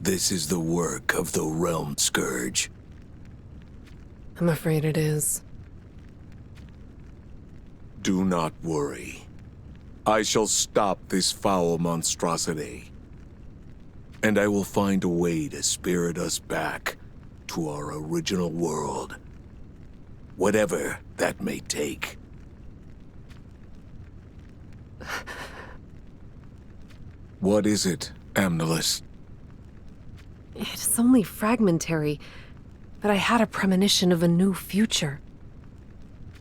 this is the work of the Realm Scourge? I'm afraid it is. Do not worry. I shall stop this foul monstrosity. And I will find a way to spirit us back to our original world. Whatever that may take. What is it, Amnelis? It's only fragmentary, but I had a premonition of a new future.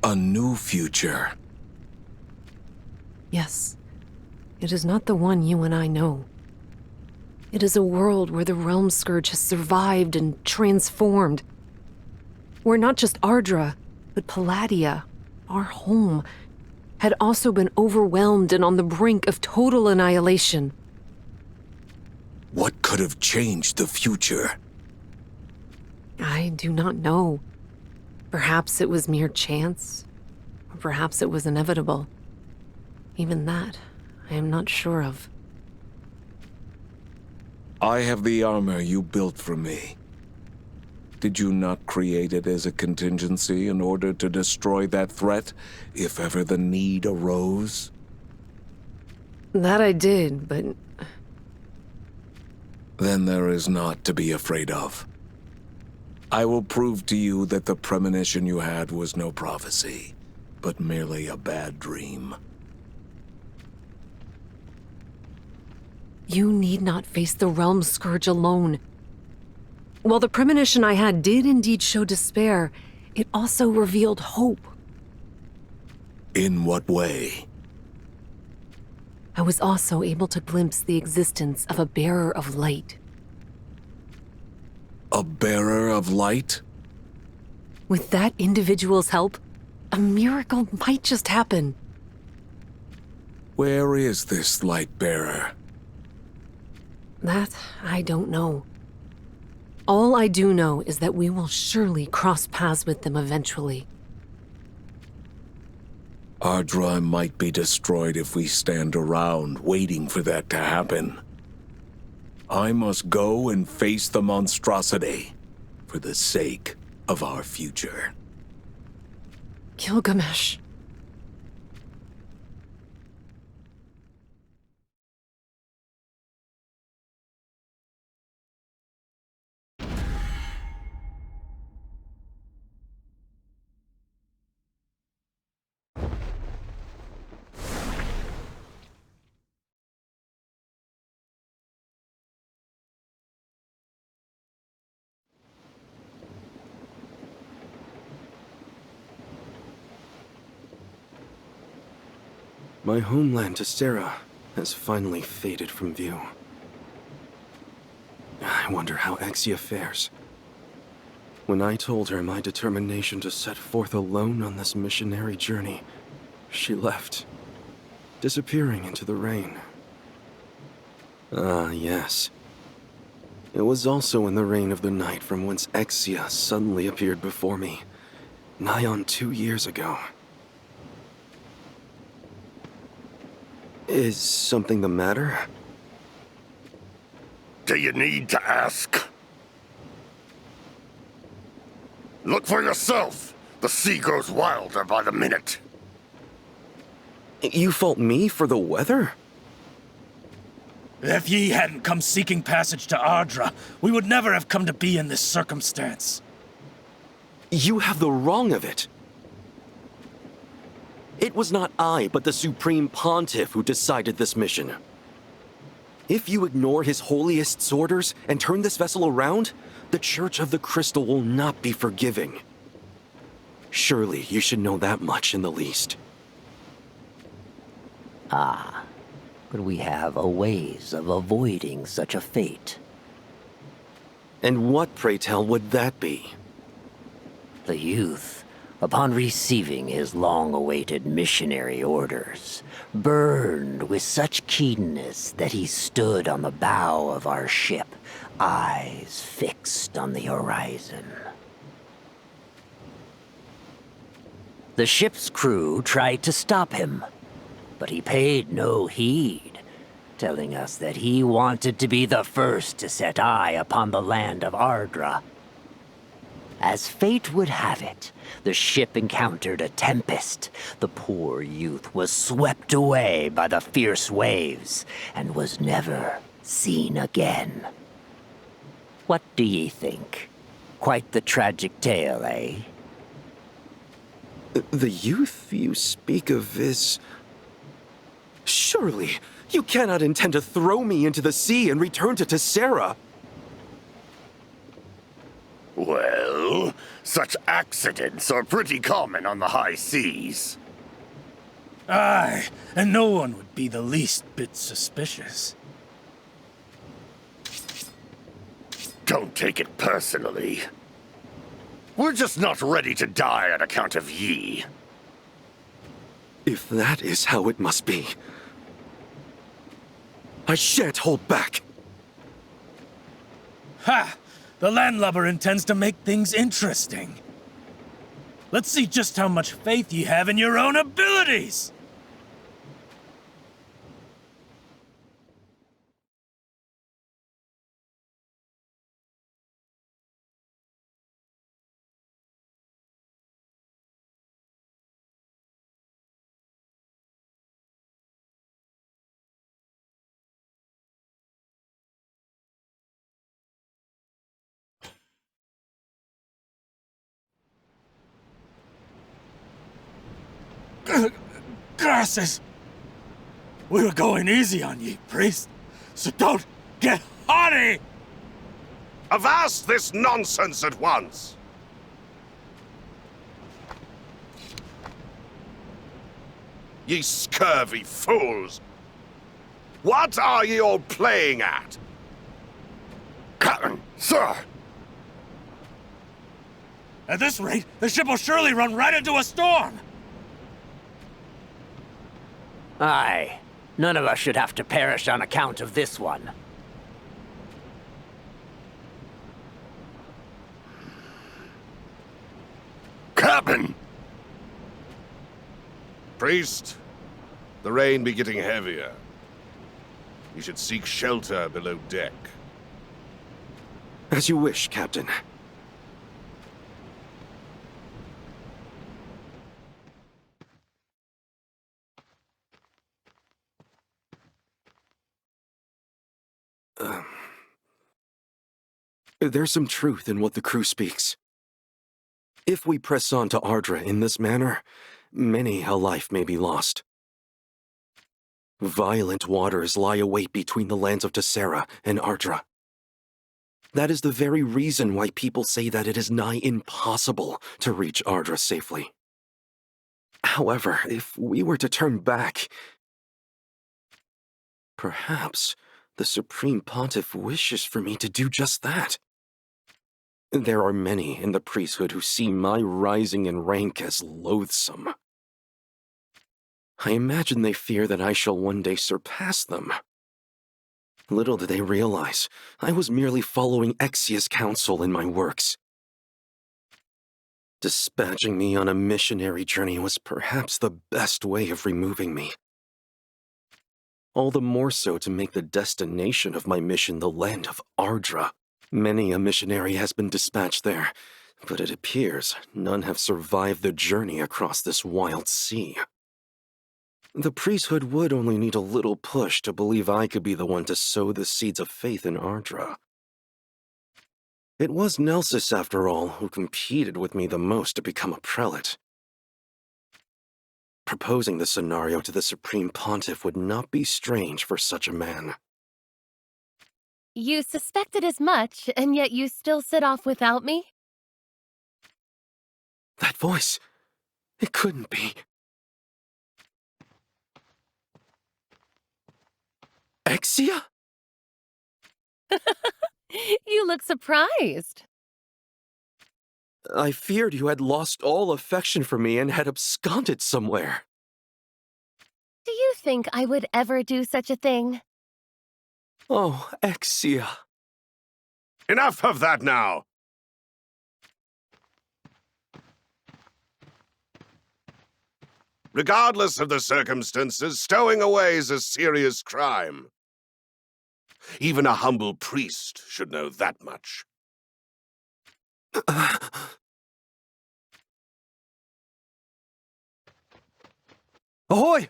A new future? Yes. It is not the one you and I know. It is a world where the Realm Scourge has survived and transformed. Where not just Ardra, but Palladia, our home, had also been overwhelmed and on the brink of total annihilation. What could have changed the future? I do not know. Perhaps it was mere chance, or perhaps it was inevitable. Even that, I am not sure of. I have the armor you built for me. Did you not create it as a contingency in order to destroy that threat, if ever the need arose? That I did, but... Then there is naught to be afraid of. I will prove to you that the premonition you had was no prophecy, but merely a bad dream. You need not face the Realm Scourge alone. While the premonition I had did indeed show despair, it also revealed hope. In what way? I was also able to glimpse the existence of a bearer of light. A bearer of light? With that individual's help, a miracle might just happen. Where is this light bearer? That I don't know. All I do know is that we will surely cross paths with them eventually. Ardra might be destroyed if we stand around waiting for that to happen. I must go and face the monstrosity for the sake of our future. Gilgamesh. My homeland, Tessera, has finally faded from view. I wonder how Exia fares. When I told her my determination to set forth alone on this missionary journey, she left, disappearing into the rain. Ah, yes. It was also in the rain of the night from whence Exia suddenly appeared before me, nigh on 2 years ago. Is something the matter? Do you need to ask? Look for yourself. The sea grows wilder by the minute. You fault me for the weather? If ye hadn't come seeking passage to Ardra, we would never have come to be in this circumstance. You have the wrong of it. It was not I, but the Supreme Pontiff who decided this mission. If you ignore his holiest's orders and turn this vessel around, the Church of the Crystal will not be forgiving. Surely you should know that much in the least. Ah, but we have a ways of avoiding such a fate. And what, pray tell, would that be? The youth, upon receiving his long-awaited missionary orders, burned with such keenness that he stood on the bow of our ship, eyes fixed on the horizon. The ship's crew tried to stop him, but he paid no heed, telling us that he wanted to be the first to set eye upon the land of Ardra. As fate would have it, the ship encountered a tempest. The poor youth was swept away by the fierce waves and was never seen again. What do ye think? Quite the tragic tale, eh? The youth you speak of is... Surely, you cannot intend to throw me into the sea and return to Tessera. Well, such accidents are pretty common on the high seas. Aye, and no one would be the least bit suspicious. Don't take it personally. We're just not ready to die on account of ye. If that is how it must be, I shan't hold back. Ha! The landlubber intends to make things interesting. Let's see just how much faith you have in your own abilities! Grasses! We were going easy on ye, priest, so don't get haughty! Avast this nonsense at once! Ye scurvy fools! What are ye all playing at? Captain, sir! At this rate, the ship will surely run right into a storm! Aye. None of us should have to perish on account of this one. Captain! Priest, the rain be getting heavier. You should seek shelter below deck. As you wish, Captain. There's some truth in what the crew speaks. If we press on to Ardra in this manner, many a life may be lost. Violent waters lie await between the lands of Tessera and Ardra. That is the very reason why people say that it is nigh impossible to reach Ardra safely. However, if we were to turn back, perhaps the Supreme Pontiff wishes for me to do just that. There are many in the priesthood who see my rising in rank as loathsome. I imagine they fear that I shall one day surpass them. Little do they realize, I was merely following Exia's counsel in my works. Dispatching me on a missionary journey was perhaps the best way of removing me. All the more so to make the destination of my mission the land of Ardra. Many a missionary has been dispatched there, but it appears none have survived the journey across this wild sea. The priesthood would only need a little push to believe I could be the one to sow the seeds of faith in Ardra. It was Nelsis, after all, who competed with me the most to become a prelate. Proposing this scenario to the Supreme Pontiff would not be strange for such a man. You suspected as much, and yet you still set off without me? That voice, it couldn't be. Exia? You look surprised. I feared you had lost all affection for me and had absconded somewhere. Do you think I would ever do such a thing? Oh, Exia. Enough of that now! Regardless of the circumstances, stowing away is a serious crime. Even a humble priest should know that much. Ahoy!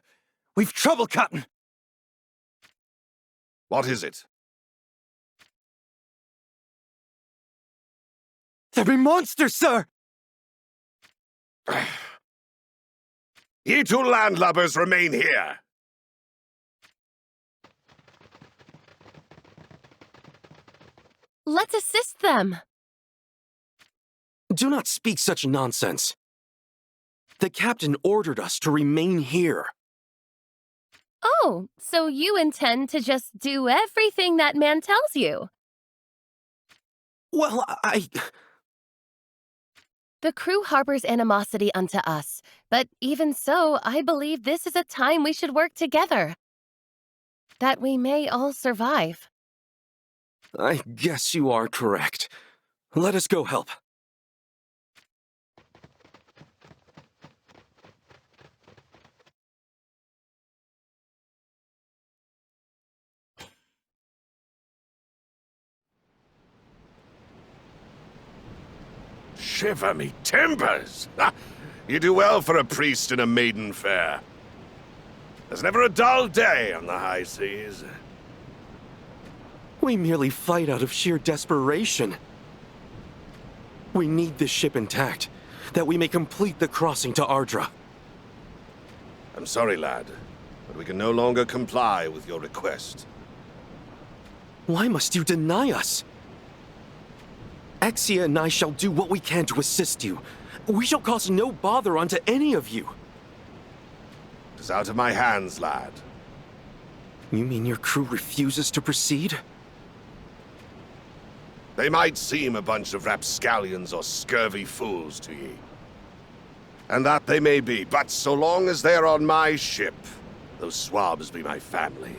We've trouble, Captain! What is it? There be monsters, sir! Ye two landlubbers remain here. Let's assist them. Do not speak such nonsense. The captain ordered us to remain here. Oh, so you intend to just do everything that man tells you? Well, The crew harbors animosity unto us, but even so, I believe this is a time we should work together. That we may all survive. I guess you are correct. Let us go help. Shiver me timbers! Ha! You do well for a priest in a maiden fair. There's never a dull day on the high seas. We merely fight out of sheer desperation. We need this ship intact, that we may complete the crossing to Ardra. I'm sorry, lad, but we can no longer comply with your request. Why must you deny us? Exia and I shall do what we can to assist you. We shall cause no bother unto any of you. It is out of my hands, lad. You mean your crew refuses to proceed? They might seem a bunch of rapscallions or scurvy fools to ye. And that they may be, but so long as they're on my ship, those swabs be my family.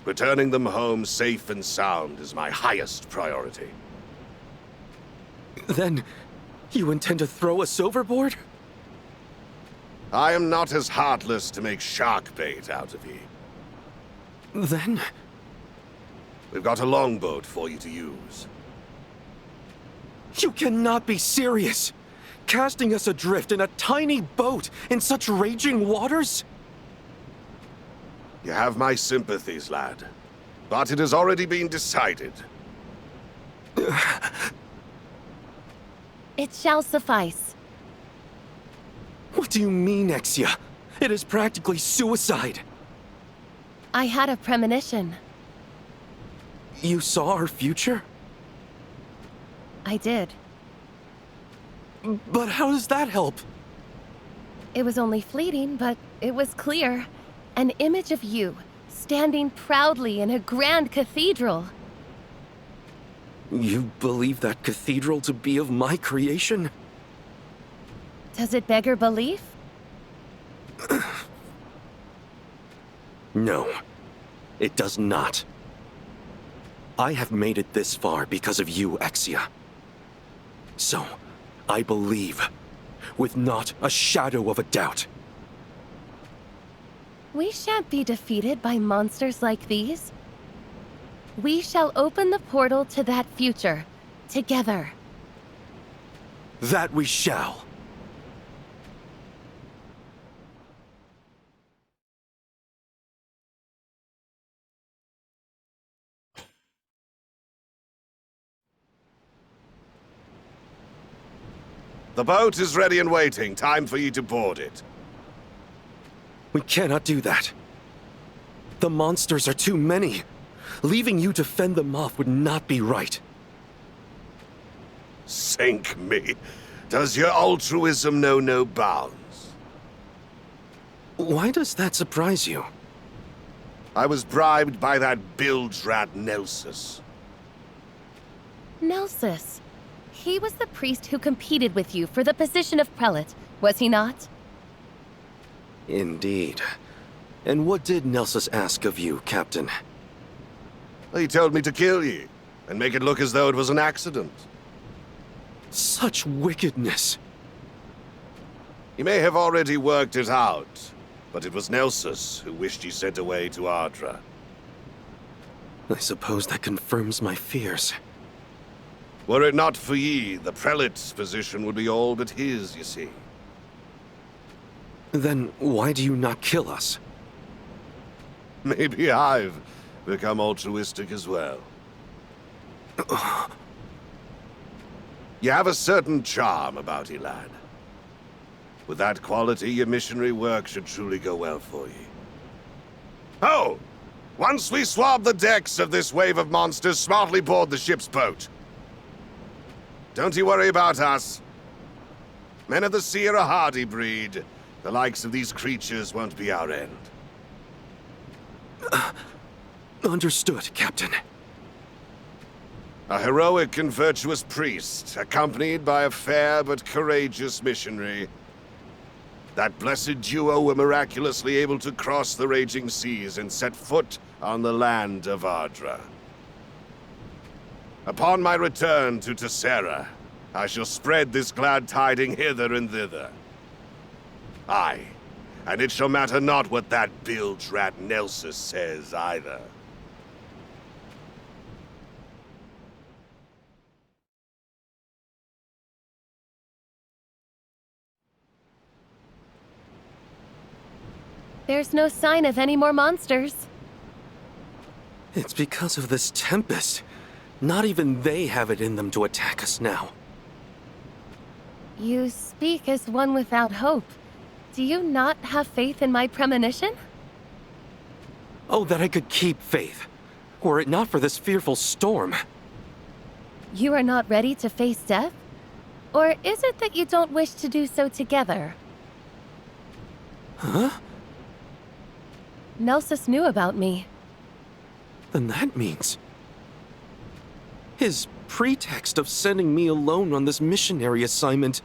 Returning them home safe and sound is my highest priority. Then, you intend to throw us overboard? I am not as heartless to make shark bait out of ye. Then, We've got a longboat for you to use. you cannot be serious! Casting us adrift in a tiny boat in such raging waters? You have my sympathies, lad. But it has already been decided. It shall suffice. What do you mean, Exia? It is practically suicide. I had a premonition. You saw our future? I did. But how does that help? It was only fleeting, but it was clear. An image of you, standing proudly in a grand cathedral. You believe that cathedral to be of my creation? Does it beggar belief? No, it does not. I have made it this far because of you, Exia. So, I believe, with not a shadow of a doubt. We shan't be defeated by monsters like these. We shall open the portal to that future, together. That we shall. The boat is ready and waiting. Time for you to board it. We cannot do that. The monsters are too many. Leaving you to fend them off would not be right. Sink me. Does your altruism know no bounds? Why does that surprise you? I was bribed by that bilge rat Nelsus. Nelsus. He was the priest who competed with you for the position of prelate, was he not? Indeed. And what did Nelsus ask of you, Captain? He told me to kill you, and make it look as though it was an accident. Such wickedness. You may have already worked it out, but it was Nelsus who wished you sent away to Ardra. I suppose that confirms my fears. Were it not for ye, the prelate's position would be all but his, you see. Then why do you not kill us? Maybe I've become altruistic as well. You have a certain charm about you, lad. With that quality, your missionary work should truly go well for ye. Oh! Once we swab the decks of this wave of monsters, smartly board the ship's boat. Don't you worry about us. Men of the sea are a hardy breed. The likes of these creatures won't be our end. Understood, Captain. A heroic and virtuous priest, accompanied by a fair but courageous missionary. That blessed duo were miraculously able to cross the raging seas and set foot on the land of Ardra. Upon my return to Tessera, I shall spread this glad tiding hither and thither. Aye, and it shall matter not what that bilge rat Nelsus says either. There's no sign of any more monsters. It's because of this tempest. Not even they have it in them to attack us now. You speak as one without hope. Do you not have faith in my premonition? Oh, that I could keep faith. Were it not for this fearful storm. You are not ready to face death? Or is it that you don't wish to do so together? Huh? Nelsus knew about me. Then that means... his pretext of sending me alone on this missionary assignment...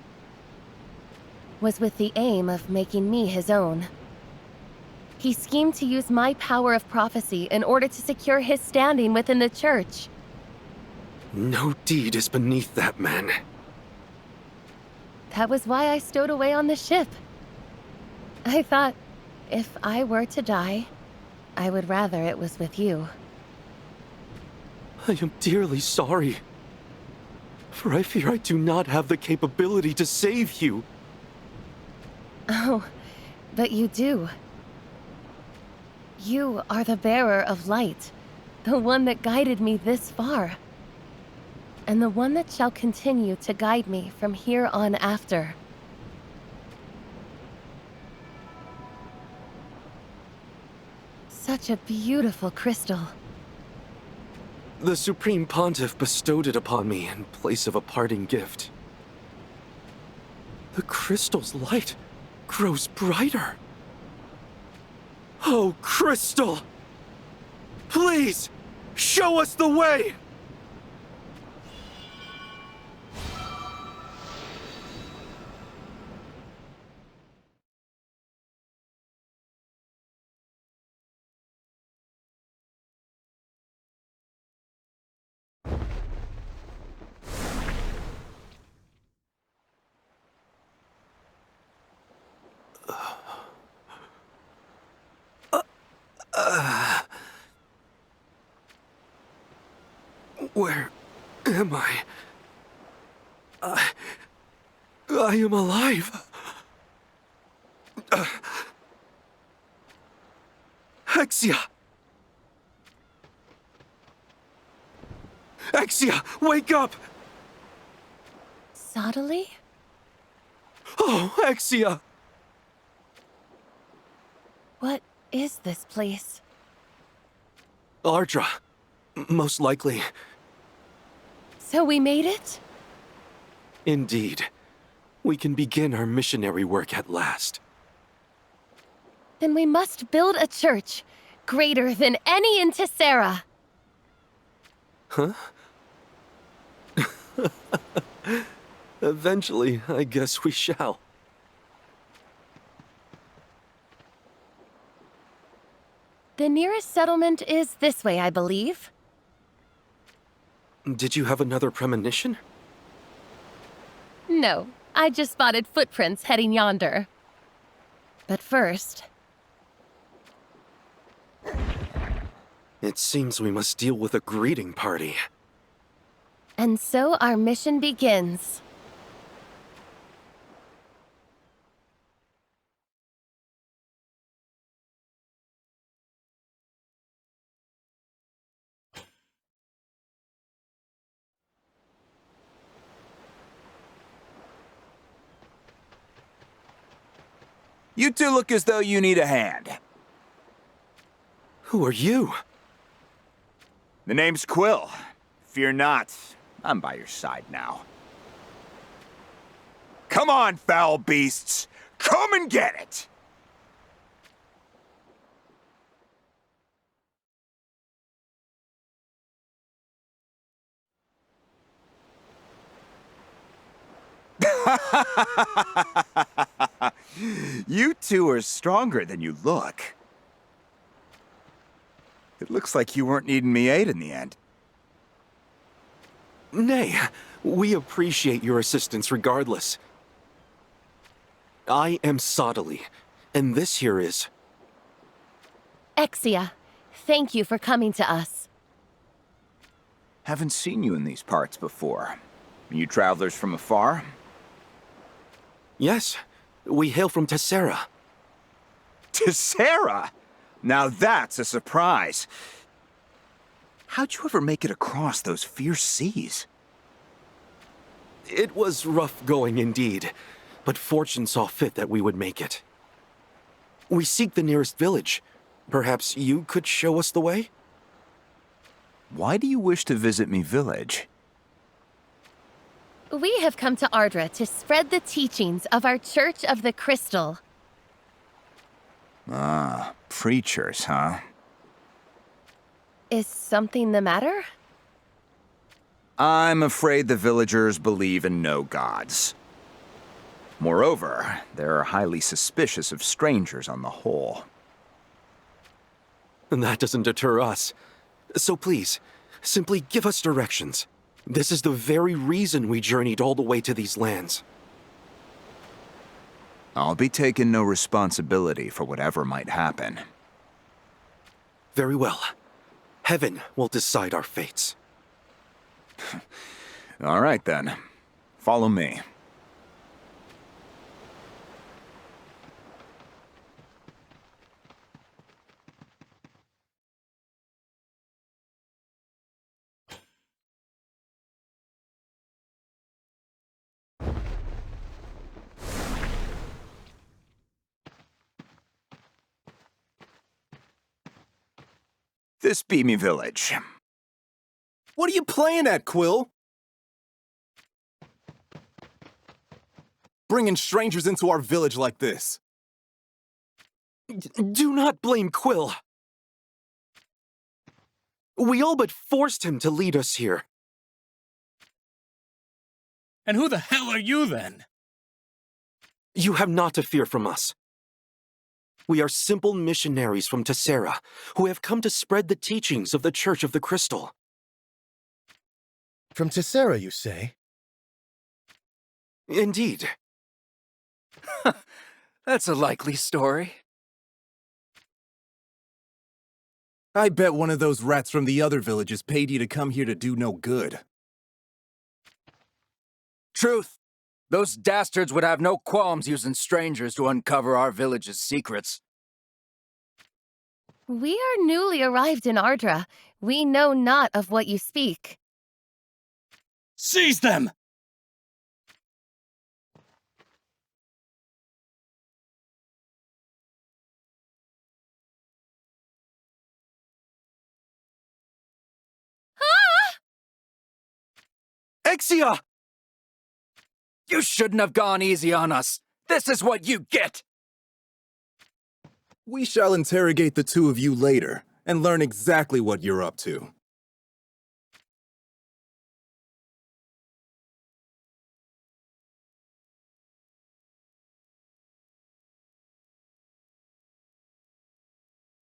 was with the aim of making me his own. He schemed to use my power of prophecy in order to secure his standing within the church. No deed is beneath that man. That was why I stowed away on the ship. I thought, if I were to die, I would rather it was with you. I am dearly sorry. For I fear I do not have the capability to save you. Oh, but you do. You are the bearer of light, the one that guided me this far, and the one that shall continue to guide me from here on after. Such a beautiful crystal. The Supreme Pontiff bestowed it upon me in place of a parting gift. The crystal's light grows brighter. Oh, Crystal! Please, show us the way! Where am I? I am alive. Exia! Exia, wake up! Sottily? Oh, Exia! What is this place? Ardra, most likely. So we made it? Indeed. We can begin our missionary work at last. Then we must build a church, greater than any in Tessera. Huh? Eventually, I guess we shall. The nearest settlement is this way, I believe. Did you have another premonition? No, I just spotted footprints heading yonder. But first... It seems we must deal with a greeting party. And so our mission begins. You two look as though you need a hand. Who are you? The name's Quill. Fear not, I'm by your side now. Come on, foul beasts! Come and get it! You two are stronger than you look. It looks like you weren't needing me aid in the end. Nay, we appreciate your assistance regardless. I am Sottily, and this here is... Exia, thank you for coming to us. Haven't seen you in these parts before. You travelers from afar? Yes, we hail from Tessera. Tessera? Now that's a surprise. How'd you ever make it across those fierce seas? It was rough going indeed, but fortune saw fit that we would make it. We seek the nearest village. Perhaps you could show us the way? Why do you wish to visit me village? We have come to Ardra to spread the teachings of our Church of the Crystal. Ah, preachers, huh? Is something the matter? I'm afraid the villagers believe in no gods. Moreover, they're highly suspicious of strangers on the whole. And that doesn't deter us. So please, simply give us directions. This is the very reason we journeyed all the way to these lands. I'll be taking no responsibility for whatever might happen. Very well. Heaven will decide our fates. All right, then. Follow me. This be me village. What are you playing at, Quill? Bringing strangers into our village like this. Do not blame Quill. We all but forced him to lead us here. And who the hell are you then? You have naught to fear from us. We are simple missionaries from Tessera who have come to spread the teachings of the Church of the Crystal. From Tessera, you say? Indeed. That's a likely story. I bet one of those rats from the other villages paid you to come here to do no good. Truth. Those dastards would have no qualms using strangers to uncover our village's secrets. We are newly arrived in Ardra. We know not of what you speak. Seize them! Exia! You shouldn't have gone easy on us. This is what you get! We shall interrogate the two of you later and learn exactly what you're up to.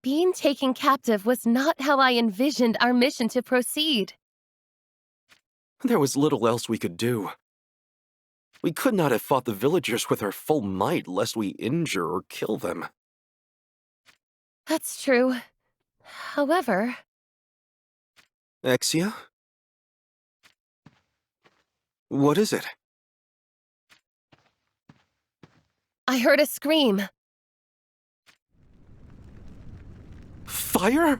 Being taken captive was not how I envisioned our mission to proceed. There was little else we could do. We could not have fought the villagers with our full might lest we injure or kill them. That's true. However... Exia? What is it? I heard a scream. Fire?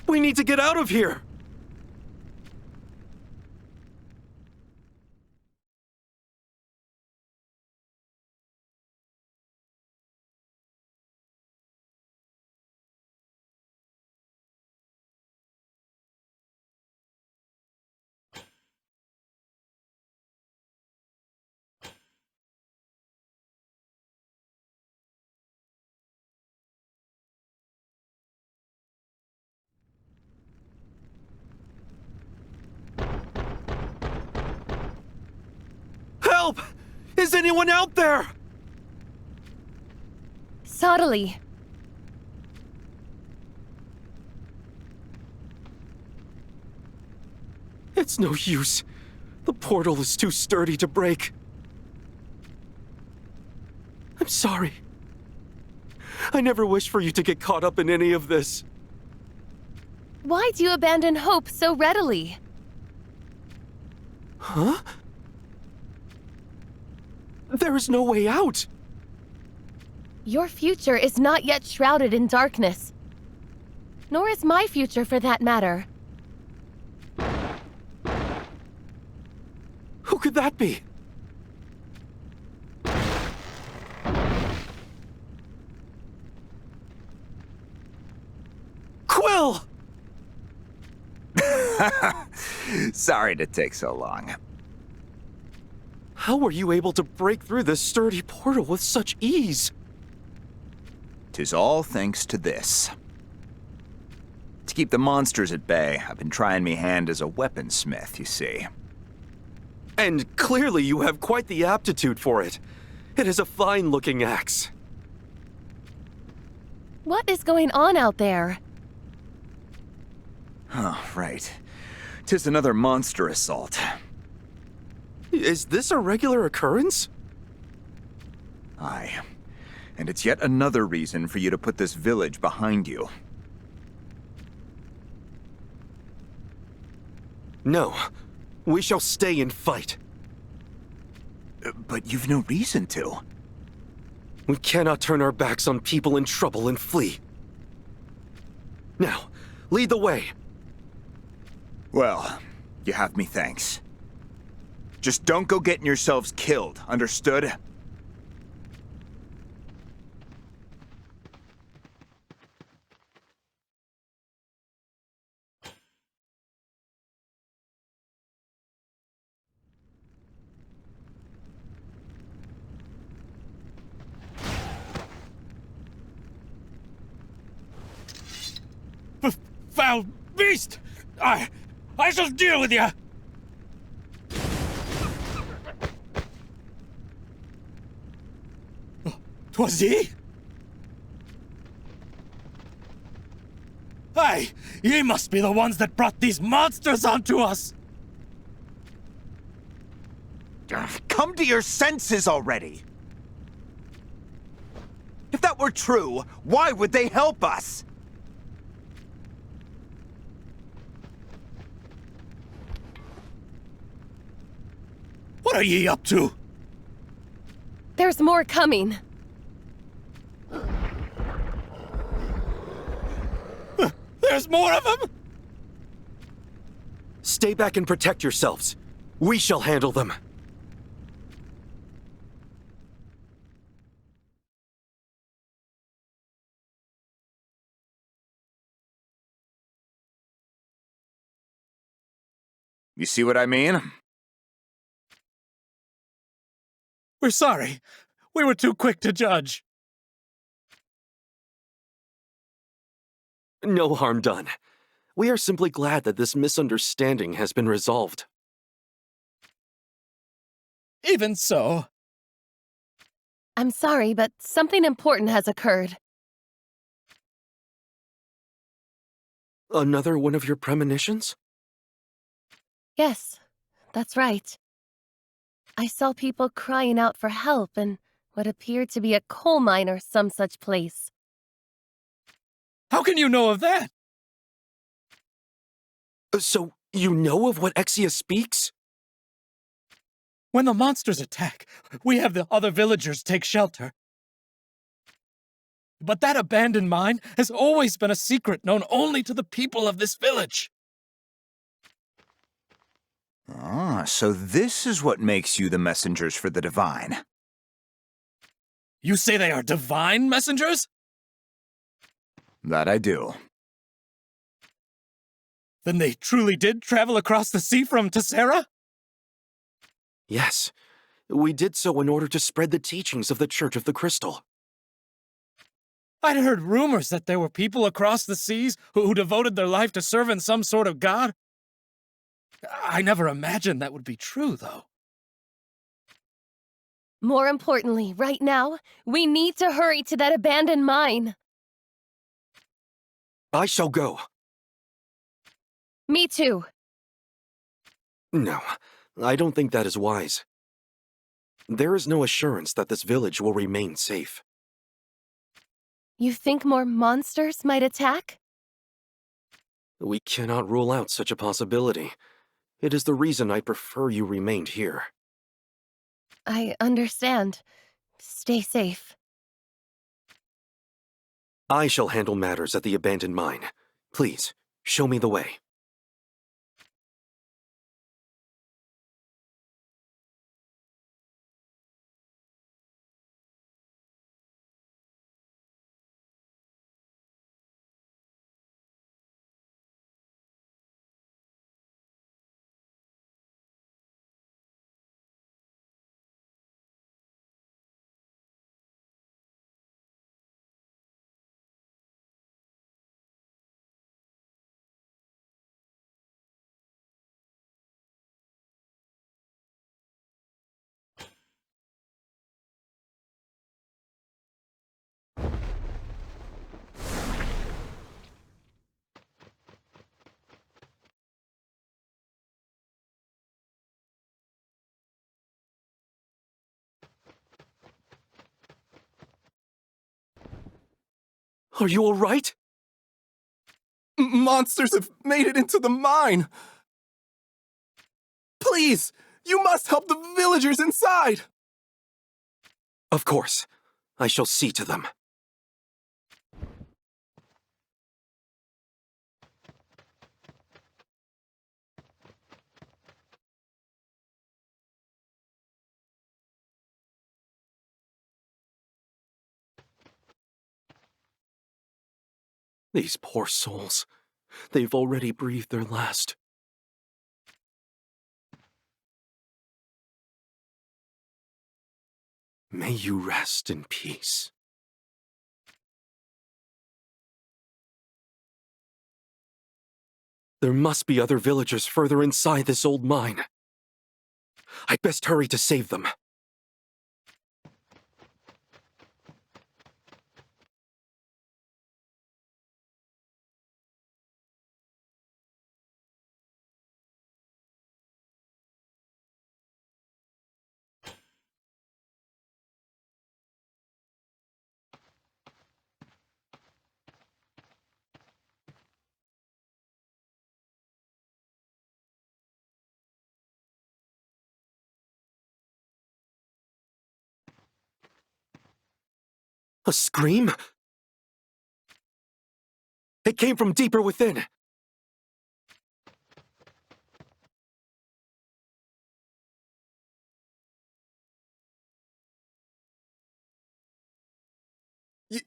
We need to get out of here! Help! Is anyone out there? Subtly. It's no use. The portal is too sturdy to break. I'm sorry. I never wished for you to get caught up in any of this. Why do you abandon hope so readily? Huh? There is no way out! Your future is not yet shrouded in darkness. Nor is my future, for that matter. Who could that be? Quill! Sorry to take so long. How were you able to break through this sturdy portal with such ease? 'Tis all thanks to this. To keep the monsters at bay, I've been trying me hand as a weaponsmith, you see. And clearly you have quite the aptitude for it. It is a fine-looking axe. What is going on out there? Oh, right. 'Tis another monster assault. Is this a regular occurrence? Aye. And it's yet another reason for you to put this village behind you. No. We shall stay and fight. But you've no reason to. We cannot turn our backs on people in trouble and flee. Now, lead the way. Well, you have me thanks. Just don't go getting yourselves killed, understood? Foul beast! I shall deal with you! 'Twas he? Aye, ye must be the ones that brought these monsters onto us! Come to your senses already! If that were true, why would they help us? What are ye up to? There's more coming. There's more of them? Stay back and protect yourselves. We shall handle them. You see what I mean? We're sorry. We were too quick to judge. No harm done. We are simply glad that this misunderstanding has been resolved. Even so. I'm sorry, but something important has occurred. Another one of your premonitions? Yes, that's right. I saw people crying out for help in what appeared to be a coal mine or some such place. How can you know of that? So, you know of what Exia speaks? When the monsters attack, we have the other villagers take shelter. But that abandoned mine has always been a secret known only to the people of this village. Ah, so this is what makes you the messengers for the divine. You say they are divine messengers? That I do. Then they truly did travel across the sea from Tessera? Yes. We did so in order to spread the teachings of the Church of the Crystal. I'd heard rumors that there were people across the seas who devoted their life to serving some sort of god. I never imagined that would be true, though. More importantly, right now, we need to hurry to that abandoned mine. I shall go. Me too. No, I don't think that is wise. There is no assurance that this village will remain safe. You think more monsters might attack? We cannot rule out such a possibility. It is the reason I prefer you remained here. I understand. Stay safe. I shall handle matters at the abandoned mine. Please, show me the way. Are you all right? Monsters have made it into the mine! Please! You must help the villagers inside! Of course. I shall see to them. These poor souls. They've already breathed their last. May you rest in peace. There must be other villagers further inside this old mine. I'd best hurry to save them. A scream? It came from deeper within.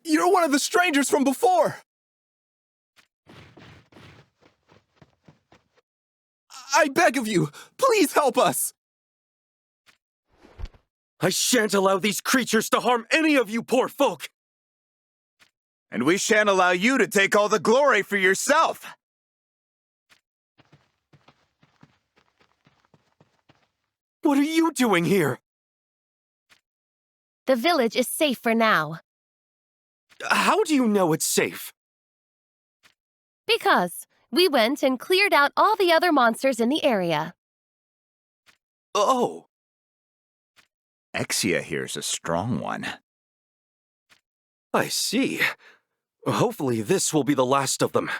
You're one of the strangers from before! I beg of you, please help us! I shan't allow these creatures to harm any of you poor folk! And we shan't allow you to take all the glory for yourself! What are you doing here? The village is safe for now. How do you know it's safe? Because we went and cleared out all the other monsters in the area. Oh. Exia here's a strong one. I see. Hopefully this will be the last of them.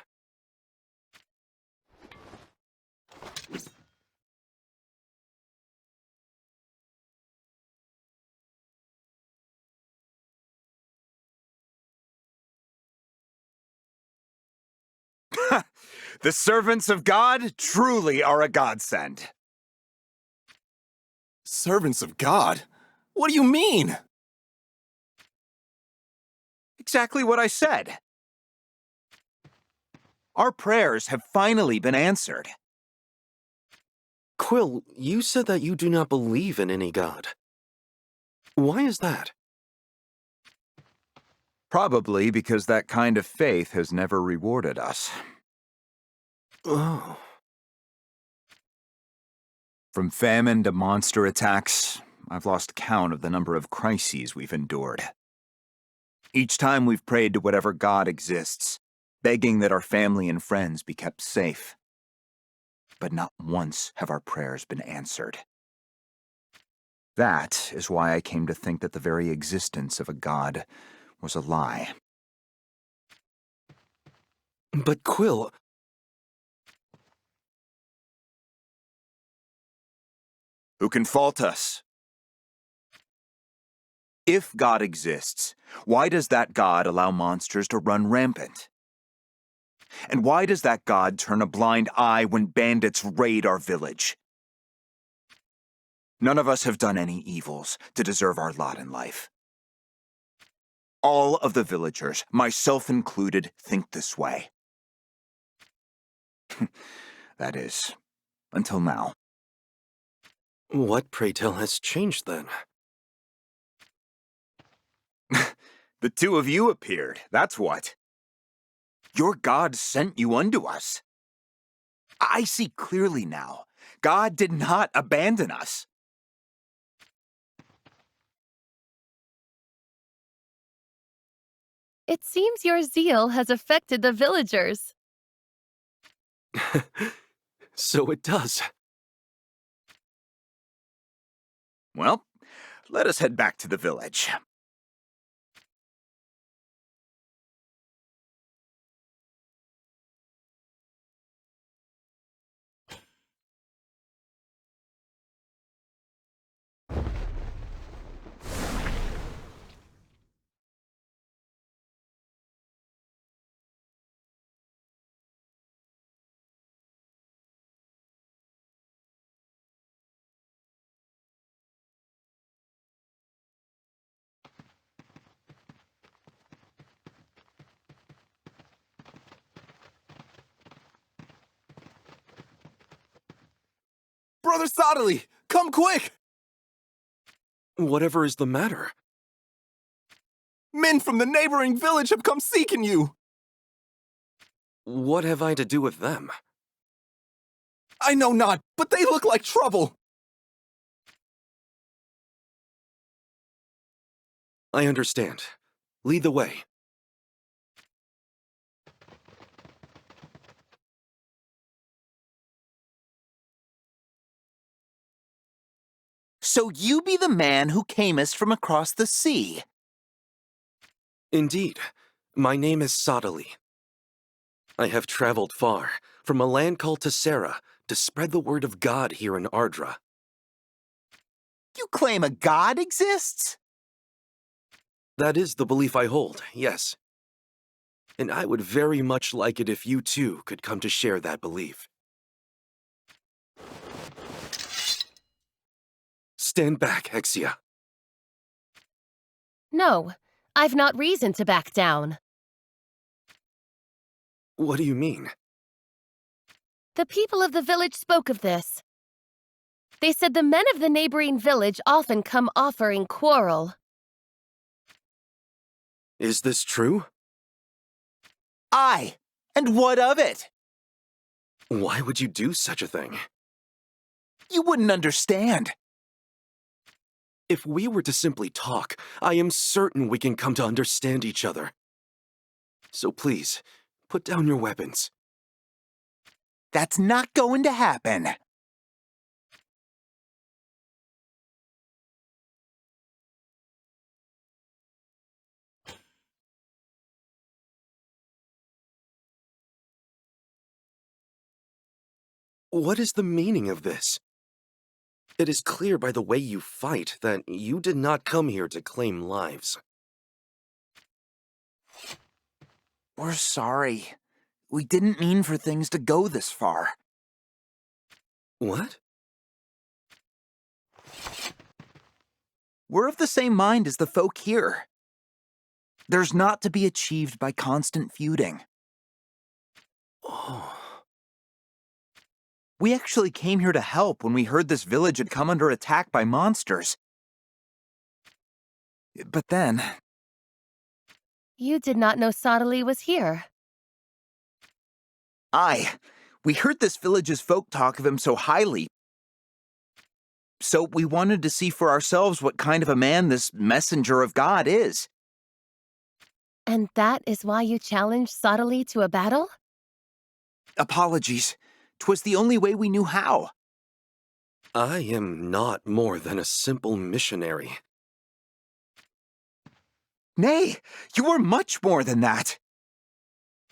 The servants of God truly are a godsend. Servants of God? What do you mean? Exactly what I said. Our prayers have finally been answered. Quill, you said that you do not believe in any god. Why is that? Probably because that kind of faith has never rewarded us. Oh. From famine to monster attacks, I've lost count of the number of crises we've endured. Each time we've prayed to whatever god exists, begging that our family and friends be kept safe. But not once have our prayers been answered. That is why I came to think that the very existence of a god was a lie. But Quill... Who can fault us? If God exists, why does that God allow monsters to run rampant? And why does that God turn a blind eye when bandits raid our village? None of us have done any evils to deserve our lot in life. All of the villagers, myself included, think this way. That is, until now. What, pray tell, has changed then? The two of you appeared, that's what. Your God sent you unto us. I see clearly now. God did not abandon us. It seems your zeal has affected the villagers. So it does. Well, let us head back to the village. Brother Sodley, come quick! Whatever is the matter? Men from the neighboring village have come seeking you! What have I to do with them? I know not, but they look like trouble! I understand. Lead the way. So you be the man who camest from across the sea? Indeed. My name is Sodley. I have traveled far, from a land called Tessera, to spread the word of God here in Ardra. You claim a god exists? That is the belief I hold, yes. And I would very much like it if you too could come to share that belief. Stand back, Hexia. No, I've not reason to back down. What do you mean? The people of the village spoke of this. They said the men of the neighboring village often come offering quarrel. Is this true? Aye, and what of it? Why would you do such a thing? You wouldn't understand. If we were to simply talk, I am certain we can come to understand each other. So please, put down your weapons. That's not going to happen. What is the meaning of this? It is clear by the way you fight that you did not come here to claim lives. We're sorry. We didn't mean for things to go this far. What? We're of the same mind as the folk here. There's not to be achieved by constant feuding. Oh. We actually came here to help when we heard this village had come under attack by monsters. But then... You did not know Sodali was here. We heard this village's folk talk of him so highly. So we wanted to see for ourselves what kind of a man this messenger of God is. And that is why you challenged Sodali to a battle? Apologies. 'Twas the only way we knew how. I am not more than a simple missionary. Nay, you are much more than that.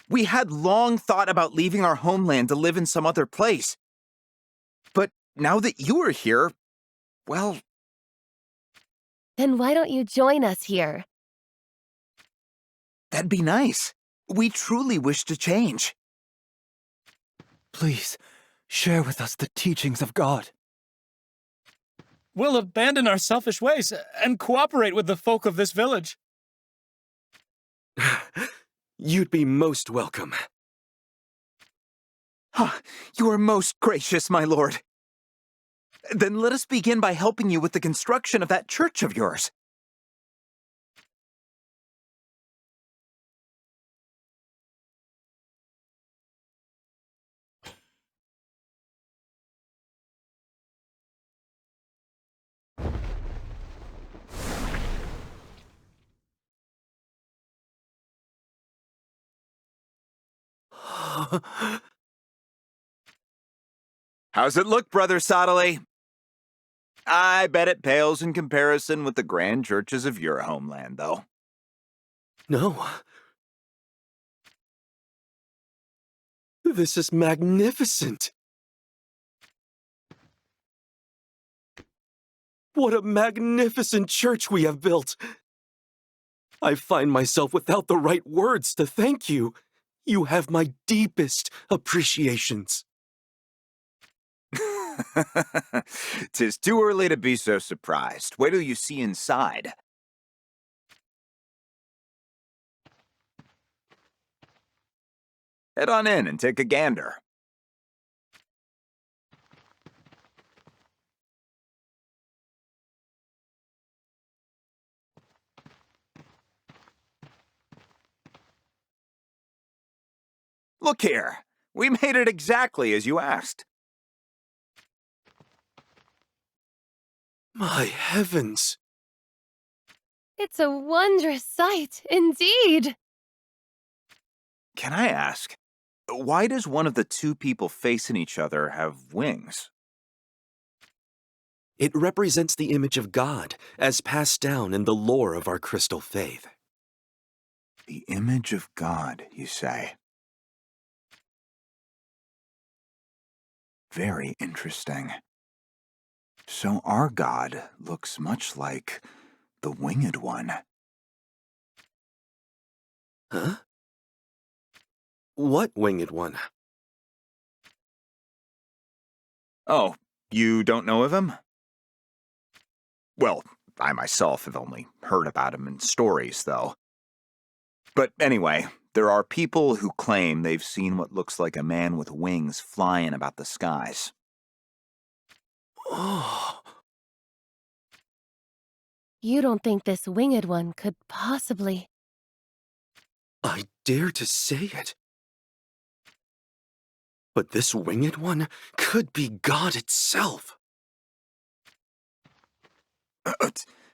We had long thought about leaving our homeland to live in some other place. But now that you are here, well... Then why don't you join us here? That'd be nice. We truly wish to change. Please, share with us the teachings of God. We'll abandon our selfish ways and cooperate with the folk of this village. You'd be most welcome. You are most gracious, my lord. Then let us begin by helping you with the construction of that church of yours. How's it look, Brother Sodali? I bet it pales in comparison with the grand churches of your homeland, though. No. This is magnificent. What a magnificent church we have built. I find myself without the right words to thank you. You have my deepest appreciations. 'Tis too early to be so surprised. Wait till you see inside. Head on in and take a gander. Look here. We made it exactly as you asked. My heavens. It's a wondrous sight, indeed. Can I ask, why does one of the two people facing each other have wings? It represents the image of God as passed down in the lore of our crystal faith. The image of God, you say? Very interesting. So our God looks much like the Winged One. Huh? What Winged One? Oh, you don't know of him? Well, I myself have only heard about him in stories, though. But anyway, there are people who claim they've seen what looks like a man with wings flying about the skies. Oh. You don't think this winged one could possibly... I dare to say it. But this winged one could be God itself.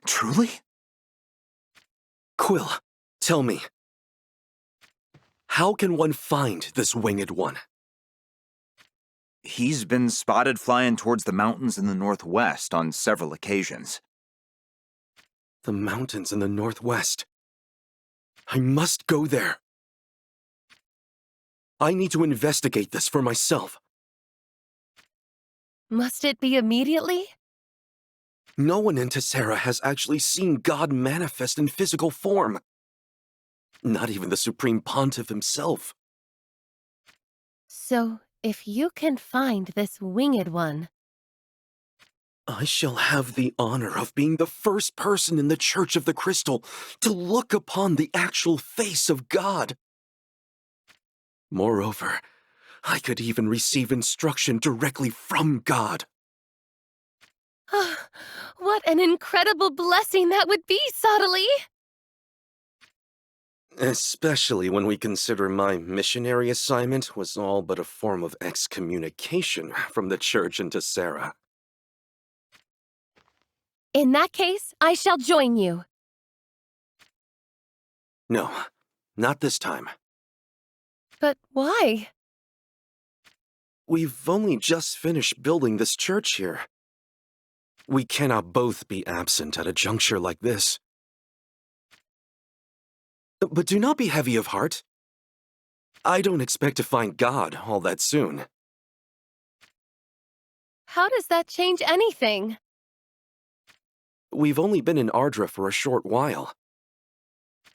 Truly? Quill, tell me. How can one find this winged one? He's been spotted flying towards the mountains in the northwest on several occasions. The mountains in the northwest. I must go there. I need to investigate this for myself. Must it be immediately? No one in Tessera has actually seen God manifest in physical form. Not even the Supreme Pontiff himself. So, if you can find this winged one, I shall have the honor of being the first person in the Church of the Crystal to look upon the actual face of God. Moreover, I could even receive instruction directly from God. what an incredible blessing that would be, Sottily! Especially when we consider my missionary assignment was all but a form of excommunication from the Church into Sarah. In that case, I shall join you. No, not this time. But why? We've only just finished building this church here. We cannot both be absent at a juncture like this. But do not be heavy of heart. I don't expect to find God all that soon. How does that change anything? We've only been in Ardra for a short while.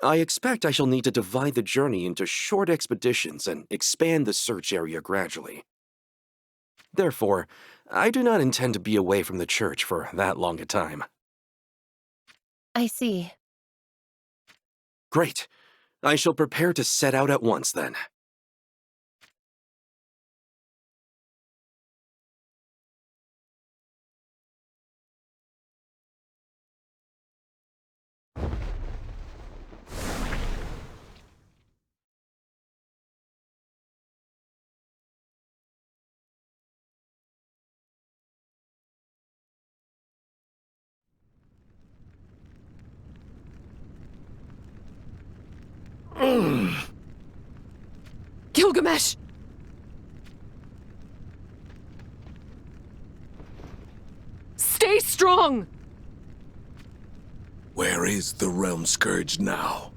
I expect I shall need to divide the journey into short expeditions and expand the search area gradually. Therefore, I do not intend to be away from the church for that long a time. I see. Great. I shall prepare to set out at once then. Gilgamesh! Stay strong! Where is the Realm Scourge now?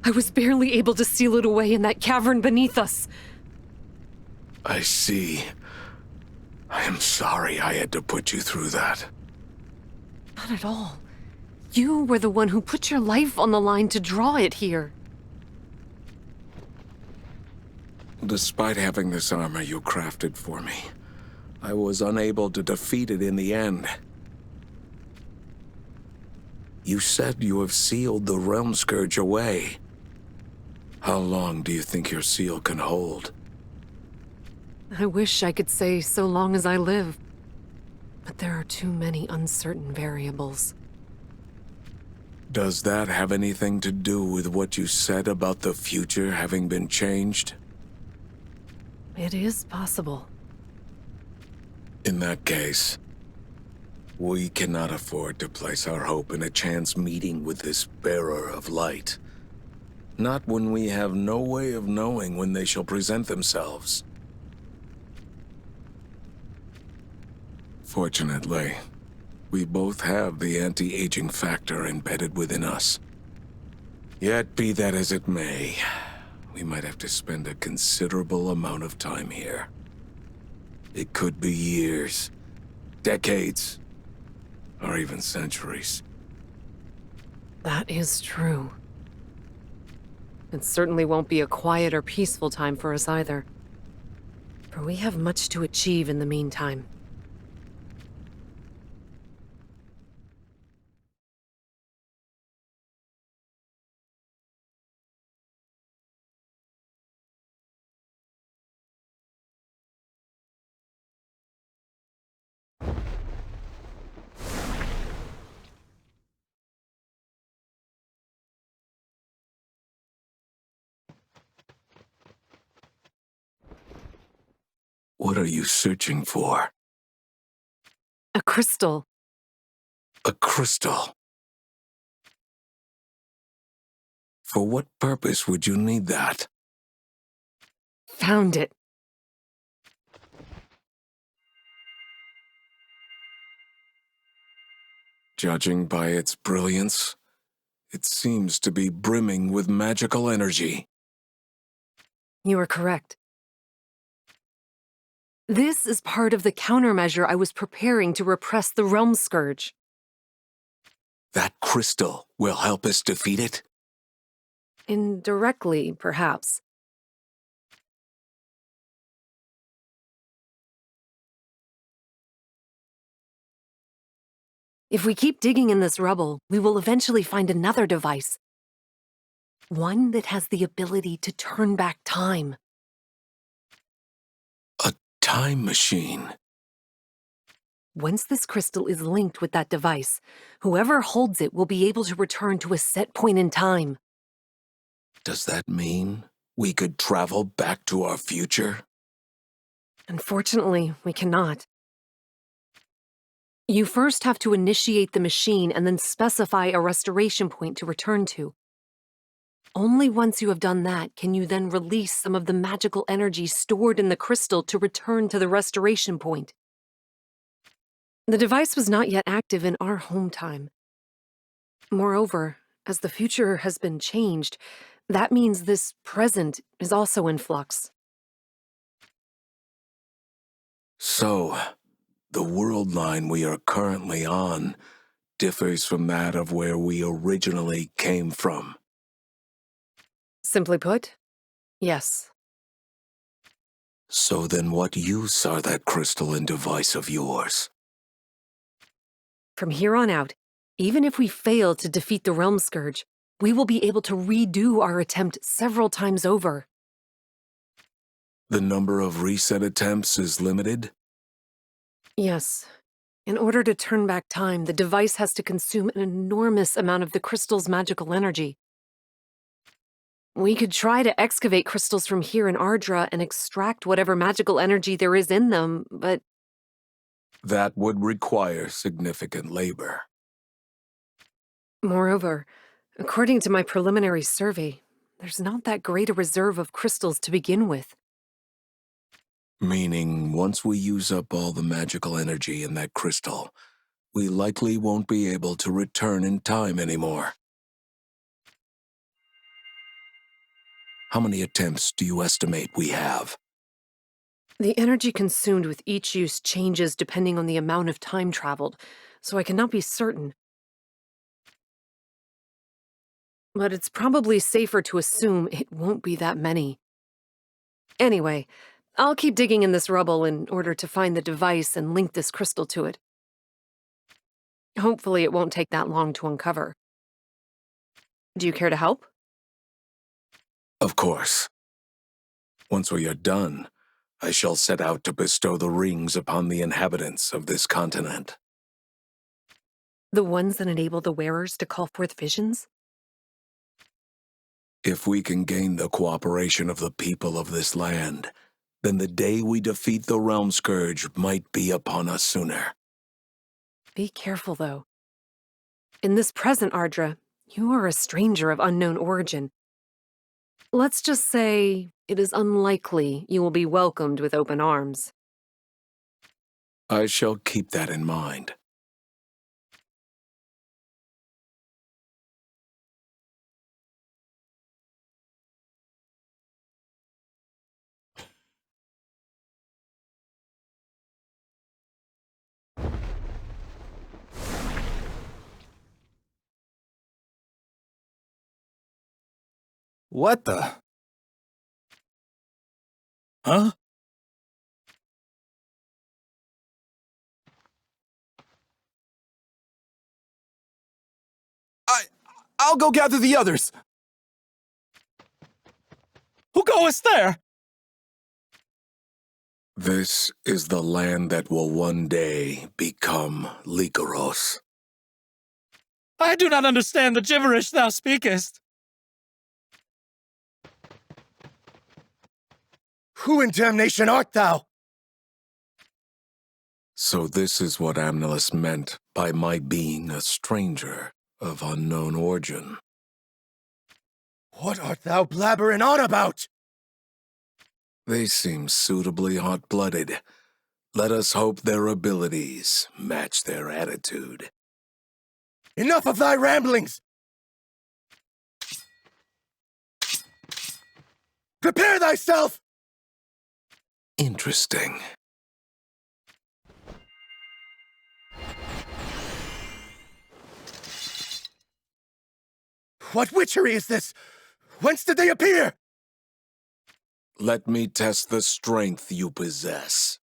I was barely able to seal it away in that cavern beneath us. I see. I am sorry I had to put you through that. Not at all. You were the one who put your life on the line to draw it here. Despite having this armor you crafted for me, I was unable to defeat it in the end. You said you have sealed the Realm Scourge away. How long do you think your seal can hold? I wish I could say so long as I live. But there are too many uncertain variables. Does that have anything to do with what you said about the future having been changed? It is possible. In that case, we cannot afford to place our hope in a chance meeting with this bearer of light. Not when we have no way of knowing when they shall present themselves. Fortunately, we both have the anti-aging factor embedded within us. Yet, be that as it may, we might have to spend a considerable amount of time here. It could be years, decades, or even centuries. That is true. It certainly won't be a quiet or peaceful time for us either. For we have much to achieve in the meantime. What are you searching for? A crystal. A crystal. For what purpose would you need that? Found it. Judging by its brilliance, it seems to be brimming with magical energy. You are correct. This is part of the countermeasure I was preparing to repress the Realm Scourge. That crystal will help us defeat it? Indirectly, perhaps. If we keep digging in this rubble, we will eventually find another device. One that has the ability to turn back time. A time machine. Once this crystal is linked with that device, whoever holds it will be able to return to a set point in time. Does that mean we could travel back to our future? Unfortunately, we cannot. You first have to initiate the machine and then specify a restoration point to return to. Only once you have done that can you then release some of the magical energy stored in the crystal to return to the restoration point. The device was not yet active in our home time. Moreover, as the future has been changed, that means this present is also in flux. So, the world line we are currently on differs from that of where we originally came from. Simply put, yes. So then what use are that crystal and device of yours? From here on out, even if we fail to defeat the Realm Scourge, we will be able to redo our attempt several times over. The number of reset attempts is limited? Yes. In order to turn back time, the device has to consume an enormous amount of the crystal's magical energy. We could try to excavate crystals from here in Ardra and extract whatever magical energy there is in them, but... That would require significant labor. Moreover, according to my preliminary survey, there's not that great a reserve of crystals to begin with. Meaning, once we use up all the magical energy in that crystal, we likely won't be able to return in time anymore. How many attempts do you estimate we have? The energy consumed with each use changes depending on the amount of time traveled, so I cannot be certain. But it's probably safer to assume it won't be that many. Anyway, I'll keep digging in this rubble in order to find the device and link this crystal to it. Hopefully it won't take that long to uncover. Do you care to help? Of course. Once we are done, I shall set out to bestow the rings upon the inhabitants of this continent. The ones that enable the wearers to call forth visions? If we can gain the cooperation of the people of this land, then the day we defeat the Realm Scourge might be upon us sooner. Be careful, though. In this present Ardra, you are a stranger of unknown origin. Let's just say it is unlikely you will be welcomed with open arms. I shall keep that in mind. What the? Huh? I'll go gather the others. Who goeth there? This is the land that will one day become Lycaros. I do not understand the gibberish thou speakest. Who in damnation art thou? So this is what Amnelis meant by my being a stranger of unknown origin. What art thou blabbering on about? They seem suitably hot-blooded. Let us hope their abilities match their attitude. Enough of thy ramblings! Prepare thyself! Interesting. What witchery is this? Whence did they appear? Let me test the strength you possess.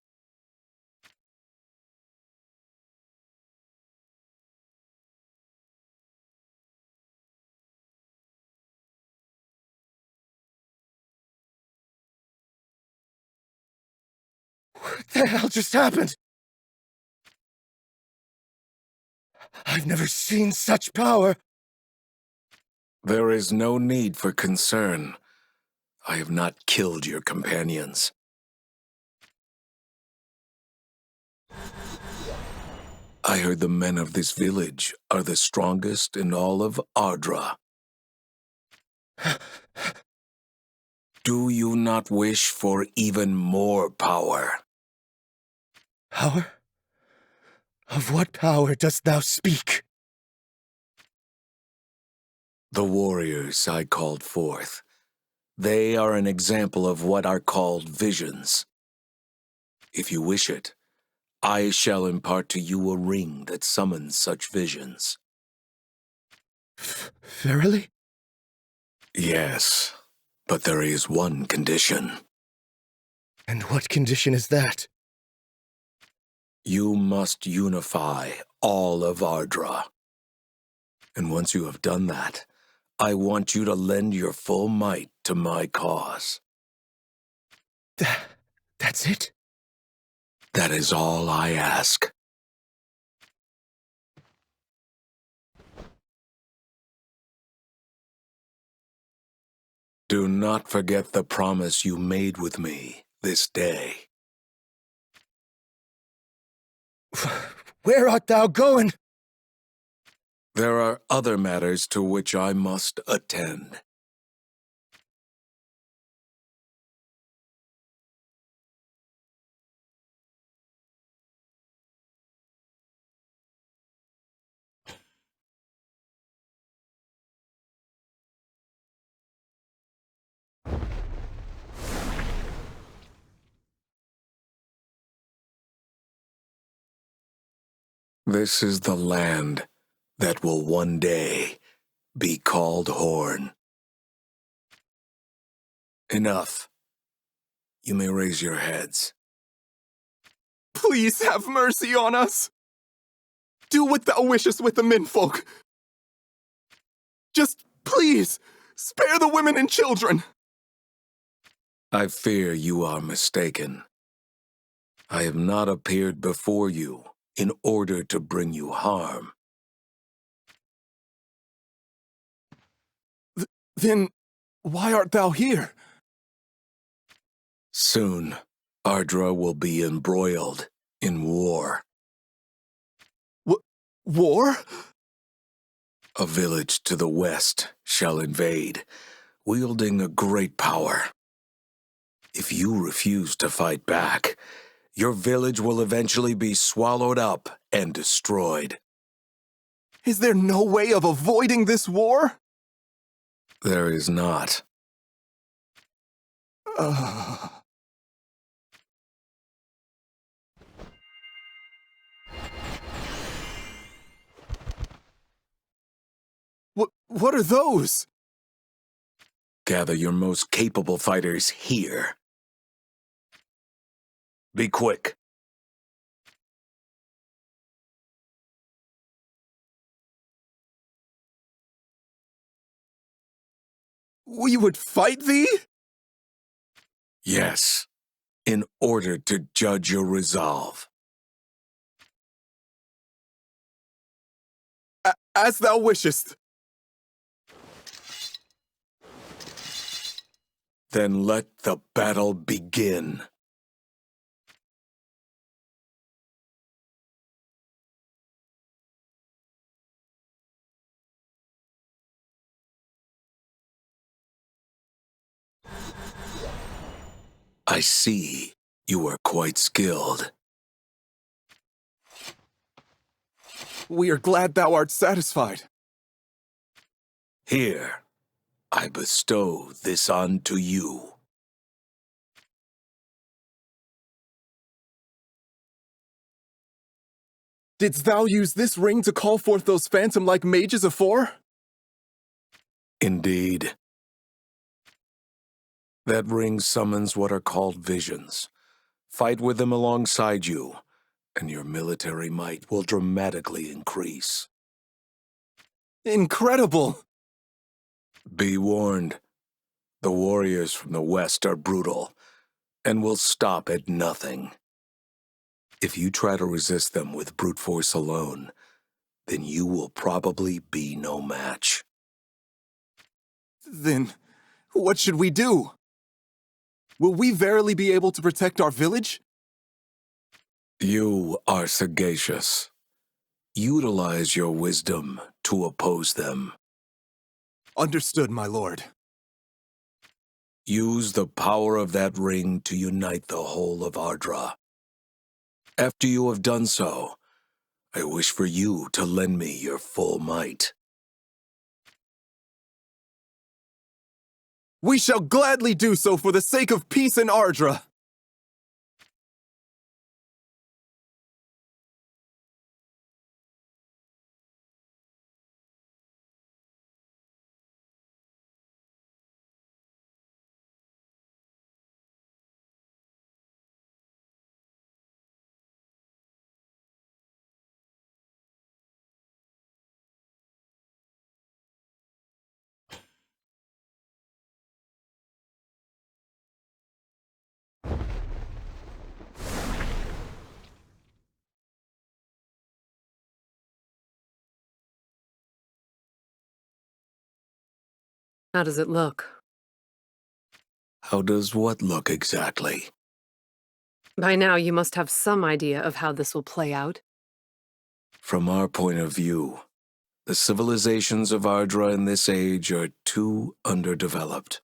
What the hell just happened? I've never seen such power. There is no need for concern. I have not killed your companions. I heard the men of this village are the strongest in all of Ardra. Do you not wish for even more power? Power? Of what power dost thou speak? The warriors I called forth. They are an example of what are called visions. If you wish it, I shall impart to you a ring that summons such visions. Verily? Yes, but there is one condition. And what condition is that? You must unify all of Ardra. And once you have done that, I want you to lend your full might to my cause. That's it? That is all I ask. Do not forget the promise you made with me this day. Where art thou going? There are other matters to which I must attend. This is the land that will one day be called Horn. Enough. You may raise your heads. Please have mercy on us. Do what thou wishest with the menfolk. Just, please, spare the women and children. I fear you are mistaken. I have not appeared before you in order to bring you harm. Then, why art thou here? Soon, Ardra will be embroiled in war. War? A village to the west shall invade, wielding a great power. If you refuse to fight back, your village will eventually be swallowed up and destroyed. Is there no way of avoiding this war? There is not. What are those? Gather your most capable fighters here. Be quick. We would fight thee? Yes, in order to judge your resolve. As thou wishest. Then let the battle begin. I see you are quite skilled. We are glad thou art satisfied. Here, I bestow this unto you. Didst thou use this ring to call forth those phantom-like mages afore? Indeed. That ring summons what are called visions. Fight with them alongside you, and your military might will dramatically increase. Incredible! Be warned. The warriors from the west are brutal, and will stop at nothing. If you try to resist them with brute force alone, then you will probably be no match. Then, what should we do? Will we verily be able to protect our village? You are sagacious. Utilize your wisdom to oppose them. Understood, my lord. Use the power of that ring to unite the whole of Ardra. After you have done so, I wish for you to lend me your full might. We shall gladly do so for the sake of peace in Ardra. How does it look? How does what look exactly? By now, you must have some idea of how this will play out. From our point of view, the civilizations of Ardra in this age are too underdeveloped.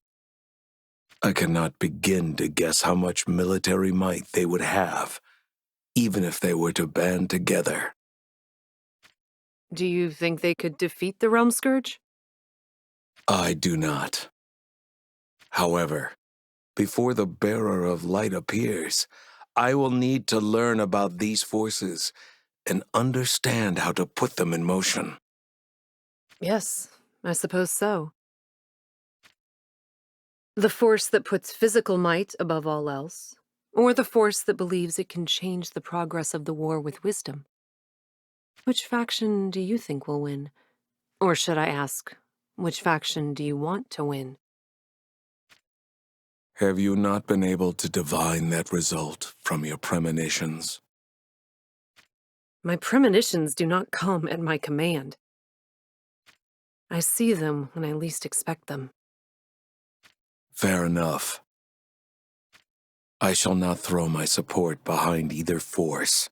I cannot begin to guess how much military might they would have, even if they were to band together. Do you think they could defeat the Realm Scourge? I do not. However, before the Bearer of Light appears, I will need to learn about these forces and understand how to put them in motion. Yes, I suppose so. The force that puts physical might above all else, or the force that believes it can change the progress of the war with wisdom. Which faction do you think will win? Or should I ask, which faction do you want to win? Have you not been able to divine that result from your premonitions? My premonitions do not come at my command. I see them when I least expect them. Fair enough. I shall not throw my support behind either force.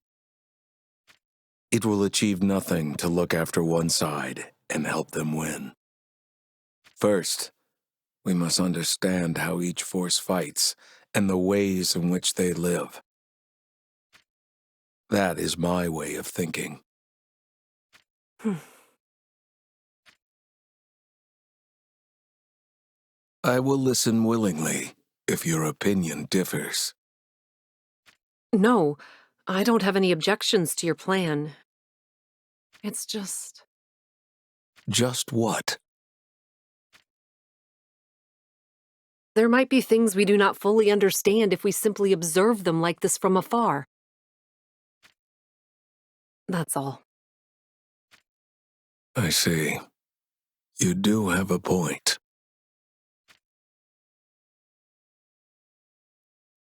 It will achieve nothing to look after one side and help them win. First, we must understand how each force fights and the ways in which they live. That is my way of thinking. I will listen willingly if your opinion differs. No, I don't have any objections to your plan. It's just... Just what? There might be things we do not fully understand if we simply observe them like this from afar. That's all. I see. You do have a point.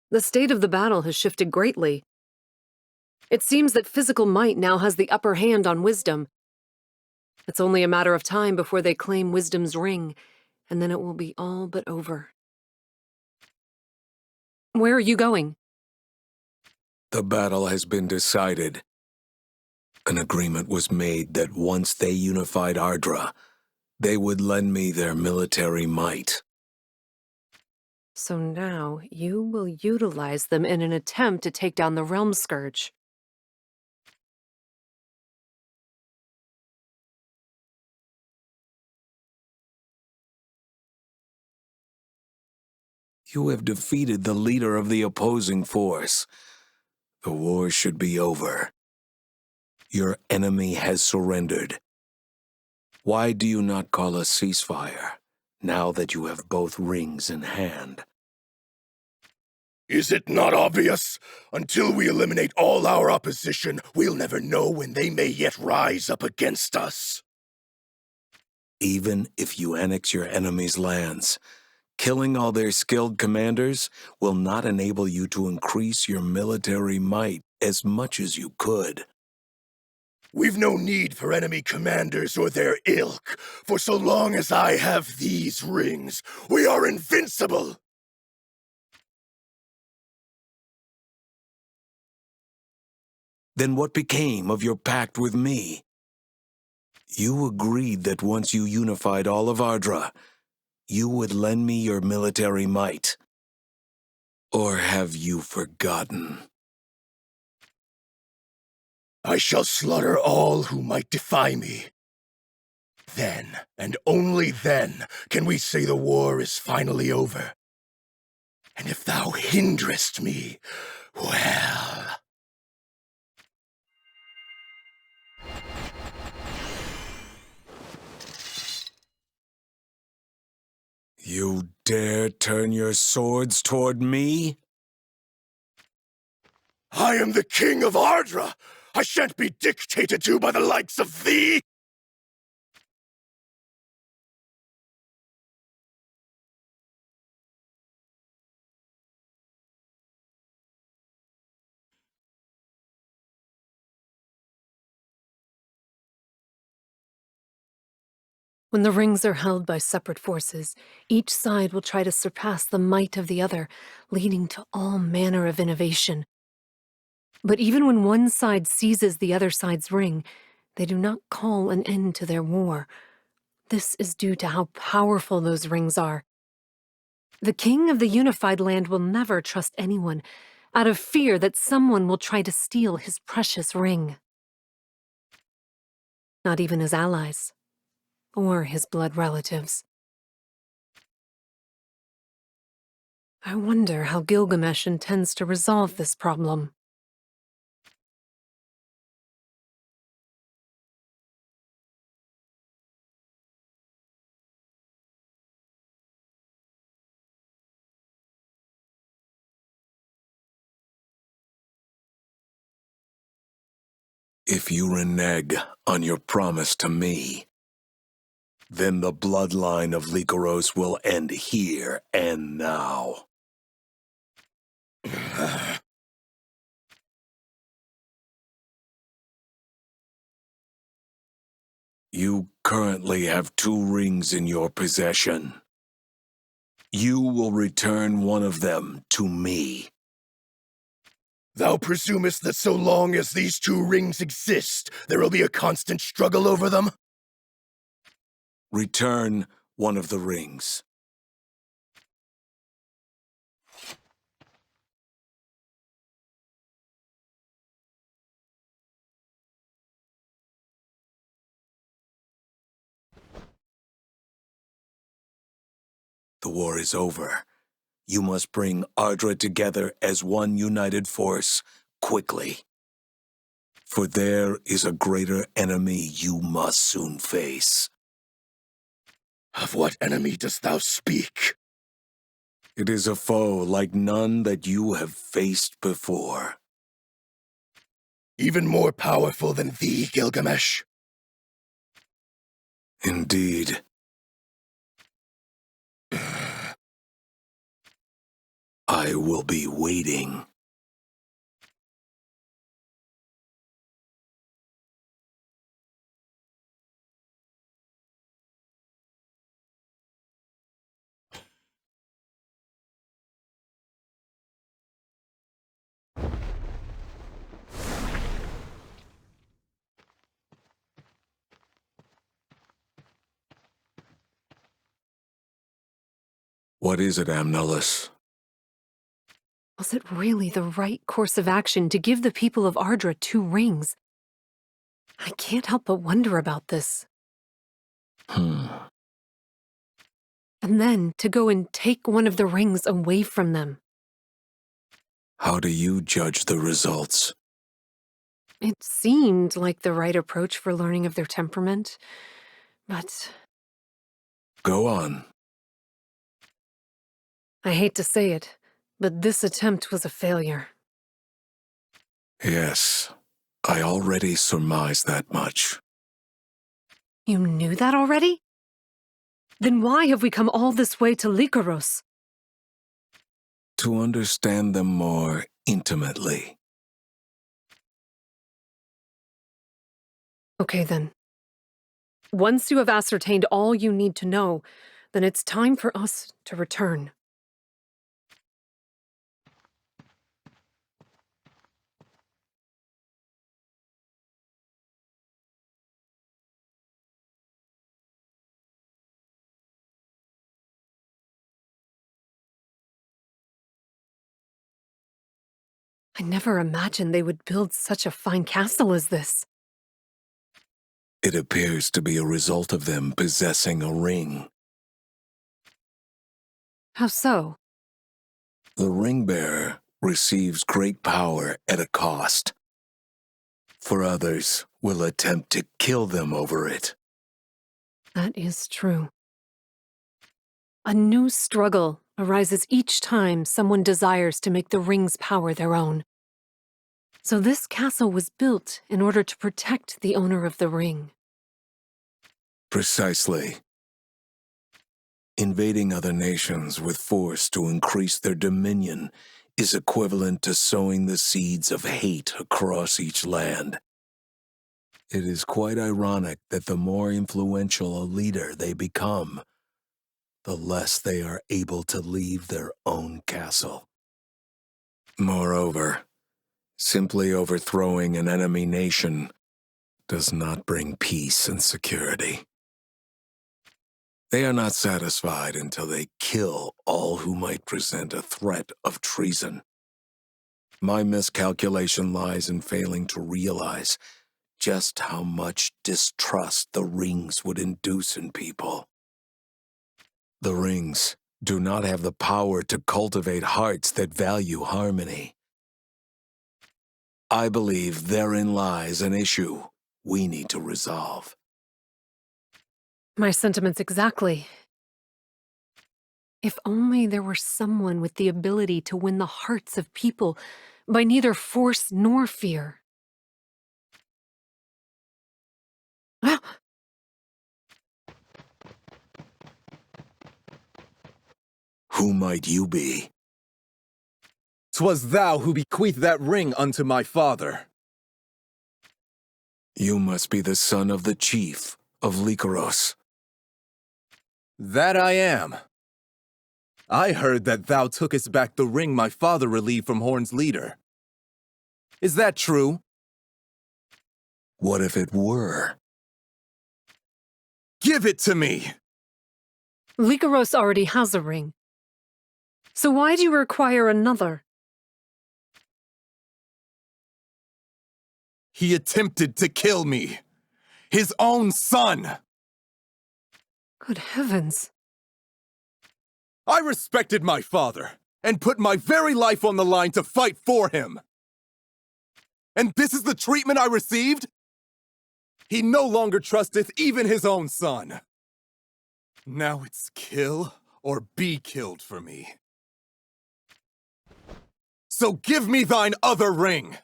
The state of the battle has shifted greatly. It seems that physical might now has the upper hand on wisdom. It's only a matter of time before they claim wisdom's ring, and then it will be all but over. Where are you going? The battle has been decided. An agreement was made that once they unified Ardra, they would lend me their military might. So now you will utilize them in an attempt to take down the Realm Scourge. You have defeated the leader of the opposing force. The war should be over. Your enemy has surrendered. Why do you not call a ceasefire, now that you have both rings in hand? Is it not obvious? Until we eliminate all our opposition, we'll never know when they may yet rise up against us. Even if you annex your enemy's lands, killing all their skilled commanders will not enable you to increase your military might as much as you could. We've no need for enemy commanders or their ilk, for so long as I have these rings, we are invincible! Then what became of your pact with me? You agreed that once you unified all of Ardra, you would lend me your military might. Or have you forgotten? I shall slaughter all who might defy me. Then, and only then, can we say the war is finally over. And if thou hinderest me, well... You dare turn your swords toward me? I am the king of Ardra! I shan't be dictated to by the likes of thee! When the rings are held by separate forces, each side will try to surpass the might of the other, leading to all manner of innovation. But even when one side seizes the other side's ring, they do not call an end to their war. This is due to how powerful those rings are. The king of the unified land will never trust anyone, out of fear that someone will try to steal his precious ring. Not even his allies, or his blood relatives. I wonder how Gilgamesh intends to resolve this problem. If you renege on your promise to me, then the bloodline of Lycoros will end here and now. You currently have 2 rings in your possession. You will return one of them to me. Thou presumest that so long as these 2 rings exist, there will be a constant struggle over them? Return one of the rings. The war is over. You must bring Ardra together as one united force, quickly. For there is a greater enemy you must soon face. Of what enemy dost thou speak? It is a foe like none that you have faced before. Even more powerful than thee, Gilgamesh. Indeed. I will be waiting. What is it, Amnellus? Was it really the right course of action to give the people of Ardra 2 rings? I can't help but wonder about this. And then to go and take one of the rings away from them. How do you judge the results? It seemed like the right approach for learning of their temperament, but... Go on. I hate to say it, but this attempt was a failure. Yes, I already surmised that much. You knew that already? Then why have we come all this way to Lycoros? To understand them more intimately. Okay, then. Once you have ascertained all you need to know, then it's time for us to return. I never imagined they would build such a fine castle as this. It appears to be a result of them possessing a ring. How so? The ring bearer receives great power at a cost. For others will attempt to kill them over it. That is true. A new struggle arises each time someone desires to make the ring's power their own. So this castle was built in order to protect the owner of the ring. Precisely. Invading other nations with force to increase their dominion is equivalent to sowing the seeds of hate across each land. It is quite ironic that the more influential a leader they become, the less they are able to leave their own castle. Moreover, simply overthrowing an enemy nation does not bring peace and security. They are not satisfied until they kill all who might present a threat of treason. My miscalculation lies in failing to realize just how much distrust the rings would induce in people. The rings do not have the power to cultivate hearts that value harmony. I believe therein lies an issue we need to resolve. My sentiments exactly. If only there were someone with the ability to win the hearts of people by neither force nor fear. Who might you be? 'Twas thou who bequeathed that ring unto my father. You must be the son of the chief of Lycaros. That I am. I heard that thou tookest back the ring my father relieved from Horn's leader. Is that true? What if it were? Give it to me! Lycaros already has a ring. So why do you require another? He attempted to kill me. His own son! Good heavens. I respected my father, and put my very life on the line to fight for him. And this is the treatment I received? He no longer trusteth even his own son. Now it's kill or be killed for me. So give me thine other ring.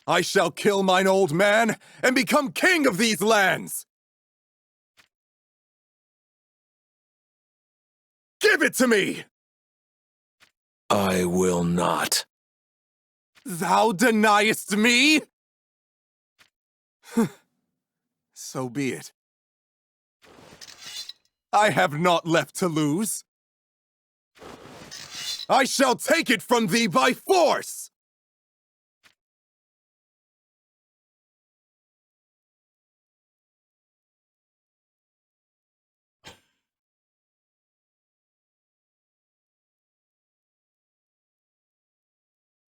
I shall kill mine old man and become king of these lands. Give it to me! I will not. Thou deniest me? So be it. I have naught left to lose. I shall take it from thee by force!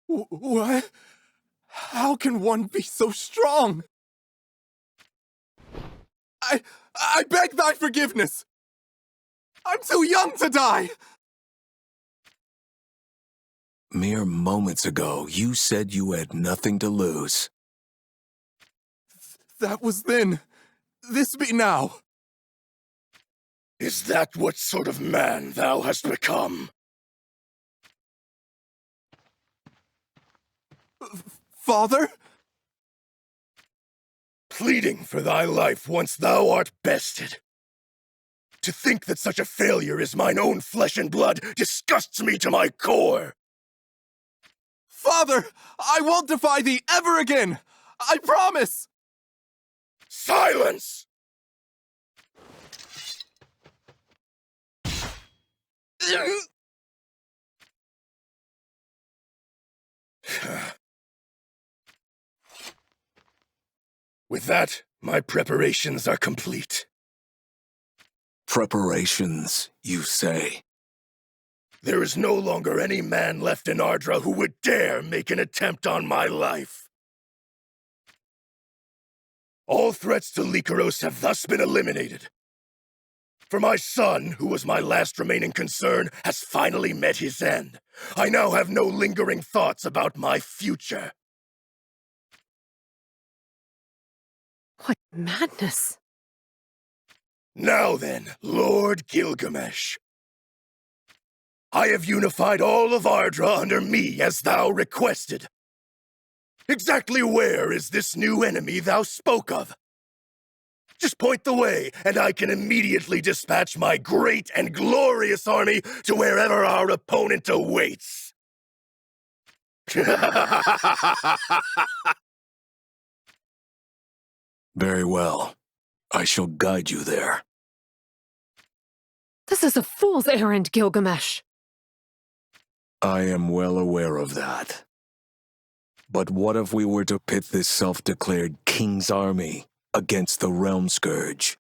What? How can one be so strong? I beg thy forgiveness! I'm too young to die! Mere moments ago, you said you had nothing to lose. That was then. This be now. Is that what sort of man thou hast become? Father? Pleading for thy life once thou art bested. To think that such a failure is mine own flesh and blood disgusts me to my core. Father, I won't defy thee ever again! I promise! Silence! With that, my preparations are complete. Preparations, you say? There is no longer any man left in Ardra who would dare make an attempt on my life. All threats to Lycaros have thus been eliminated. For my son, who was my last remaining concern, has finally met his end. I now have no lingering thoughts about my future. What madness! Now then, Lord Gilgamesh. I have unified all of Ardra under me as thou requested. Exactly where is this new enemy thou spoke of? Just point the way, and I can immediately dispatch my great and glorious army to wherever our opponent awaits. Very well. I shall guide you there. This is a fool's errand, Gilgamesh! I am well aware of that. But what if we were to pit this self-declared king's army against the Realm Scourge?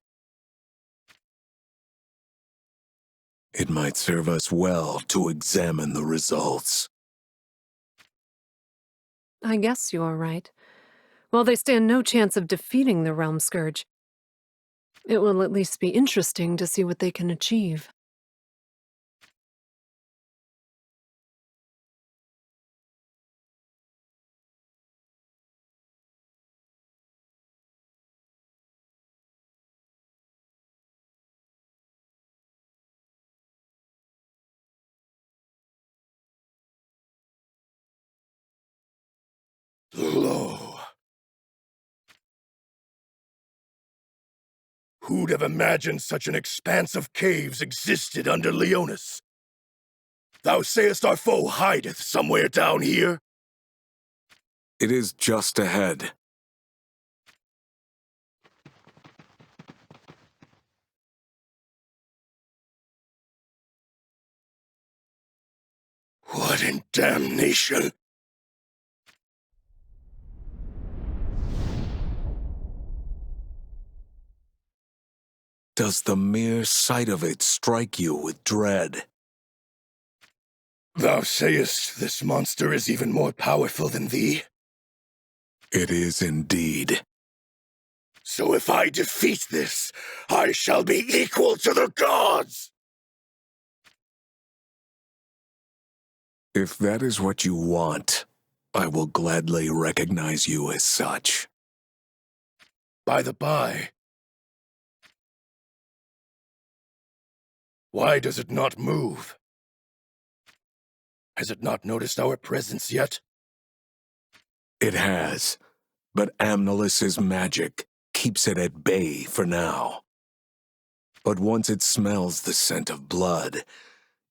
It might serve us well to examine the results. I guess you are right. While they stand no chance of defeating the Realm Scourge, it will at least be interesting to see what they can achieve. Lo. Who'd have imagined such an expanse of caves existed under Leonis? Thou sayest our foe hideth somewhere down here? It is just ahead. What in damnation? Does the mere sight of it strike you with dread? Thou sayest this monster is even more powerful than thee? It is indeed. So if I defeat this, I shall be equal to the gods! If that is what you want, I will gladly recognize you as such. By the by, why does it not move? Has it not noticed our presence yet? It has, but Amnelis's magic keeps it at bay for now. But once it smells the scent of blood,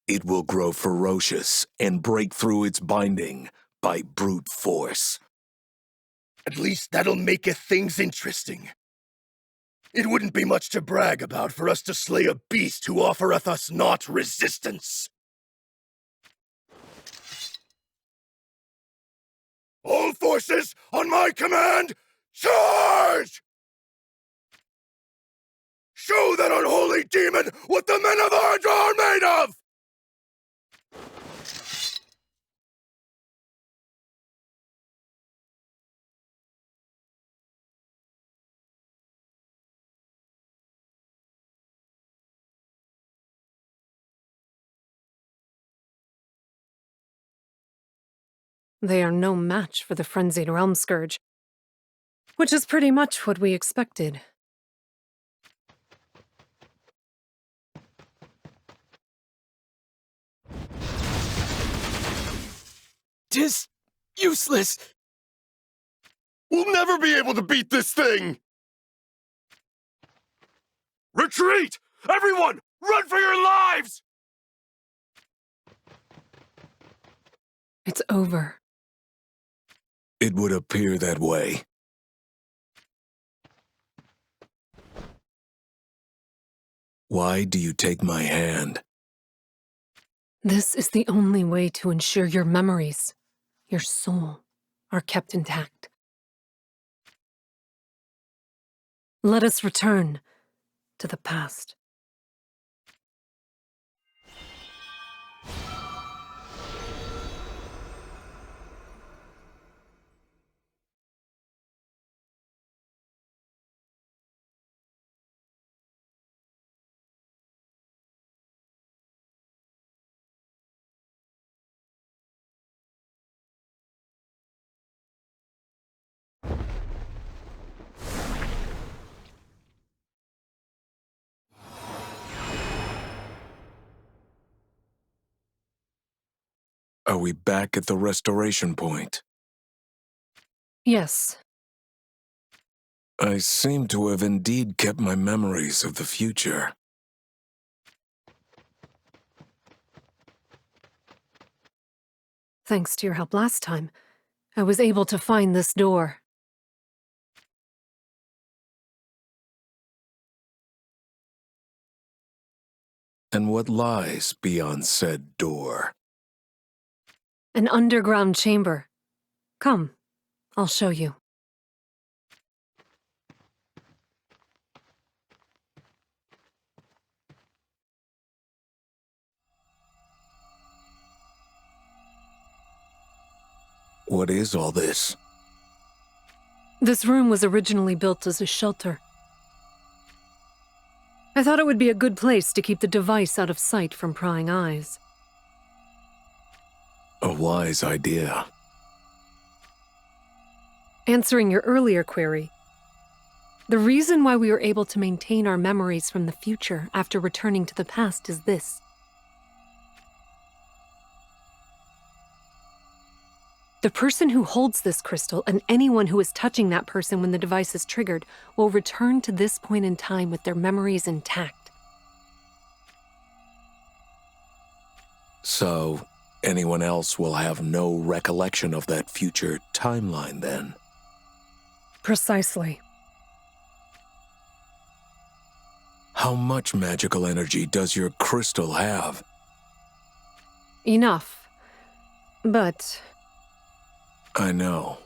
it will grow ferocious and break through its binding by brute force. At least that'll maketh things interesting. It wouldn't be much to brag about for us to slay a beast who offereth us not resistance. All forces, on my command, charge! Show that unholy demon what the men of Ardra are made of! They are no match for the frenzied Realm Scourge, which is pretty much what we expected. Tis useless. We'll never be able to beat this thing. Retreat! Everyone, run for your lives! It's over. It would appear that way. Why do you take my hand? This is the only way to ensure your memories, your soul, are kept intact. Let us return to the past. Are we back at the restoration point? Yes, I seem to have indeed kept my memories of the future. thanks to your help last time, I was able to find this door. And what lies beyond said door? An underground chamber. Come, I'll show you. What is all this? This room was originally built as a shelter. I thought it would be a good place to keep the device out of sight from prying eyes. A wise idea. Answering your earlier query, the reason why we were able to maintain our memories from the future after returning to the past is this. The person who holds this crystal and anyone who is touching that person when the device is triggered will return to this point in time with their memories intact. So, anyone else will have no recollection of that future timeline then? Precisely. How much magical energy does your crystal have? Enough. But I know.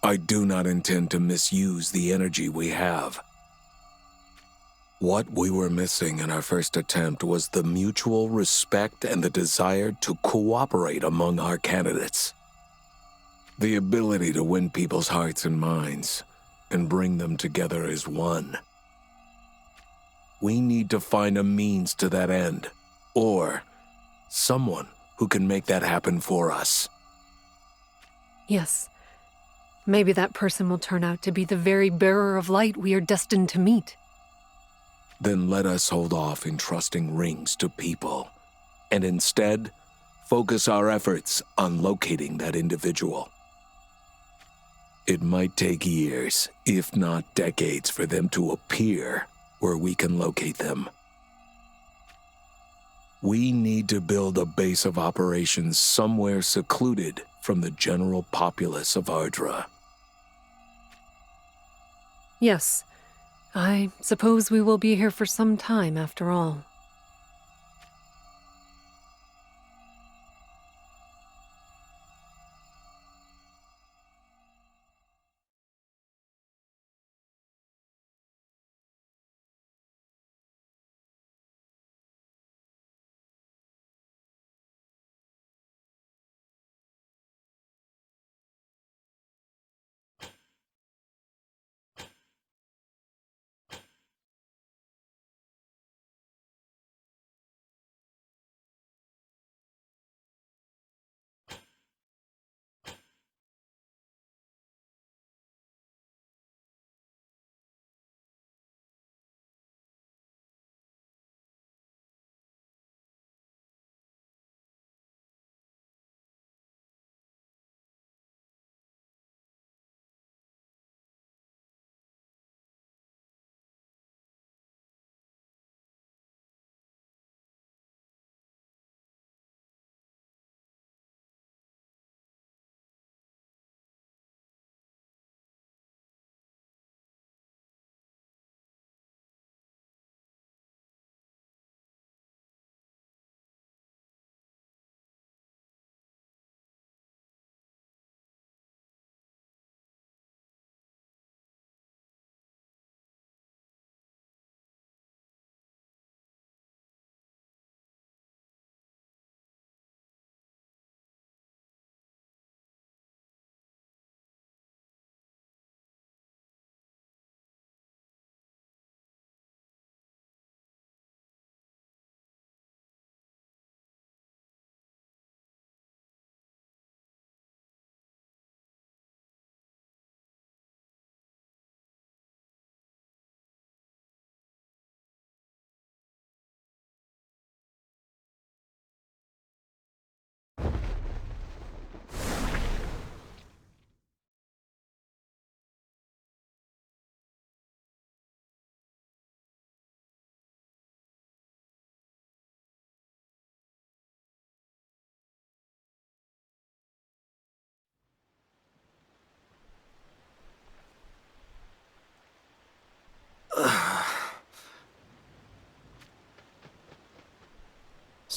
I do not intend to misuse the energy we have. What we were missing in our first attempt was the mutual respect and the desire to cooperate among our candidates. The ability to win people's hearts and minds and bring them together as one. We need to find a means to that end, or someone who can make that happen for us. yes, maybe that person will turn out to be the very bearer of light we are destined to meet. Then let us hold off entrusting rings to people, and instead focus our efforts on locating that individual. It might take years, if not decades, for them to appear where we can locate them. We need to build a base of operations somewhere secluded from the general populace of Ardra. Yes, I suppose we will be here for some time after all.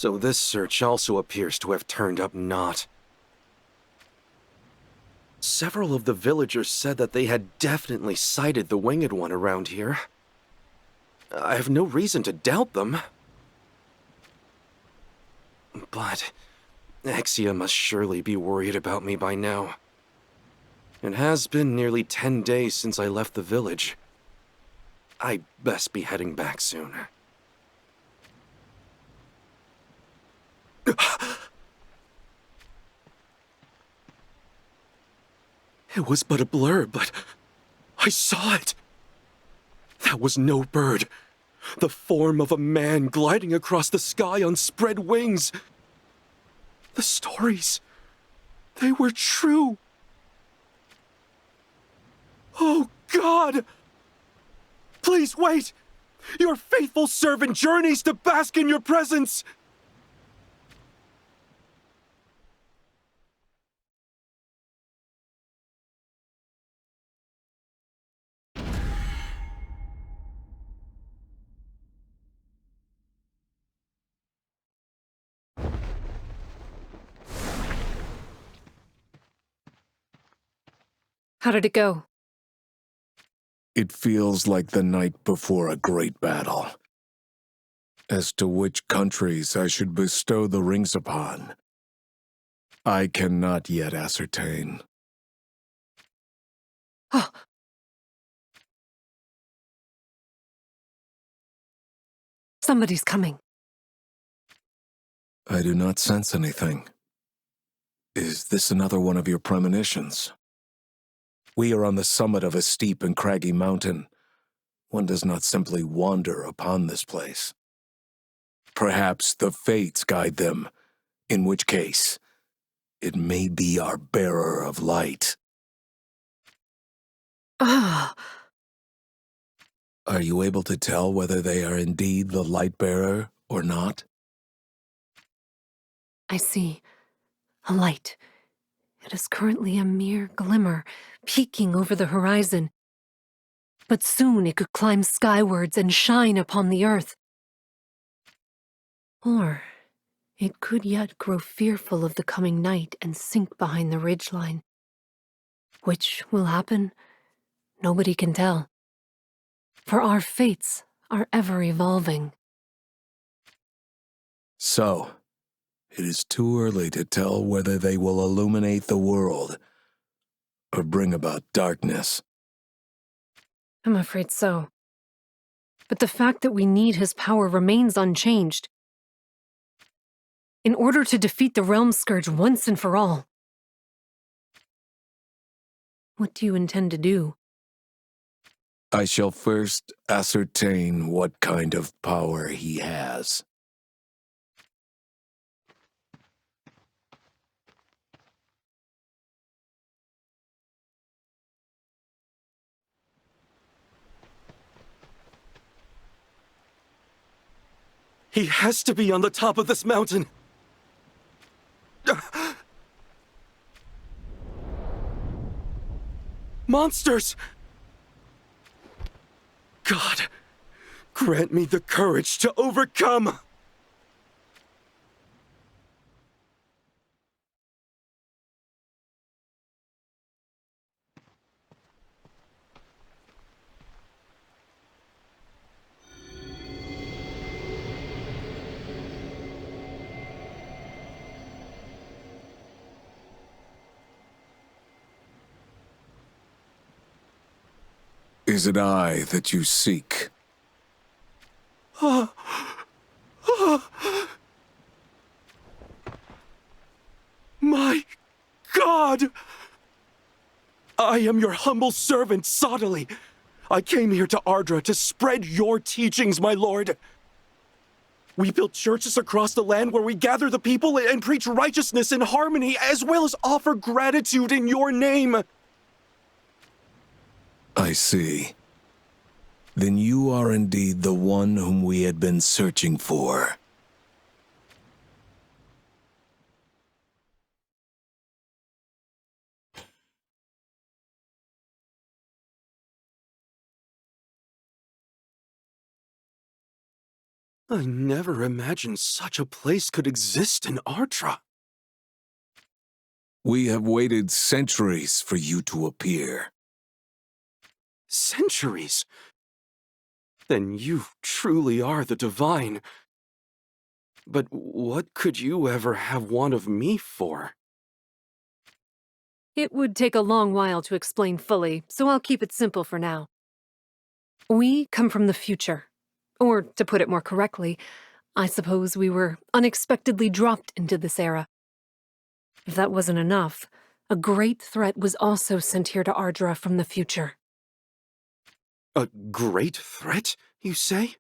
So this search also appears to have turned up naught. Several of the villagers said that they had definitely sighted the Winged One around here. I have no reason to doubt them. But Exia must surely be worried about me by now. It has been nearly 10 days since I left the village. I'd best be heading back soon. It was but a blur, but I saw it. That was no bird. The form of a man gliding across the sky on spread wings. The stories, they were true. Oh, God! Please wait! Your faithful servant journeys to bask in your presence! How did it go? It feels like the night before a great battle. As to which countries I should bestow the rings upon, I cannot yet ascertain. Oh. Somebody's coming. I do not sense anything. Is this another one of your premonitions? We are on the summit of a steep and craggy mountain. One does not simply wander upon this place. Perhaps the fates guide them, in which case, it may be our bearer of light. Ah. Are you able to tell whether they are indeed the light bearer or not? I see. A light. It is currently a mere glimmer, peeking over the horizon. But soon it could climb skywards and shine upon the earth. Or it could yet grow fearful of the coming night and sink behind the ridgeline. Which will happen? Nobody can tell. For our fates are ever evolving. So, it is too early to tell whether they will illuminate the world or bring about darkness. I'm afraid so. But the fact that we need his power remains unchanged. In order to defeat the Realm Scourge once and for all. What do you intend to do? I shall first ascertain what kind of power he has. He has to be on the top of this mountain! Monsters! God, grant me the courage to overcome! Is it I that you seek? My God! I am your humble servant, Sottily. I came here to Ardra to spread your teachings, my lord. We build churches across the land where we gather the people and preach righteousness and harmony, as well as offer gratitude in your name. I see. Then you are indeed the one whom we had been searching for. I never imagined such a place could exist in Ardra. We have waited centuries for you to appear. Centuries? Then you truly are the divine. But what could you ever have want of me for? It would take a long while to explain fully, so I'll keep it simple for now. We come from the future. Or, to put it more correctly, I suppose we were unexpectedly dropped into this era. If that wasn't enough, a great threat was also sent here to Ardra from the future. A great threat, you say?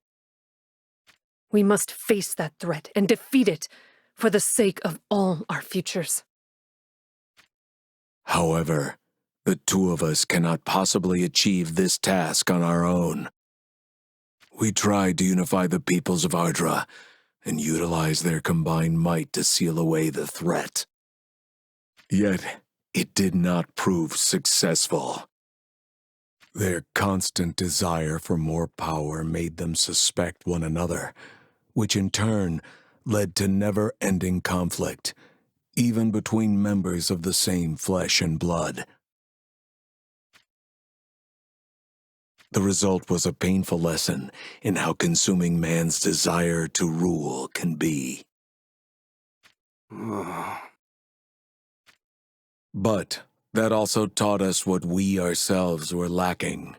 We must face that threat and defeat it for the sake of all our futures. However, the two of us cannot possibly achieve this task on our own. We tried to unify the peoples of Ardra and utilize their combined might to seal away the threat. Yet, it did not prove successful. Their constant desire for more power made them suspect one another, which in turn led to never-ending conflict, even between members of the same flesh and blood. The result was a painful lesson in how consuming man's desire to rule can be. But that also taught us what we ourselves were lacking.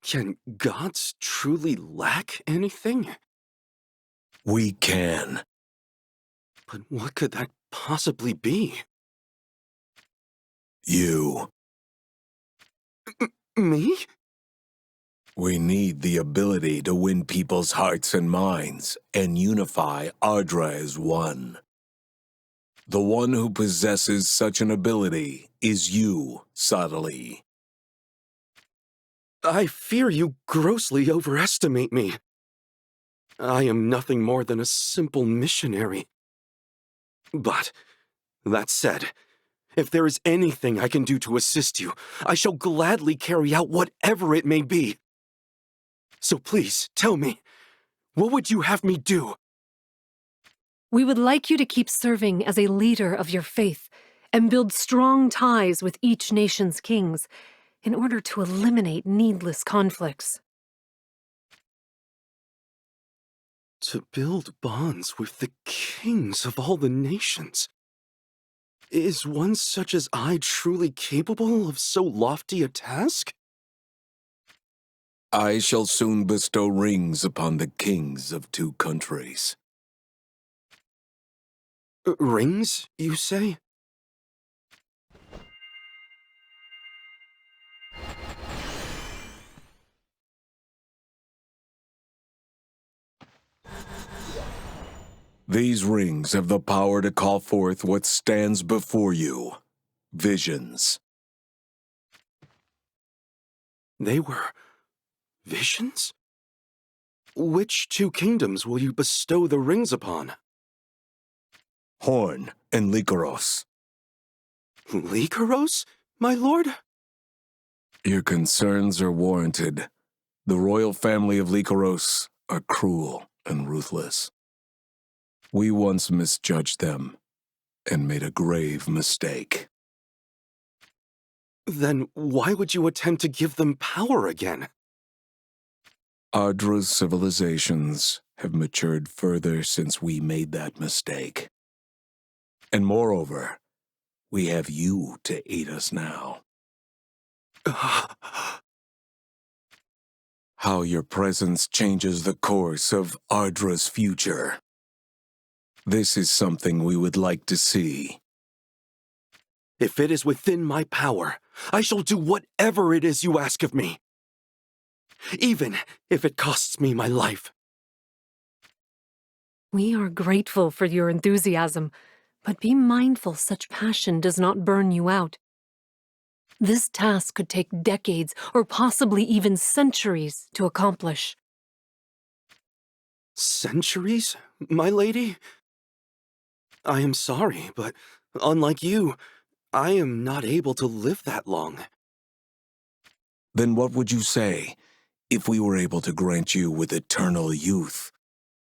Can gods truly lack anything? We can. But what could that possibly be? You. Me? We need the ability to win people's hearts and minds and unify Ardra as one. The one who possesses such an ability is you, Sadali. I fear you grossly overestimate me. I am nothing more than a simple missionary. But, that said, if there is anything I can do to assist you, I shall gladly carry out whatever it may be. So please, tell me, what would you have me do? We would like you to keep serving as a leader of your faith and build strong ties with each nation's kings in order to eliminate needless conflicts. To build bonds with the kings of all the nations? Is one such as I truly capable of so lofty a task? I shall soon bestow rings upon the kings of two countries. Rings, you say? These rings have the power to call forth what stands before you. Visions. They were visions? Which two kingdoms will you bestow the rings upon? Horn and Lycaros. Lycaros, my lord? Your concerns are warranted. The royal family of Lycaros are cruel and ruthless. We once misjudged them and made a grave mistake. Then why would you attempt to give them power again? Ardra's civilizations have matured further since we made that mistake. And moreover, we have you to aid us now. How your presence changes the course of Ardra's future. This is something we would like to see. If it is within my power, I shall do whatever it is you ask of me. Even if it costs me my life. We are grateful for your enthusiasm, but be mindful such passion does not burn you out. This task could take decades or possibly even centuries to accomplish. Centuries, my lady? I am sorry, but unlike you, I am not able to live that long. Then what would you say if we were able to grant you with eternal youth,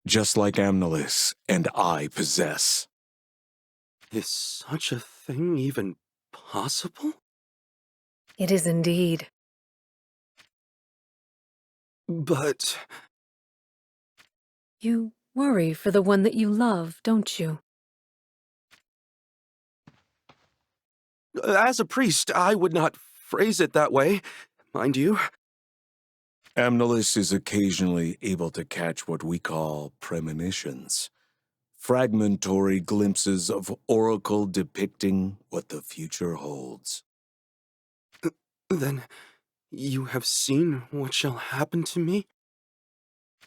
just like Amnelis and I possess. Is such a thing even possible? It is indeed. But You worry for the one that you love, don't you? as a priest, I would not phrase it that way, mind you. Amnelis is occasionally able to catch what we call premonitions, fragmentary glimpses of oracle depicting what the future holds. Then you have seen what shall happen to me?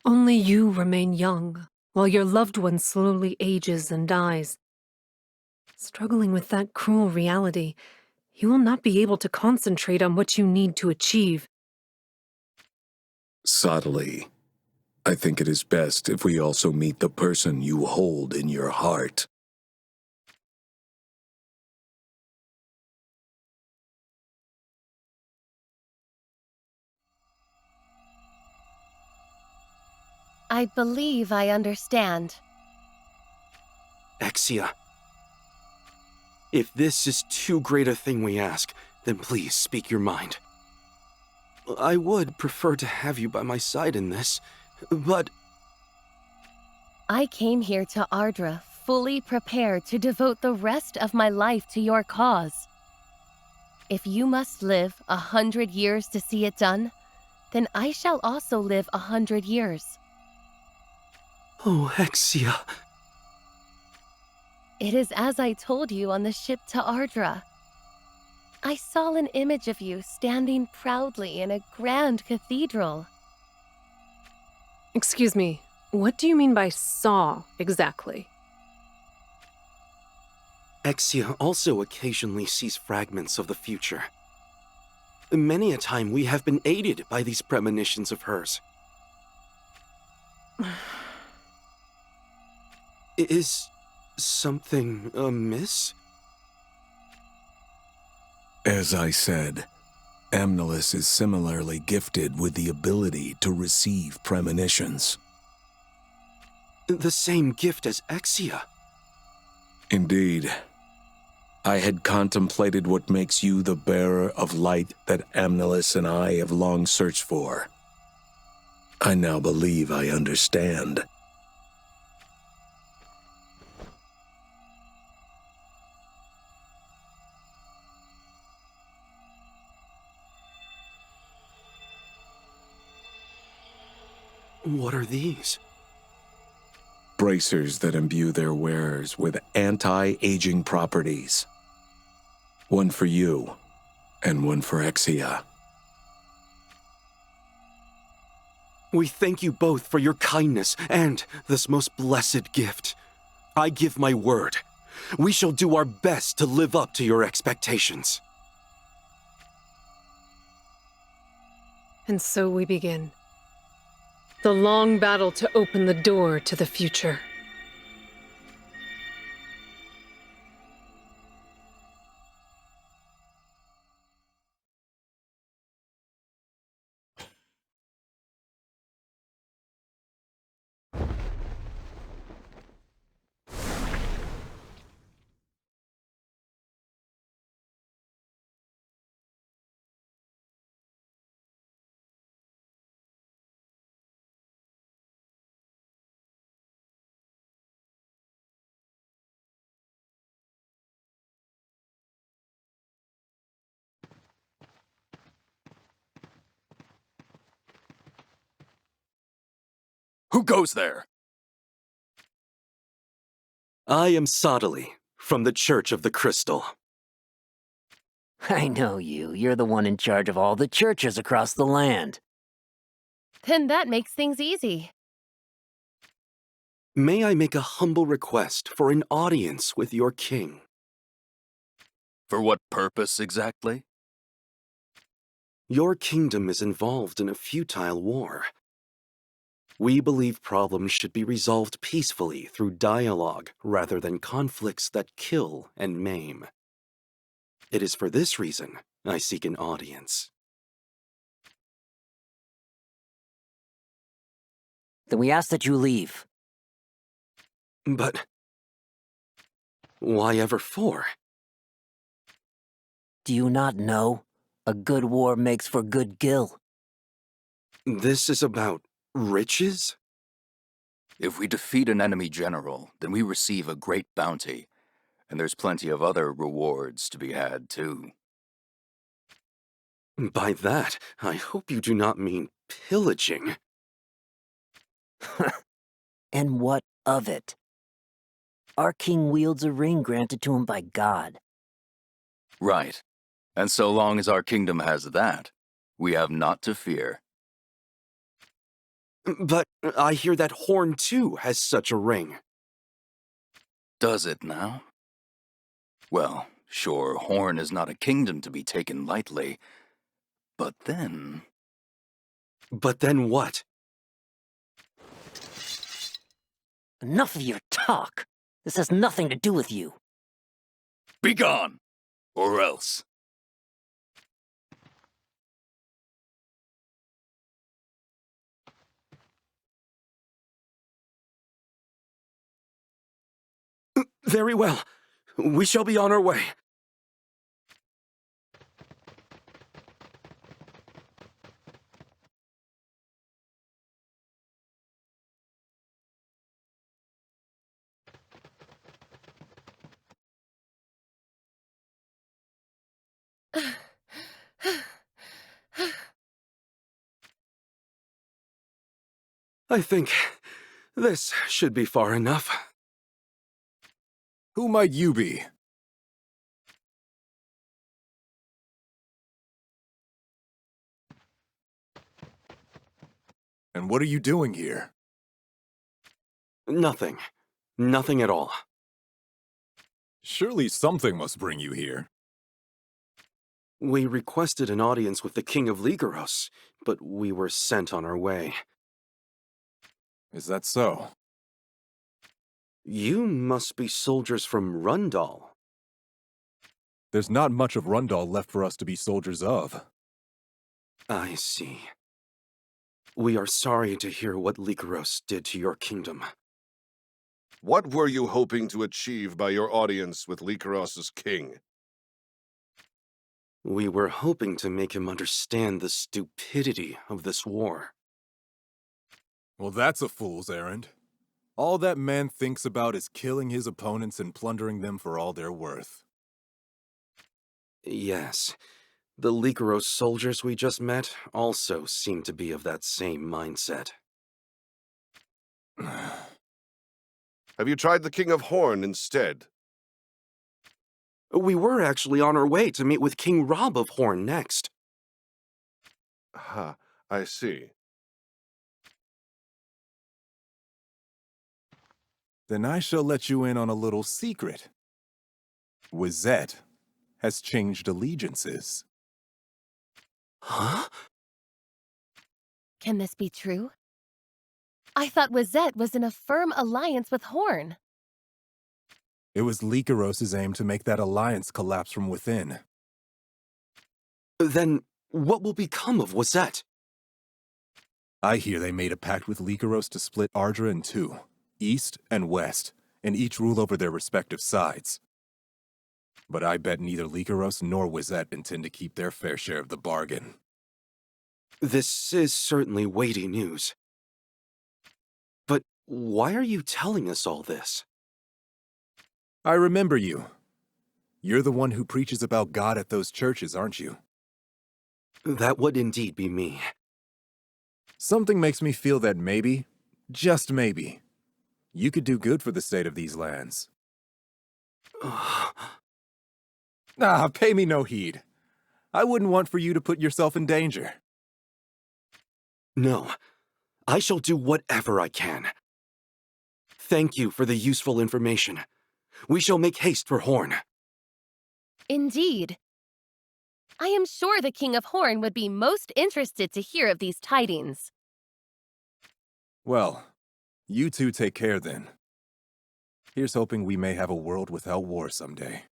Only you remain young, while your loved one slowly ages and dies. Struggling with that cruel reality, you will not be able to concentrate on what you need to achieve. Subtly, I think it is best if we also meet the person you hold in your heart. I believe I understand. Exia. If this is too great a thing we ask, then please speak your mind. I would prefer to have you by my side in this, but I came here to Ardra fully prepared to devote the rest of my life to your cause. If you must live 100 years to see it done, then I shall also live 100 years. oh, Exia. It is as I told you on the ship to Ardra. I saw an image of you standing proudly in a grand cathedral. Excuse me, what do you mean by saw, exactly? Exia also occasionally sees fragments of the future. Many a time we have been aided by these premonitions of hers. Is something amiss? As I said, Amnelis is similarly gifted with the ability to receive premonitions. The same gift as Exia. Indeed. I had contemplated what makes you the bearer of light that Amnelis and I have long searched for. I now believe I understand. What are these? Bracers that imbue their wearers with anti-aging properties. One for you, and one for Exia. We thank you both for your kindness and this most blessed gift. I give my word. We shall do our best to live up to your expectations. And so we begin. The long battle to open the door to the future. Who goes there? I am Sodali, from the Church of the Crystal. I know you. You're the one in charge of all the churches across the land. Then that makes things easy. May I make a humble request for an audience with your king? For what purpose exactly? Your kingdom is involved in a futile war. We believe problems should be resolved peacefully through dialogue rather than conflicts that kill and maim. It is for this reason I seek an audience. Then we ask that you leave. But why ever for? Do you not know? A good war makes for good gil. This is about riches? If we defeat an enemy general, then we receive a great bounty, and there's plenty of other rewards to be had, too. By that, I hope you do not mean pillaging. And what of it? Our king wields a ring granted to him by God. Right. And so long as our kingdom has that, we have naught to fear. But I hear that Horn, too, has such a ring. Does it now? Well, sure, Horn is not a kingdom to be taken lightly, but then... But then what? Enough of your talk. This has nothing to do with you. Begone! Or else. Very well. We shall be on our way. I think this should be far enough. Who might you be? And what are you doing here? Nothing. Nothing at all. Surely something must bring you here. We requested an audience with the King of Ligeros, but we were sent on our way. Is that so? You must be soldiers from Rundal. There's not much of Rundal left for us to be soldiers of. I see. We are sorry to hear what Ligeros did to your kingdom. What were you hoping to achieve by your audience with Likeros's king? We were hoping to make him understand the stupidity of this war. Well, that's a fool's errand. All that man thinks about is killing his opponents and plundering them for all they're worth. Yes, the Ligeros soldiers we just met also seem to be of that same mindset. Have you tried the King of Horn instead? We were actually on our way to meet with King Rob of Horn next. Ha, I see. Then I shall let you in on a little secret. Wizette has changed allegiances. Huh? Can this be true? I thought Wizette was in a firm alliance with Horn. It was Likeros's aim to make that alliance collapse from within. Then what will become of Wizette? I hear they made a pact with Ligeros to split Ardra in two, east and west, and each rule over their respective sides. But I bet neither Ligeros nor Wizette intend to keep their fair share of the bargain. This is certainly weighty news. But why are you telling us all this? I remember you. You're the one who preaches about God at those churches, aren't you? That would indeed be me. Something makes me feel that maybe, just maybe, you could do good for the state of these lands. Pay me no heed. I wouldn't want for you to put yourself in danger. No, I shall do whatever I can. Thank you for the useful information. We shall make haste for Horn. Indeed. I am sure the King of Horn would be most interested to hear of these tidings. Well, you two take care then. Here's hoping we may have a world without war someday.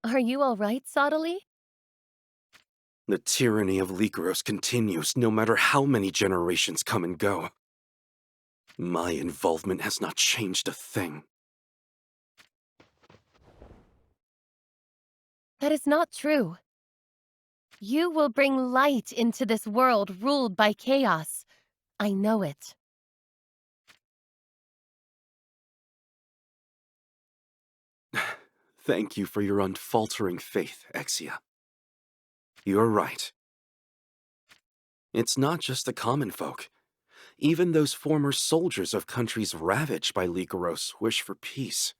Are you all right, Sottily? The tyranny of Lycaros continues no matter how many generations come and go. My involvement has not changed a thing. That is not true. You will bring light into this world ruled by chaos. I know it. Thank you for your unfaltering faith, Exia. You're right. It's not just the common folk. Even those former soldiers of countries ravaged by Lycaros wish for peace.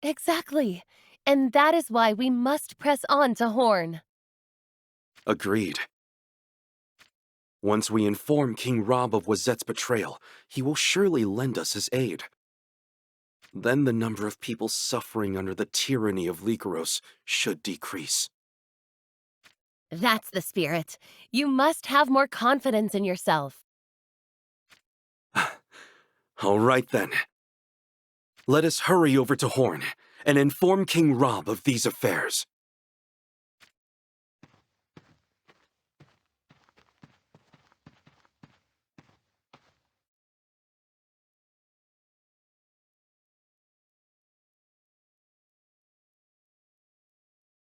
Exactly. And that is why we must press on to Horn. Agreed. Once we inform King Rob of Wazet's betrayal, he will surely lend us his aid. Then the number of people suffering under the tyranny of Lycaros should decrease. That's the spirit. You must have more confidence in yourself. All right then. Let us hurry over to Horn and inform King Rob of these affairs.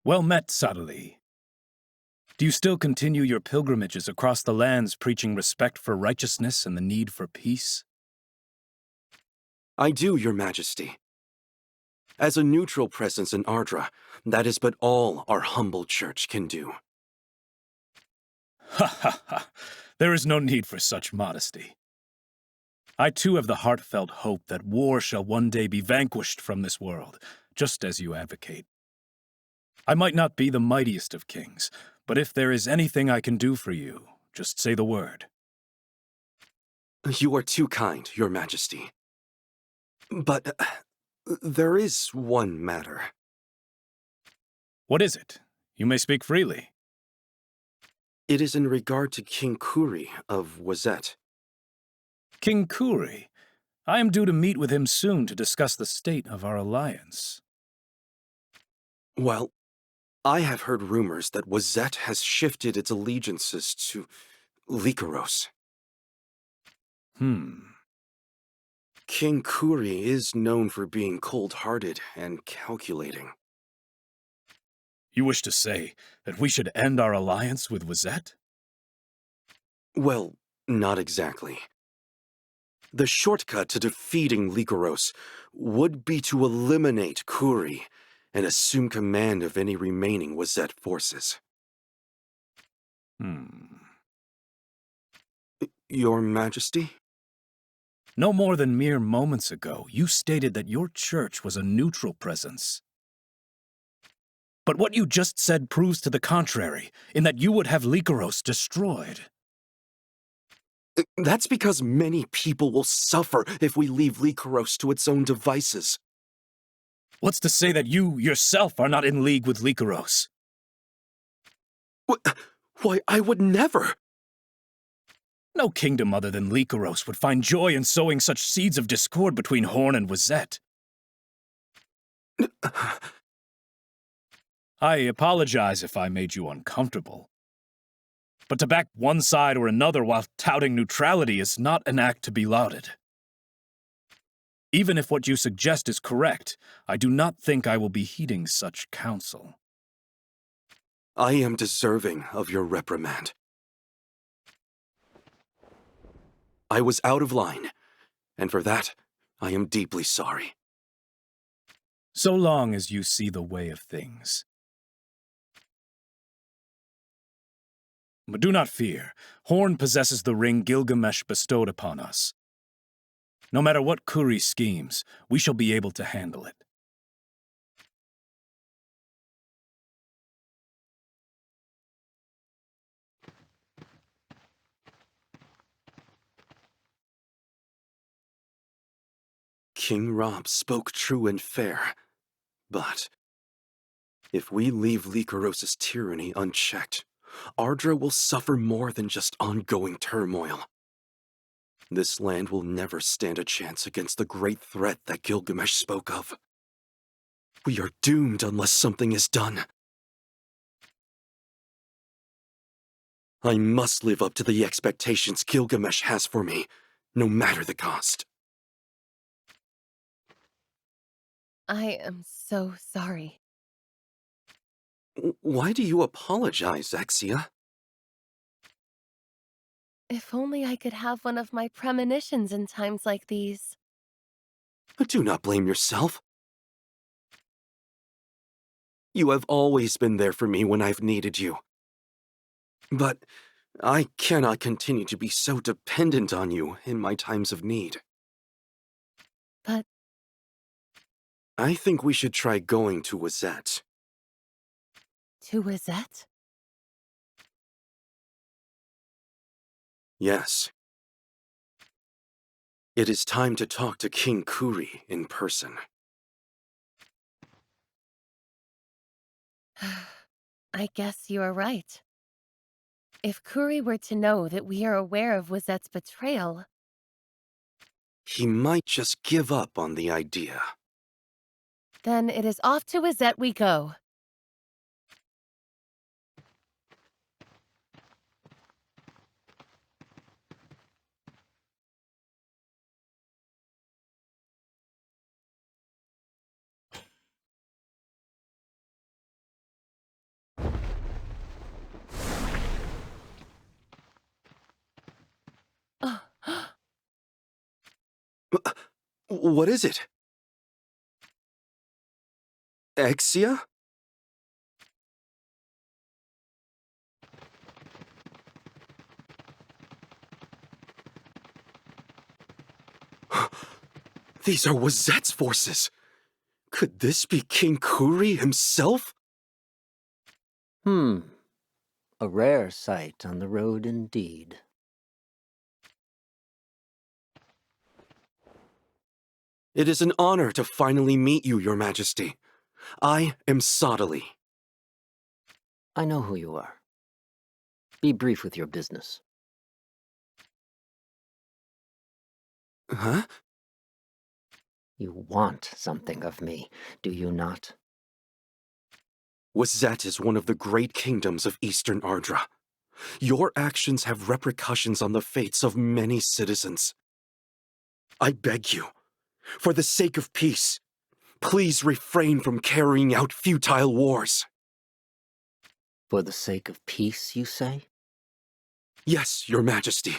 Well met, Sottily. Do you still continue your pilgrimages across the lands preaching respect for righteousness and the need for peace? I do, Your Majesty. As a neutral presence in Ardra, that is but all our humble church can do. Ha ha ha! There is no need for such modesty. I too have the heartfelt hope that war shall one day be vanquished from this world, just as you advocate. I might not be the mightiest of kings, but if there is anything I can do for you, just say the word. You are too kind, Your Majesty. But there is one matter. What is it? You may speak freely. It is in regard to King Kuri of Wazet. King Kuri. I am due to meet with him soon to discuss the state of our alliance. Well, I have heard rumors that Wazet has shifted its allegiances to Lycaros. King Kuri is known for being cold-hearted and calculating. You wish to say that we should end our alliance with Wazet? Well, not exactly. The shortcut to defeating Lycaros would be to eliminate Kuri and assume command of any remaining Wazet forces. Your Majesty? No more than mere moments ago, you stated that your church was a neutral presence. But what you just said proves to the contrary, in that you would have Lycaros destroyed. That's because many people will suffer if we leave Lycaros to its own devices. What's to say that you, yourself, are not in league with Lycaros? Why, I would never! No kingdom other than Lycaros would find joy in sowing such seeds of discord between Horn and Wazet. I apologize if I made you uncomfortable. But to back one side or another while touting neutrality is not an act to be lauded. Even if what you suggest is correct, I do not think I will be heeding such counsel. I am deserving of your reprimand. I was out of line, and for that, I am deeply sorry. So long as you see the way of things. But do not fear. Horn possesses the ring Gilgamesh bestowed upon us. No matter what Kuri schemes, we shall be able to handle it. King Rob spoke true and fair, but if we leave Lycaros' tyranny unchecked, Ardra will suffer more than just ongoing turmoil. This land will never stand a chance against the great threat that Gilgamesh spoke of. We are doomed unless something is done. I must live up to the expectations Gilgamesh has for me, no matter the cost. I am so sorry. Why do you apologize, Exia? If only I could have one of my premonitions in times like these. Do not blame yourself. You have always been there for me when I've needed you. But I cannot continue to be so dependent on you in my times of need. But I think we should try going to Wazette. to Wazette? Yes. It is time to talk to King Kuri in person. I guess you are right. If Kuri were to know that we are aware of Wazette's betrayal... He might just give up on the idea. Then it is off to Wazette we go. What is it? Exia? These are Wazette's forces. Could this be King Kuri himself? A rare sight on the road indeed. It is an honor to finally meet you, Your Majesty. I am Sodali. I know who you are. Be brief with your business. Huh? You want something of me, do you not? Wazette is one of the great kingdoms of Eastern Ardra. Your actions have repercussions on the fates of many citizens. I beg you, for the sake of peace, please refrain from carrying out futile wars. For the sake of peace, you say? Yes, Your Majesty.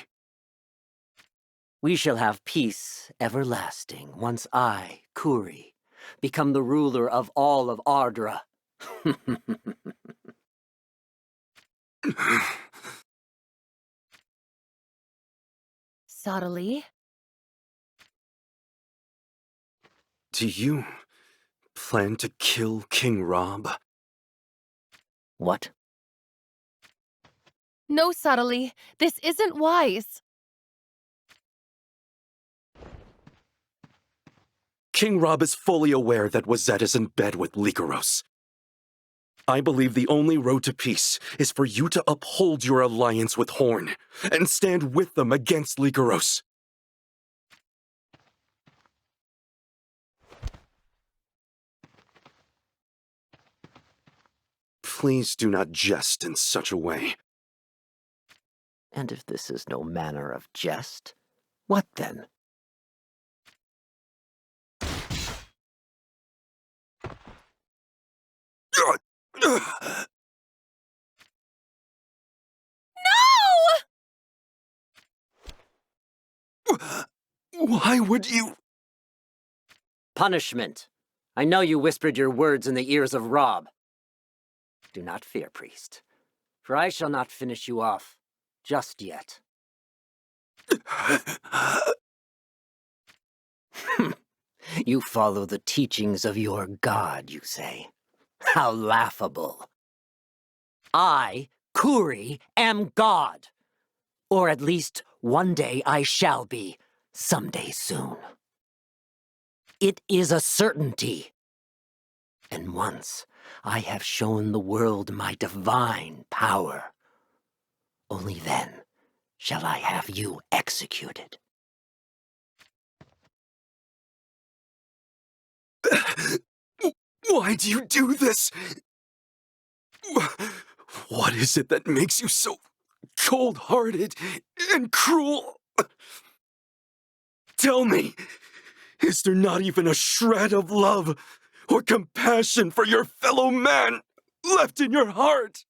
We shall have peace everlasting once I, Kuri, become the ruler of all of Ardra. Sodali? Do you plan to kill King Rob? What? No, Sodali, this isn't wise. King Rob is fully aware that Wazette is in bed with Lycoros. I believe the only road to peace is for you to uphold your alliance with Horn and stand with them against Lycoros. Please do not jest in such a way. And if this is no manner of jest, what then? Why would you? Punishment! I know you whispered your words in the ears of Rob. Do not fear, priest, for I shall not finish you off just yet. You follow the teachings of your god, you say? How laughable. I, Kuri, am God. Or at least one day I shall be, someday soon. It is a certainty. And once I have shown the world my divine power, only then shall I have you executed. Why do you do this? What is it that makes you so cold-hearted and cruel? Tell me, is there not even a shred of love or compassion for your fellow man left in your heart?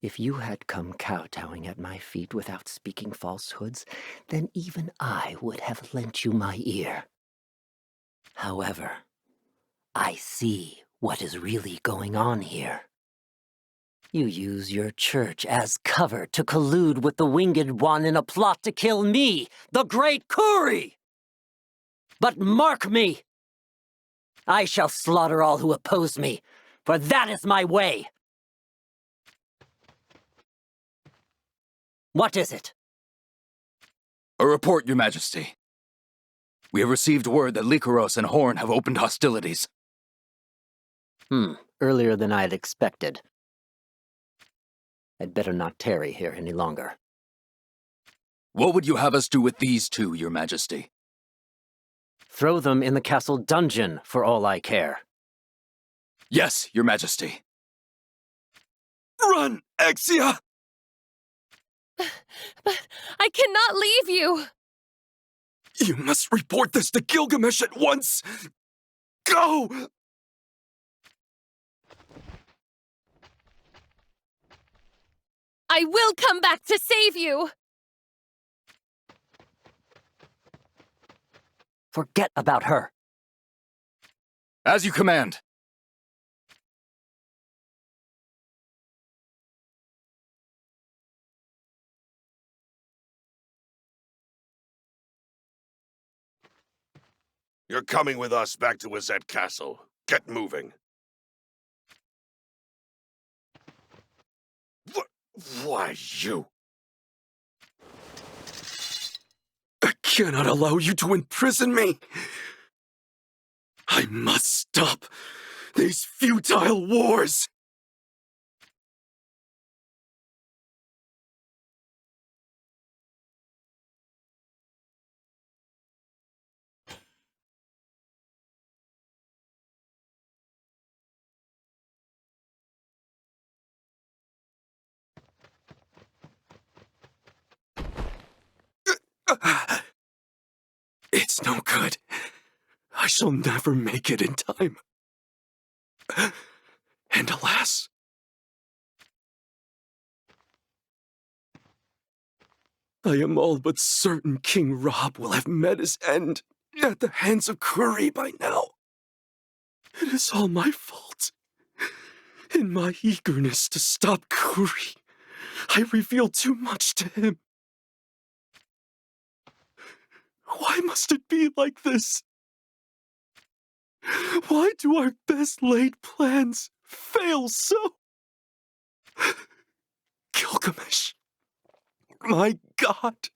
If you had come kowtowing at my feet without speaking falsehoods, then even I would have lent you my ear. However, I see what is really going on here. You use your church as cover to collude with the Winged One in a plot to kill me, the Great Kuri! But mark me! I shall slaughter all who oppose me, for that is my way! What is it? A report, Your Majesty. We have received word that Lycoros and Horn have opened hostilities. Earlier than I had expected. I'd better not tarry here any longer. What would you have us do with these two, Your Majesty? Throw them in the castle dungeon, for all I care. Yes, Your Majesty. Run, Exia! But I cannot leave you! You must report this to Gilgamesh at once! Go! I will come back to save you! Forget about her. As you command. You're coming with us back to Wazette Castle. Get moving. Why, you? I cannot allow you to imprison me! I must stop these futile wars! It's no good. I shall never make it in time. And alas, I am all but certain King Rob will have met his end at the hands of Kuri by now. It is all my fault. In my eagerness to stop Kuri, I revealed too much to him. Why must it be like this? Why do our best laid plans fail so? Gilgamesh, my God,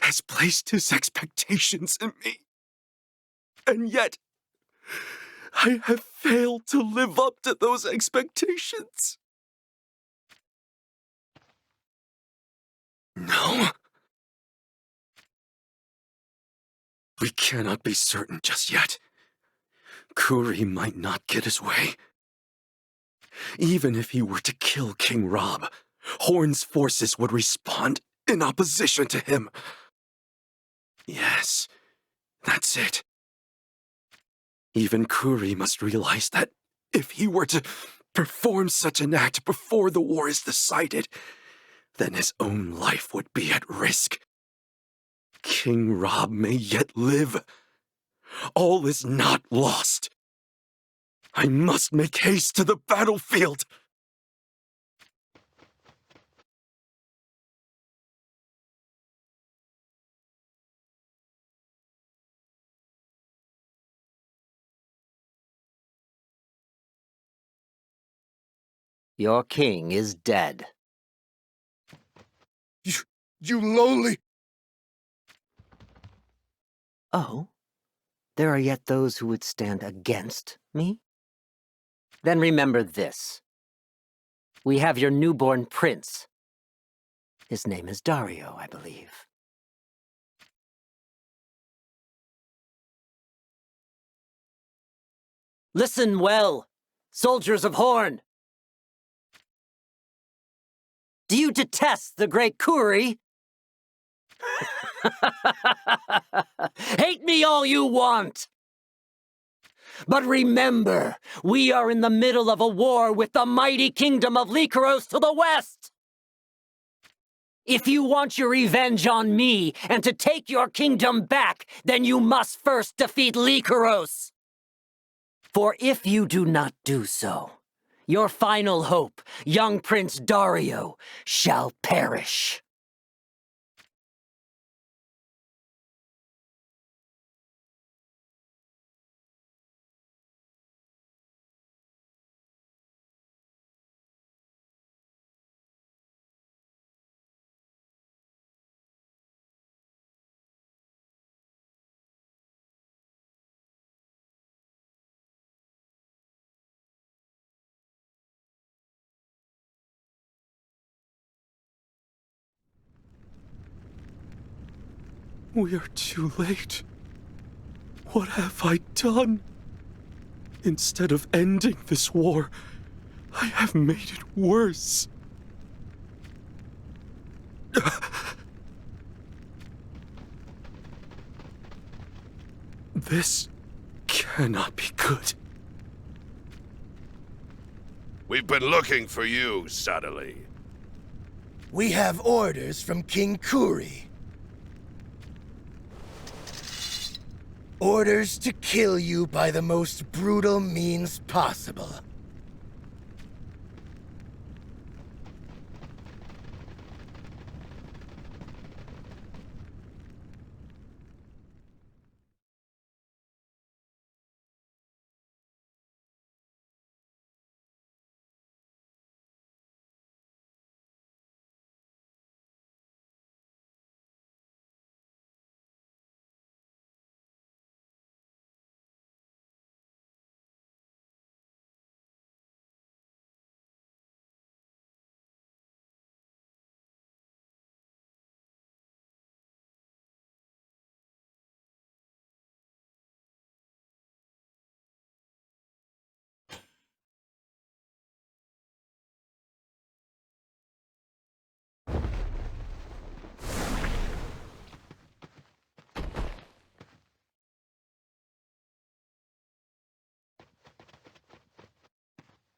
has placed his expectations in me. And yet, I have failed to live up to those expectations. No. We cannot be certain just yet. Kuri might not get his way. Even if he were to kill King Rob, Horn's forces would respond in opposition to him. Yes, that's it. Even Kuri must realize that if he were to perform such an act before the war is decided, then his own life would be at risk. King Rob may yet live. All is not lost. I must make haste to the battlefield. Your king is dead. You lowly... Oh? There are yet those who would stand against me? Then remember this. We have your newborn prince. His name is Dario, I believe. Listen well, soldiers of Horn. Do you detest the great Kuri? Hate me all you want! But remember, we are in the middle of a war with the mighty kingdom of Lycaros to the west! If you want your revenge on me and to take your kingdom back, then you must first defeat Lycaros! For if you do not do so, your final hope, young Prince Dario, shall perish. We are too late. What have I done? Instead of ending this war, I have made it worse. This cannot be good. We've been looking for you, Suddenly. We have orders from King Kuri. Orders to kill you by the most brutal means possible.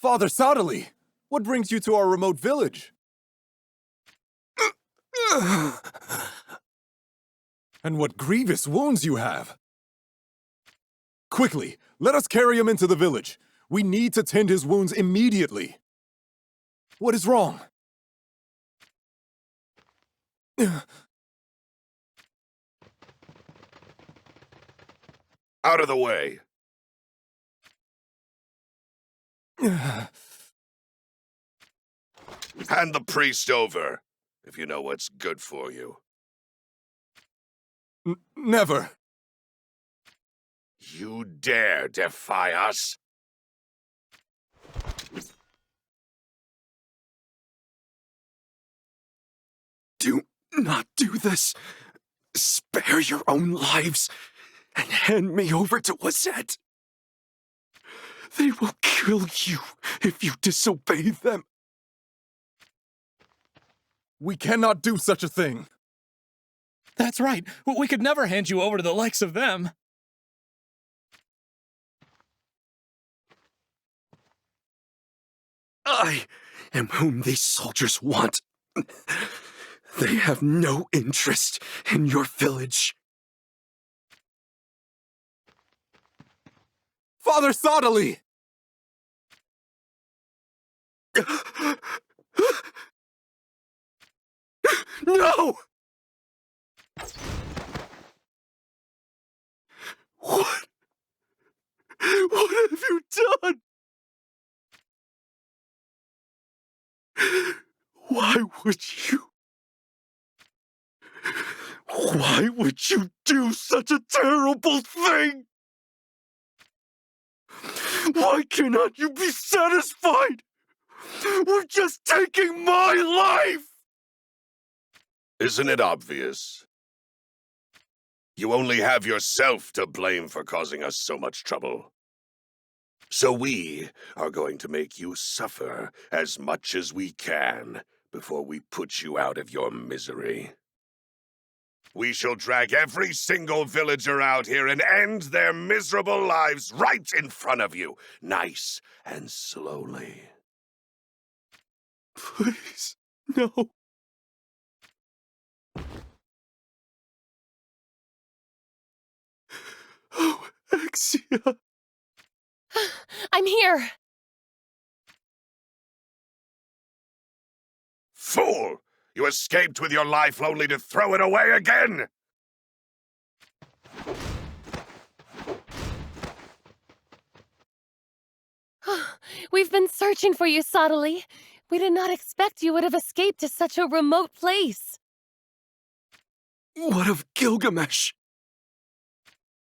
Father Sadali, what brings you to our remote village? And what grievous wounds you have! Quickly, let us carry him into the village. We need to tend his wounds immediately. What is wrong? Out of the way. Hand the priest over, if you know what's good for you. Never. You dare defy us? Do not do this. Spare your own lives and hand me over to Wazette. They will kill you if you disobey them. We cannot do such a thing. That's right. We could never hand you over to the likes of them. I am whom these soldiers want. They have no interest in your village. Father Sadali! No! What? What have you done? Why would you? Why would you do such a terrible thing? Why cannot you be satisfied with just taking my life? Isn't it obvious? You only have yourself to blame for causing us so much trouble. So we are going to make you suffer as much as we can before we put you out of your misery. We shall drag every single villager out here and end their miserable lives right in front of you, nice and slowly. Please, no. Oh, Exia. I'm here! Fool! You escaped with your life only to throw it away again! We've been searching for you, Sottily. We did not expect you would have escaped to such a remote place. What of Gilgamesh?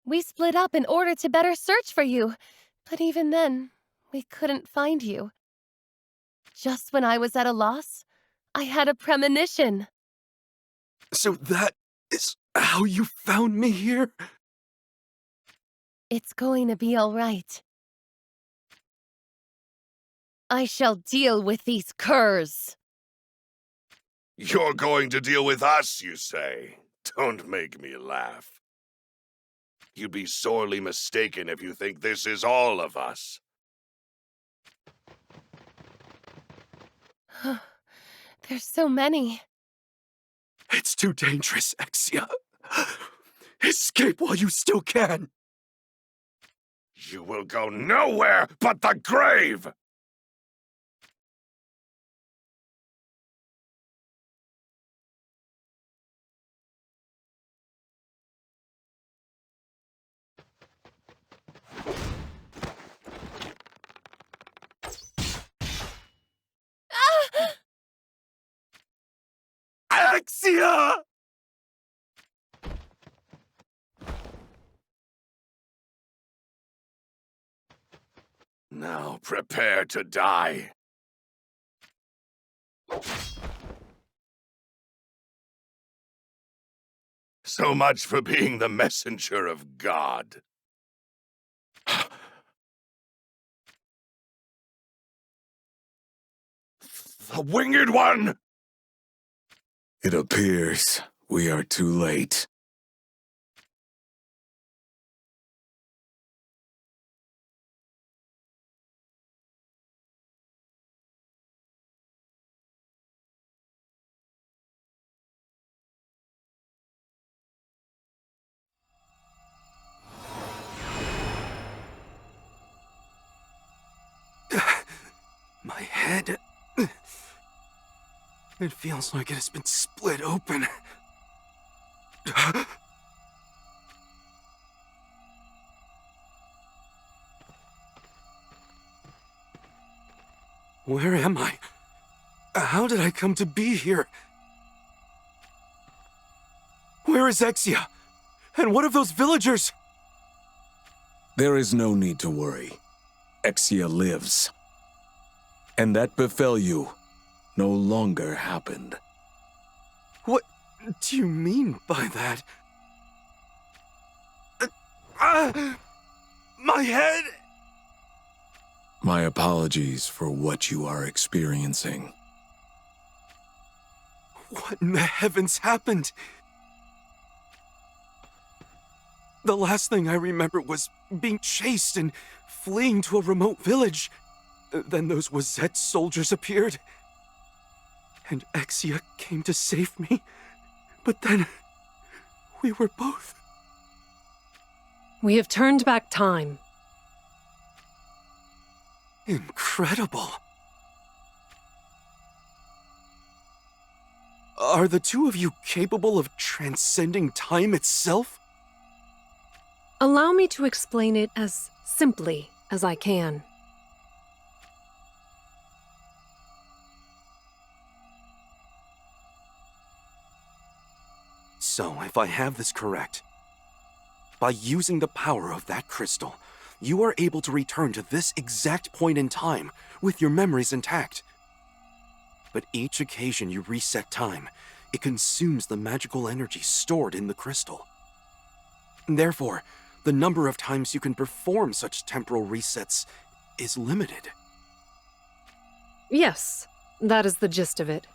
We split up in order to better search for you, but even then, we couldn't find you. Just when I was at a loss, I had a premonition. So that is how you found me here? It's going to be all right. I shall deal with these curs. You're going to deal with us, you say? Don't make me laugh. You'd be sorely mistaken if you think this is all of us. There's so many. It's too dangerous, Exia. Escape while you still can. You will go nowhere but the grave! Exia! Now prepare to die. So much for being the messenger of God. The Winged One! It appears we are too late. My head... It feels like it has been split open. Where am I? How did I come to be here? Where is Exia? And what of those villagers? There is no need to worry. Exia lives. And that befell you no longer happened. What do you mean by that? My head! My apologies for what you are experiencing. What in the heavens happened? The last thing I remember was being chased and fleeing to a remote village. Then those Wazette soldiers appeared. And Exia came to save me. But then... we were both... We have turned back time. Incredible. Are the two of you capable of transcending time itself? Allow me to explain it as simply as I can. So, if I have this correct, by using the power of that crystal, you are able to return to this exact point in time with your memories intact. But each occasion you reset time, it consumes the magical energy stored in the crystal. Therefore, the number of times you can perform such temporal resets is limited. Yes, that is the gist of it.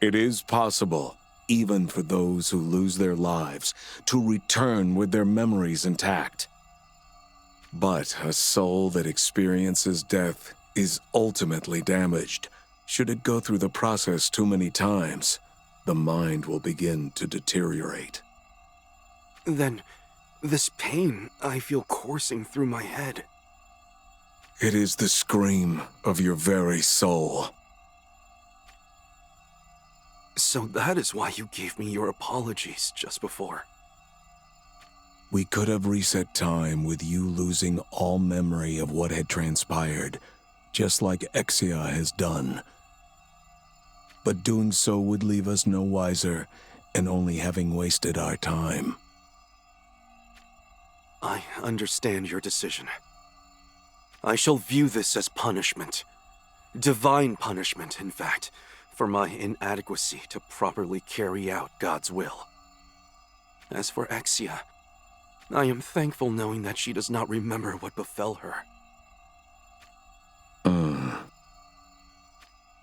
It is possible, even for those who lose their lives, to return with their memories intact. But a soul that experiences death is ultimately damaged. Should it go through the process too many times, the mind will begin to deteriorate. Then, this pain I feel coursing through my head. It is the scream of your very soul. So that is why you gave me your apologies just before. We could have reset time with you losing all memory of what had transpired, just like Exia has done. But doing so would leave us no wiser, and only having wasted our time. I understand your decision. I shall view this as punishment. Divine punishment, in fact, for my inadequacy to properly carry out God's will. As for Exia, I am thankful knowing that she does not remember what befell her.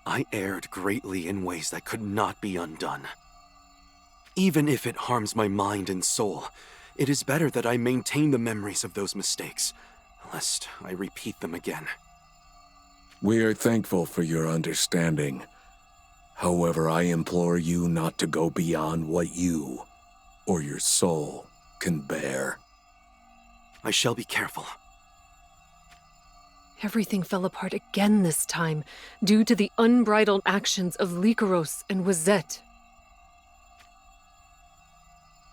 I erred greatly in ways that could not be undone. Even if it harms my mind and soul, it is better that I maintain the memories of those mistakes, lest I repeat them again. We are thankful for your understanding. However, I implore you not to go beyond what you, or your soul, can bear. I shall be careful. Everything fell apart again this time, due to the unbridled actions of Lycaros and Wazette.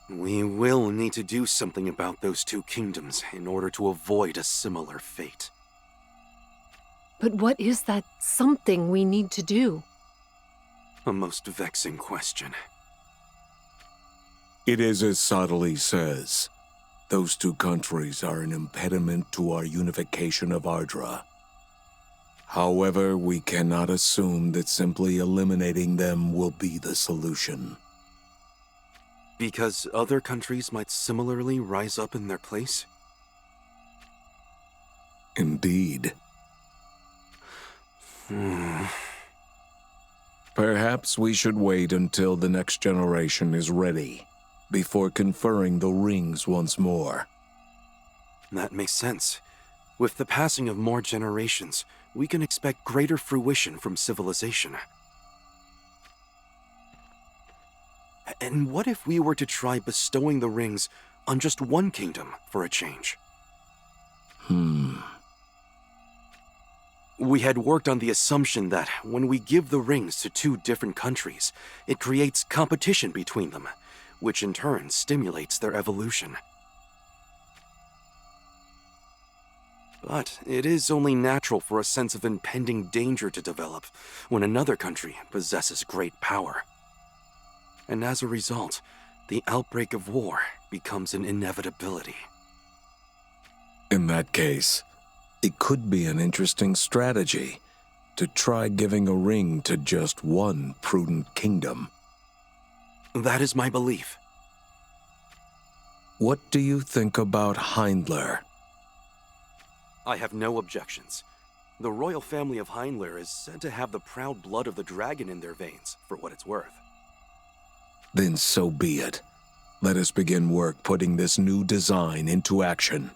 We will need to do something about those two kingdoms in order to avoid a similar fate. But what is that something we need to do? A most vexing question. It is as Sadali says. Those two countries are an impediment to our unification of Ardra. However, we cannot assume that simply eliminating them will be the solution. Because other countries might similarly rise up in their place? Indeed. Perhaps we should wait until the next generation is ready, before conferring the rings once more. That makes sense. With the passing of more generations, we can expect greater fruition from civilization. And what if we were to try bestowing the rings on just one kingdom for a change? We had worked on the assumption that when we give the rings to two different countries, it creates competition between them, which in turn stimulates their evolution. But it is only natural for a sense of impending danger to develop when another country possesses great power. And as a result, the outbreak of war becomes an inevitability. In that case, it could be an interesting strategy to try giving a ring to just one prudent kingdom. That is my belief. What do you think about Heindler? I have no objections. The royal family of Heindler is said to have the proud blood of the dragon in their veins, for what it's worth. Then so be it. Let us begin work putting this new design into action.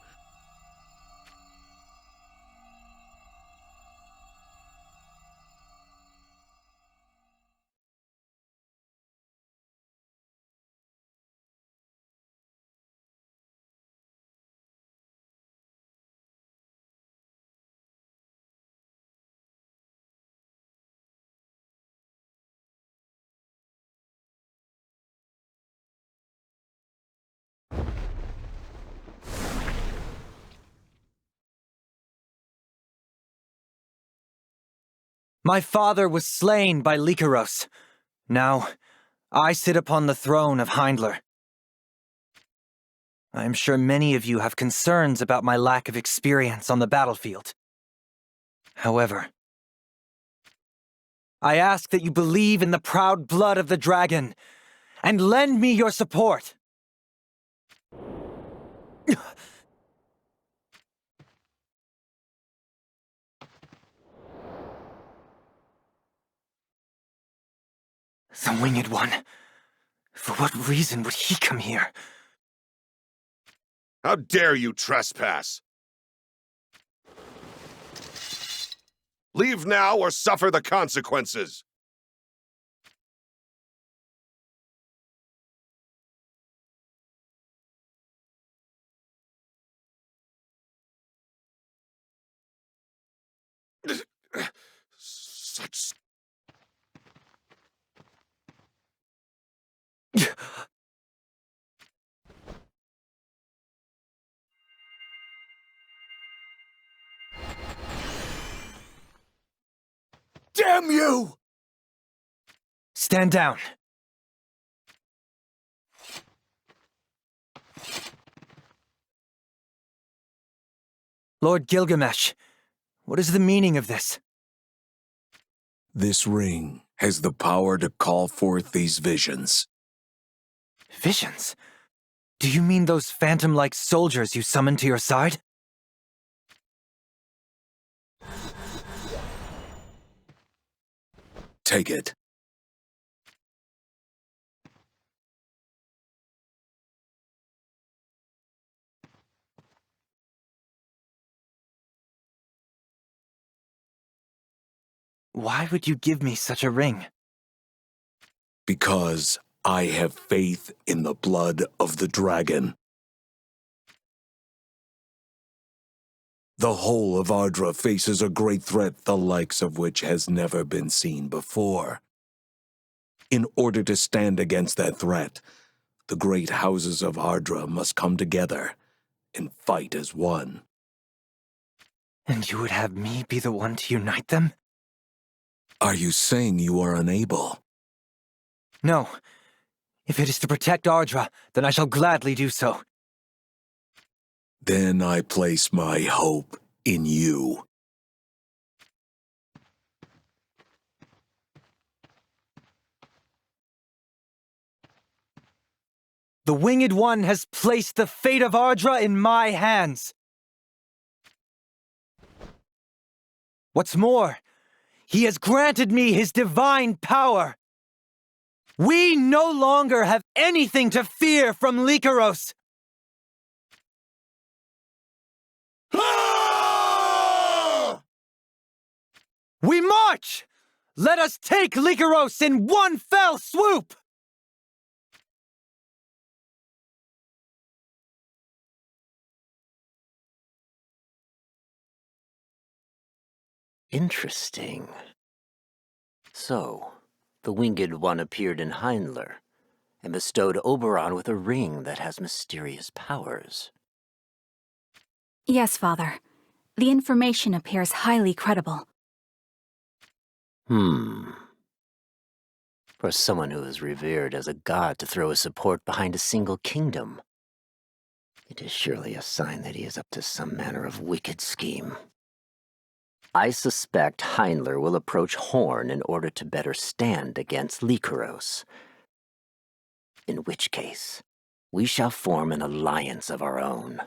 My father was slain by Lycaros. Now, I sit upon the throne of Heindler. I am sure many of you have concerns about my lack of experience on the battlefield. However, I ask that you believe in the proud blood of the dragon, and lend me your support. The Winged One. For what reason would he come here? How dare you trespass? Leave now or suffer the consequences. Such... Damn you! Stand down. Lord Gilgamesh, what is the meaning of this? This ring has the power to call forth these visions. Visions? Do you mean those phantom-like soldiers you summoned to your side? Take it. Why would you give me such a ring? Because I have faith in the blood of the dragon. The whole of Ardra faces a great threat the likes of which has never been seen before. In order to stand against that threat, the great houses of Ardra must come together and fight as one. And you would have me be the one to unite them? Are you saying you are unable? No. If it is to protect Ardra, then I shall gladly do so. Then I place my hope in you. The Winged One has placed the fate of Ardra in my hands. What's more, he has granted me his divine power. We no longer have anything to fear from Lycaros. We march! Let us take Lycaros in one fell swoop! Interesting. So, the Winged One appeared in Heinler and bestowed Oberon with a ring that has mysterious powers. Yes, Father. The information appears highly credible. For someone who is revered as a god to throw his support behind a single kingdom, it is surely a sign that he is up to some manner of wicked scheme. I suspect Heinler will approach Horn in order to better stand against Lycaros. In which case, we shall form an alliance of our own,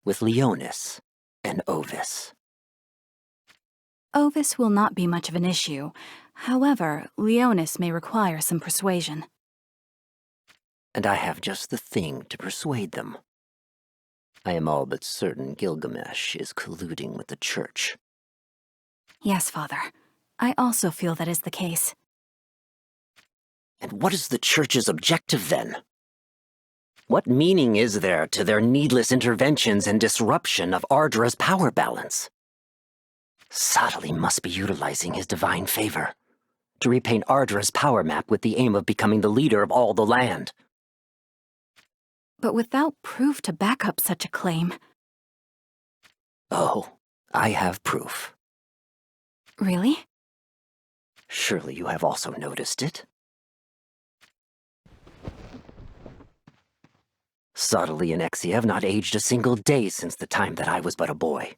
with Leonis and Ovis. Ovis will not be much of an issue. However, Leonis may require some persuasion. And I have just the thing to persuade them. I am all but certain Gilgamesh is colluding with the Church. Yes, Father. I also feel that is the case. And what is the Church's objective, then? What meaning is there to their needless interventions and disruption of Ardra's power balance? Sadly must be utilizing his divine favor to repaint Ardra's power map with the aim of becoming the leader of all the land. But without proof to back up such a claim... Oh, I have proof. Really? Surely you have also noticed it. Sadly and Exia have not aged a single day since the time that I was but a boy.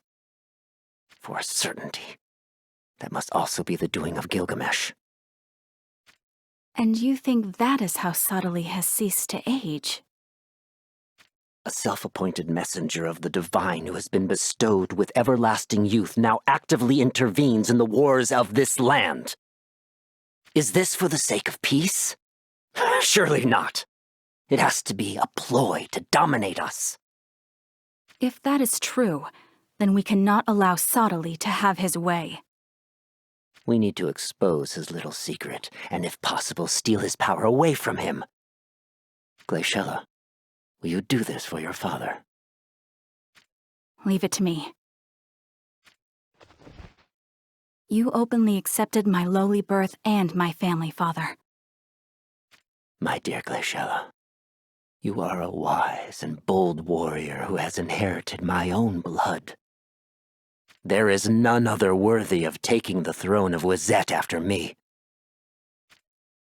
For a certainty, that must also be the doing of Gilgamesh. And you think that is how Sadali has ceased to age? A self-appointed messenger of the divine who has been bestowed with everlasting youth now actively intervenes in the wars of this land. Is this for the sake of peace? Surely not. It has to be a ploy to dominate us. If that is true, then we cannot allow Sodali to have his way. We need to expose his little secret, and if possible, steal his power away from him. Glaciella, will you do this for your father? Leave it to me. You openly accepted my lowly birth and my family, father. My dear Glaciella, you are a wise and bold warrior who has inherited my own blood. There is none other worthy of taking the throne of Wizette after me.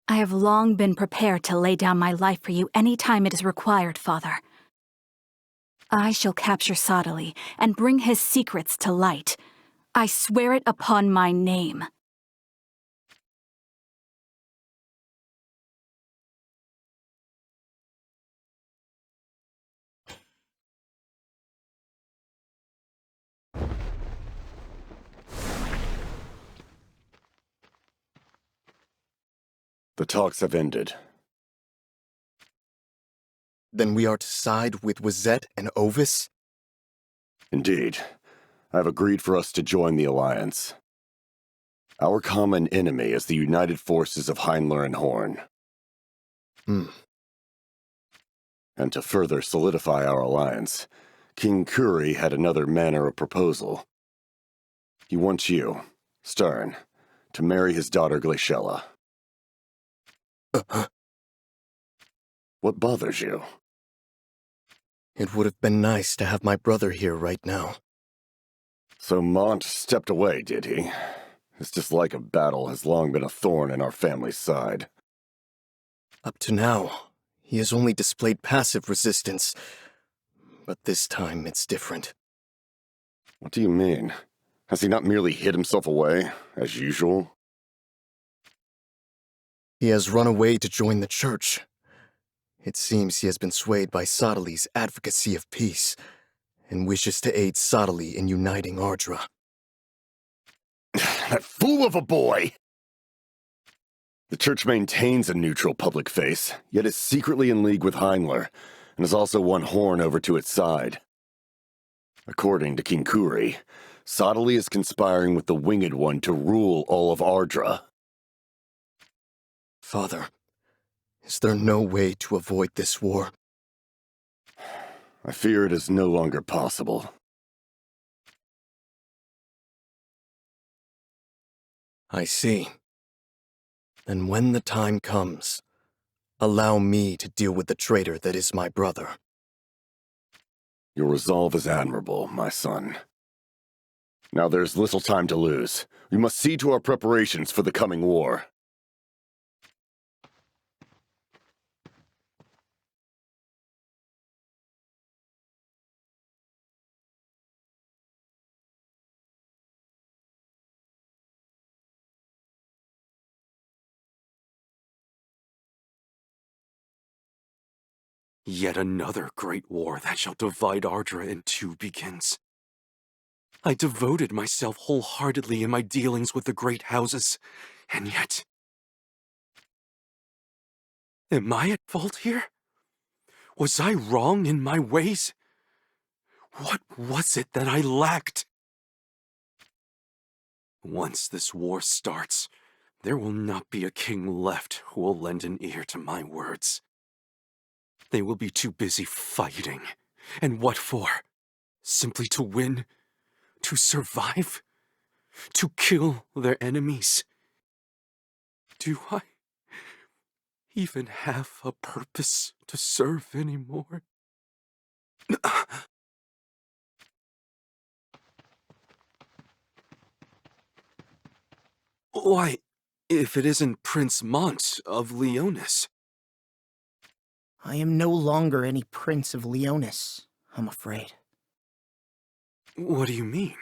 I have long been prepared to lay down my life for you any time it is required, father. I shall capture Sodali and bring his secrets to light. I swear it upon my name. The talks have ended. Then we are to side with Wizette and Ovis? Indeed. I have agreed for us to join the Alliance. Our common enemy is the united forces of Heinler and Horn. And to further solidify our alliance, King Kuri had another manner of proposal. He wants you, Stern, to marry his daughter Glaciella. What bothers you? It would have been nice to have my brother here right now. So Mont stepped away, did he? His dislike of battle has long been a thorn in our family's side. Up to now, he has only displayed passive resistance. But this time it's different. What do you mean? Has he not merely hid himself away, as usual? He has run away to join the church. It seems he has been swayed by Sodali's advocacy of peace, and wishes to aid Sodali in uniting Ardra. That fool of a boy! The church maintains a neutral public face, yet is secretly in league with Heinler, and has also won Horn over to its side. According to King Kuri, Sodali is conspiring with the Winged One to rule all of Ardra. Father, is there no way to avoid this war? I fear it is no longer possible. I see. Then when the time comes, allow me to deal with the traitor that is my brother. Your resolve is admirable, my son. Now there's little time to lose. We must see to our preparations for the coming war. Yet another great war that shall divide Ardra in two begins. I devoted myself wholeheartedly in my dealings with the great houses, and yet... Am I at fault here? Was I wrong in my ways? What was it that I lacked? Once this war starts, there will not be a king left who will lend an ear to my words. They will be too busy fighting. And what for? Simply to win? To survive? To kill their enemies? Do I even have a purpose to serve anymore? Why, if it isn't Prince Mont of Leonis. I am no longer any Prince of Leonis, I'm afraid. What do you mean?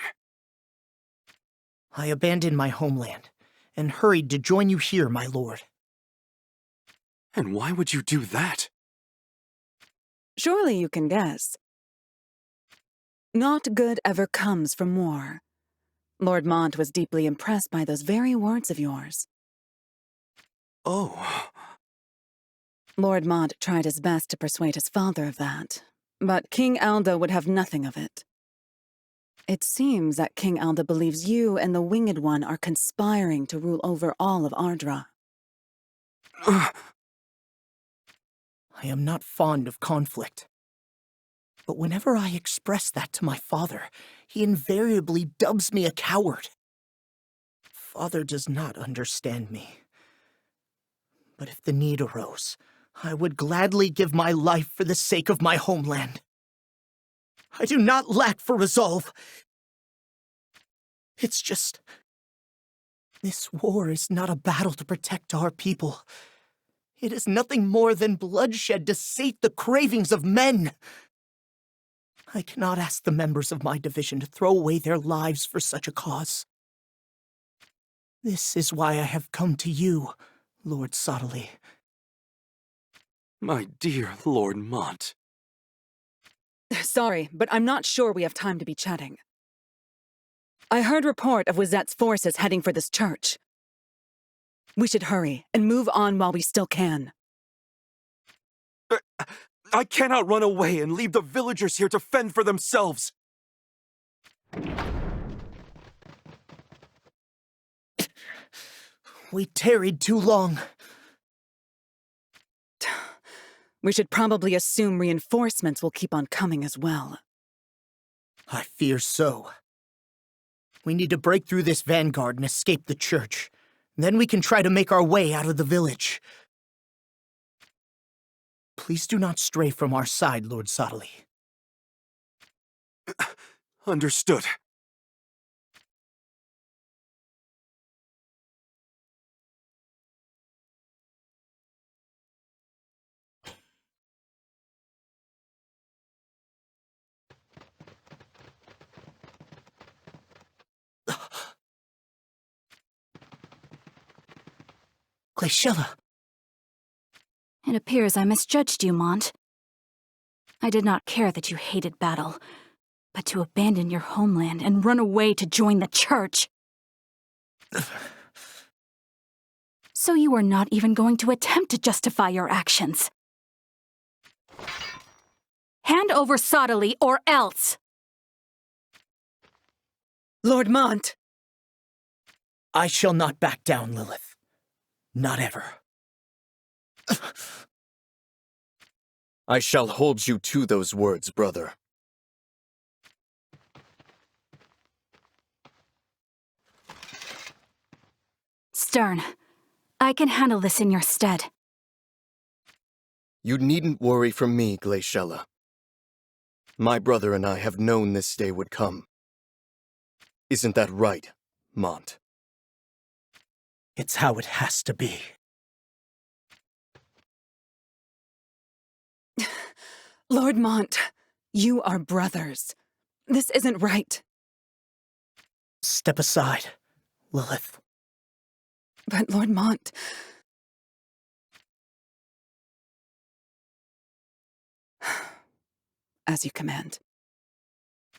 I abandoned my homeland and hurried to join you here, my lord. And why would you do that? Surely you can guess. Not good ever comes from war. Lord Mont was deeply impressed by those very words of yours. Oh. Lord Mont tried his best to persuade his father of that, but King Alda would have nothing of it. It seems that King Alda believes you and the Winged One are conspiring to rule over all of Ardra. I am not fond of conflict. But whenever I express that to my father, he invariably dubs me a coward. Father does not understand me. But if the need arose, I would gladly give my life for the sake of my homeland. I do not lack for resolve. It's just... this war is not a battle to protect our people. It is nothing more than bloodshed to sate the cravings of men. I cannot ask the members of my division to throw away their lives for such a cause. This is why I have come to you, Lord Sottile. My dear Lord Mont. Sorry, but I'm not sure we have time to be chatting. I heard report of Wizette's forces heading for this church. We should hurry and move on while we still can. I cannot run away and leave the villagers here to fend for themselves. We tarried too long. We should probably assume reinforcements will keep on coming as well. I fear so. We need to break through this vanguard and escape the church. Then we can try to make our way out of the village. Please do not stray from our side, Lord Sottile. Understood. Glaciella. It appears I misjudged you, Mont. I did not care that you hated battle, but to abandon your homeland and run away to join the church. So you are not even going to attempt to justify your actions. Hand over Sottile or else! Lord Mont! I shall not back down, Lilith. Not ever. I shall hold you to those words, brother. Stern, I can handle this in your stead. You needn't worry for me, Glaciella. My brother and I have known this day would come. Isn't that right, Mont? It's how it has to be. Lord Mont, you are brothers. This isn't right. Step aside, Lilith. But Lord Mont... As you command.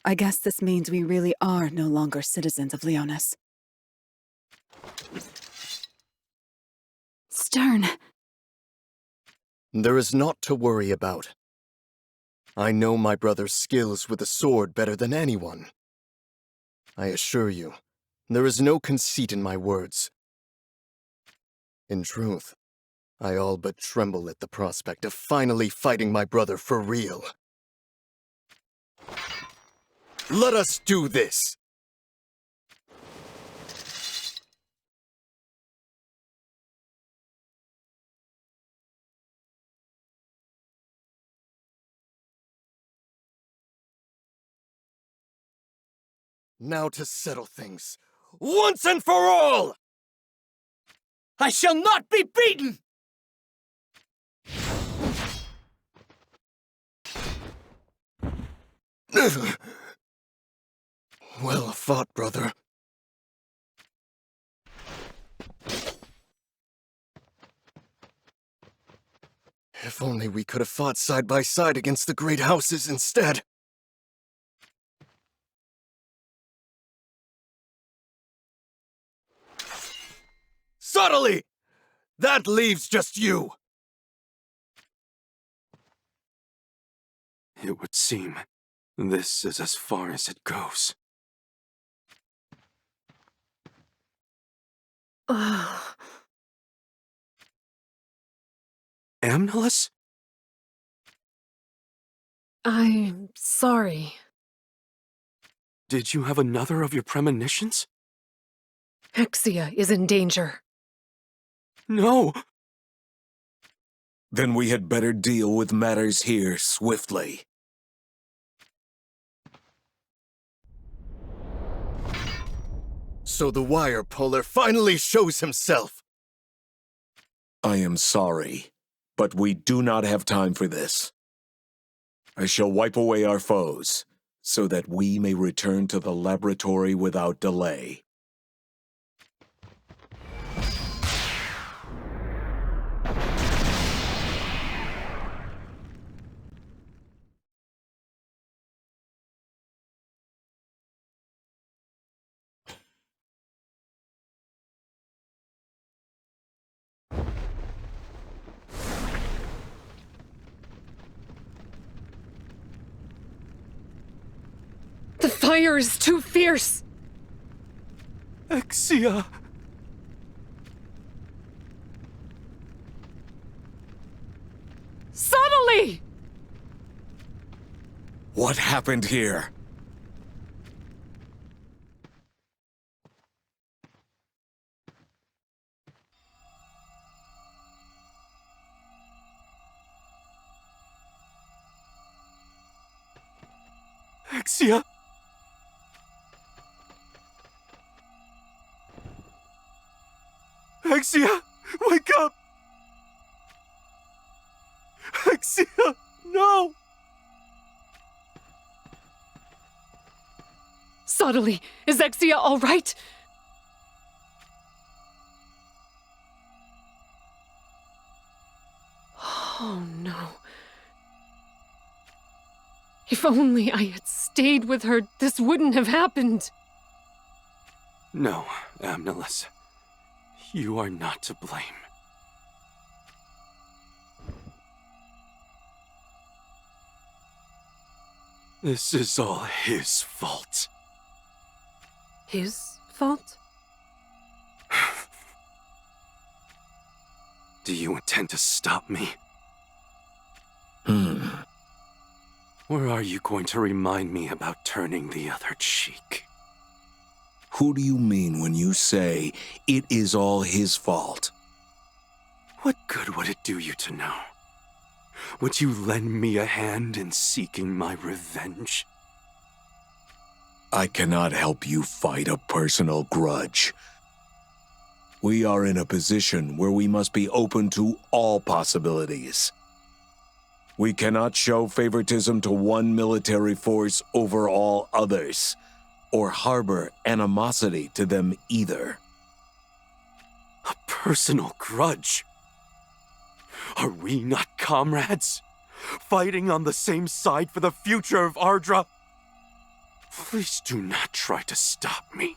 I guess this means we really are no longer citizens of Leonis. Stern. There is naught to worry about. I know my brother's skills with the sword better than anyone. I assure you, there is no conceit in my words. In truth, I all but tremble at the prospect of finally fighting my brother for real. Let us do this! Now to settle things, once and for all! I shall not be beaten! Well fought, brother. If only we could have fought side by side against the great houses instead. Subtly! That leaves just you! It would seem this is as far as it goes. Amnilus? I'm sorry. Did you have another of your premonitions? Hexia is in danger. No! Then we had better deal with matters here swiftly. So the wire puller finally shows himself. I am sorry, but we do not have time for this. I shall wipe away our foes, so that we may return to the laboratory without delay. The fire is too fierce! Hexia! Subtly! What happened here? Hexia! Hexia! Wake up! Hexia! No! Subtly, is Hexia all right? Oh no. If only I had stayed with her, this wouldn't have happened. No, Amnilus. You are not to blame. This is all his fault. His fault? Do you intend to stop me? Or are you going to remind me about turning the other cheek? Who do you mean when you say it is all his fault? What good would it do you to know? Would you lend me a hand in seeking my revenge? I cannot help you fight a personal grudge. We are in a position where we must be open to all possibilities. We cannot show favoritism to one military force over all others, or harbor animosity to them either. A personal grudge? Are we not comrades? Fighting on the same side for the future of Ardra? Please do not try to stop me.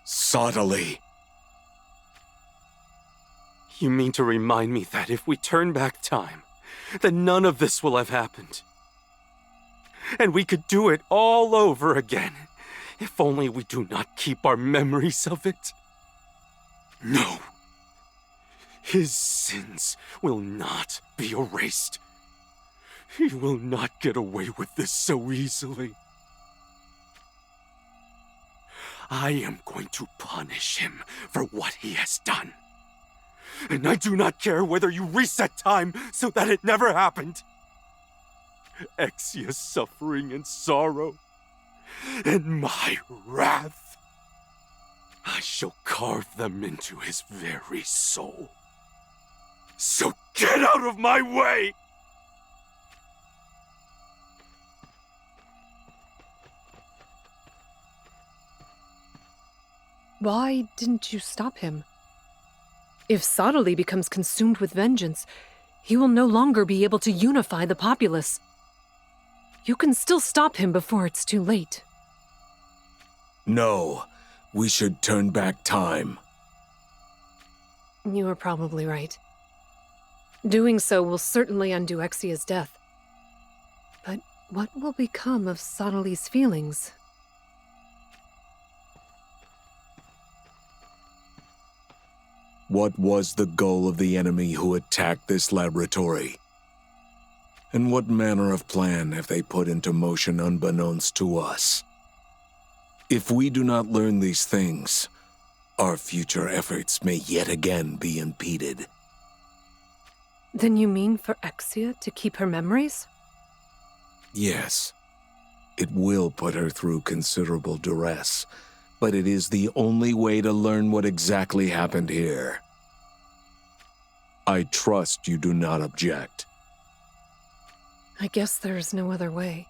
Subtly. You mean to remind me that if we turn back time, then none of this will have happened. And we could do it all over again, if only we do not keep our memories of it. No. His sins will not be erased. He will not get away with this so easily. I am going to punish him for what he has done. And I do not care whether you reset time so that it never happened. Hexia's suffering and sorrow, and my wrath, I shall carve them into his very soul. So get out of my way! Why didn't you stop him? If Sottile becomes consumed with vengeance, he will no longer be able to unify the populace. You can still stop him before it's too late. No, we should turn back time. You are probably right. Doing so will certainly undo Exia's death. But what will become of Sonali's feelings? What was the goal of the enemy who attacked this laboratory? And what manner of plan have they put into motion unbeknownst to us? If we do not learn these things, our future efforts may yet again be impeded. Then you mean for Exia to keep her memories? Yes. It will put her through considerable duress, but it is the only way to learn what exactly happened here. I trust you do not object. I guess there is no other way.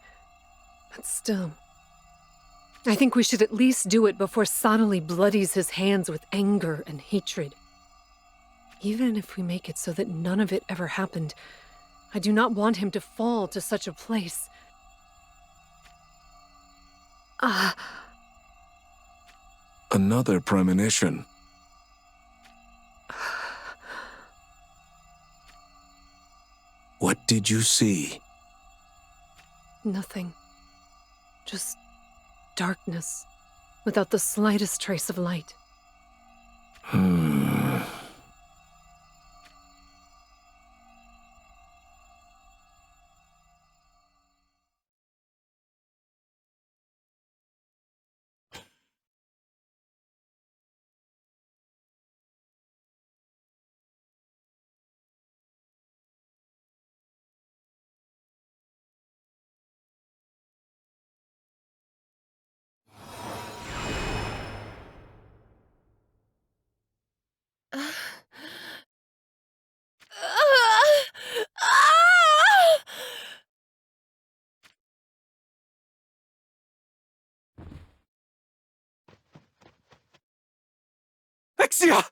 But still, I think we should at least do it before Sonali bloodies his hands with anger and hatred. Even if we make it so that none of it ever happened, I do not want him to fall to such a place. Another premonition. What did you see? Nothing. Just darkness, without the slightest trace of light. Exia!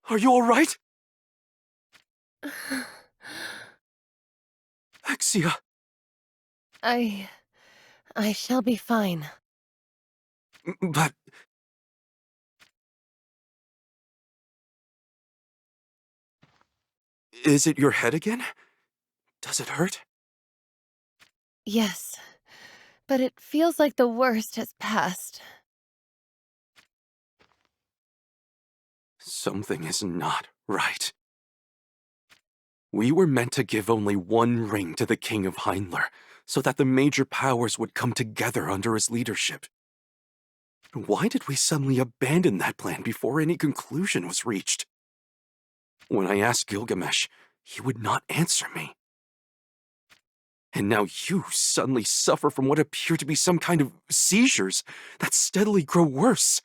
Are you all right? Exia! I shall be fine. But... Is it your head again? Does it hurt? Yes, but it feels like the worst has passed. Something is not right. We were meant to give only one ring to the King of Heinler, so that the major powers would come together under his leadership. Why did we suddenly abandon that plan before any conclusion was reached? When I asked Gilgamesh, he would not answer me. And now you suddenly suffer from what appear to be some kind of seizures that steadily grow worse.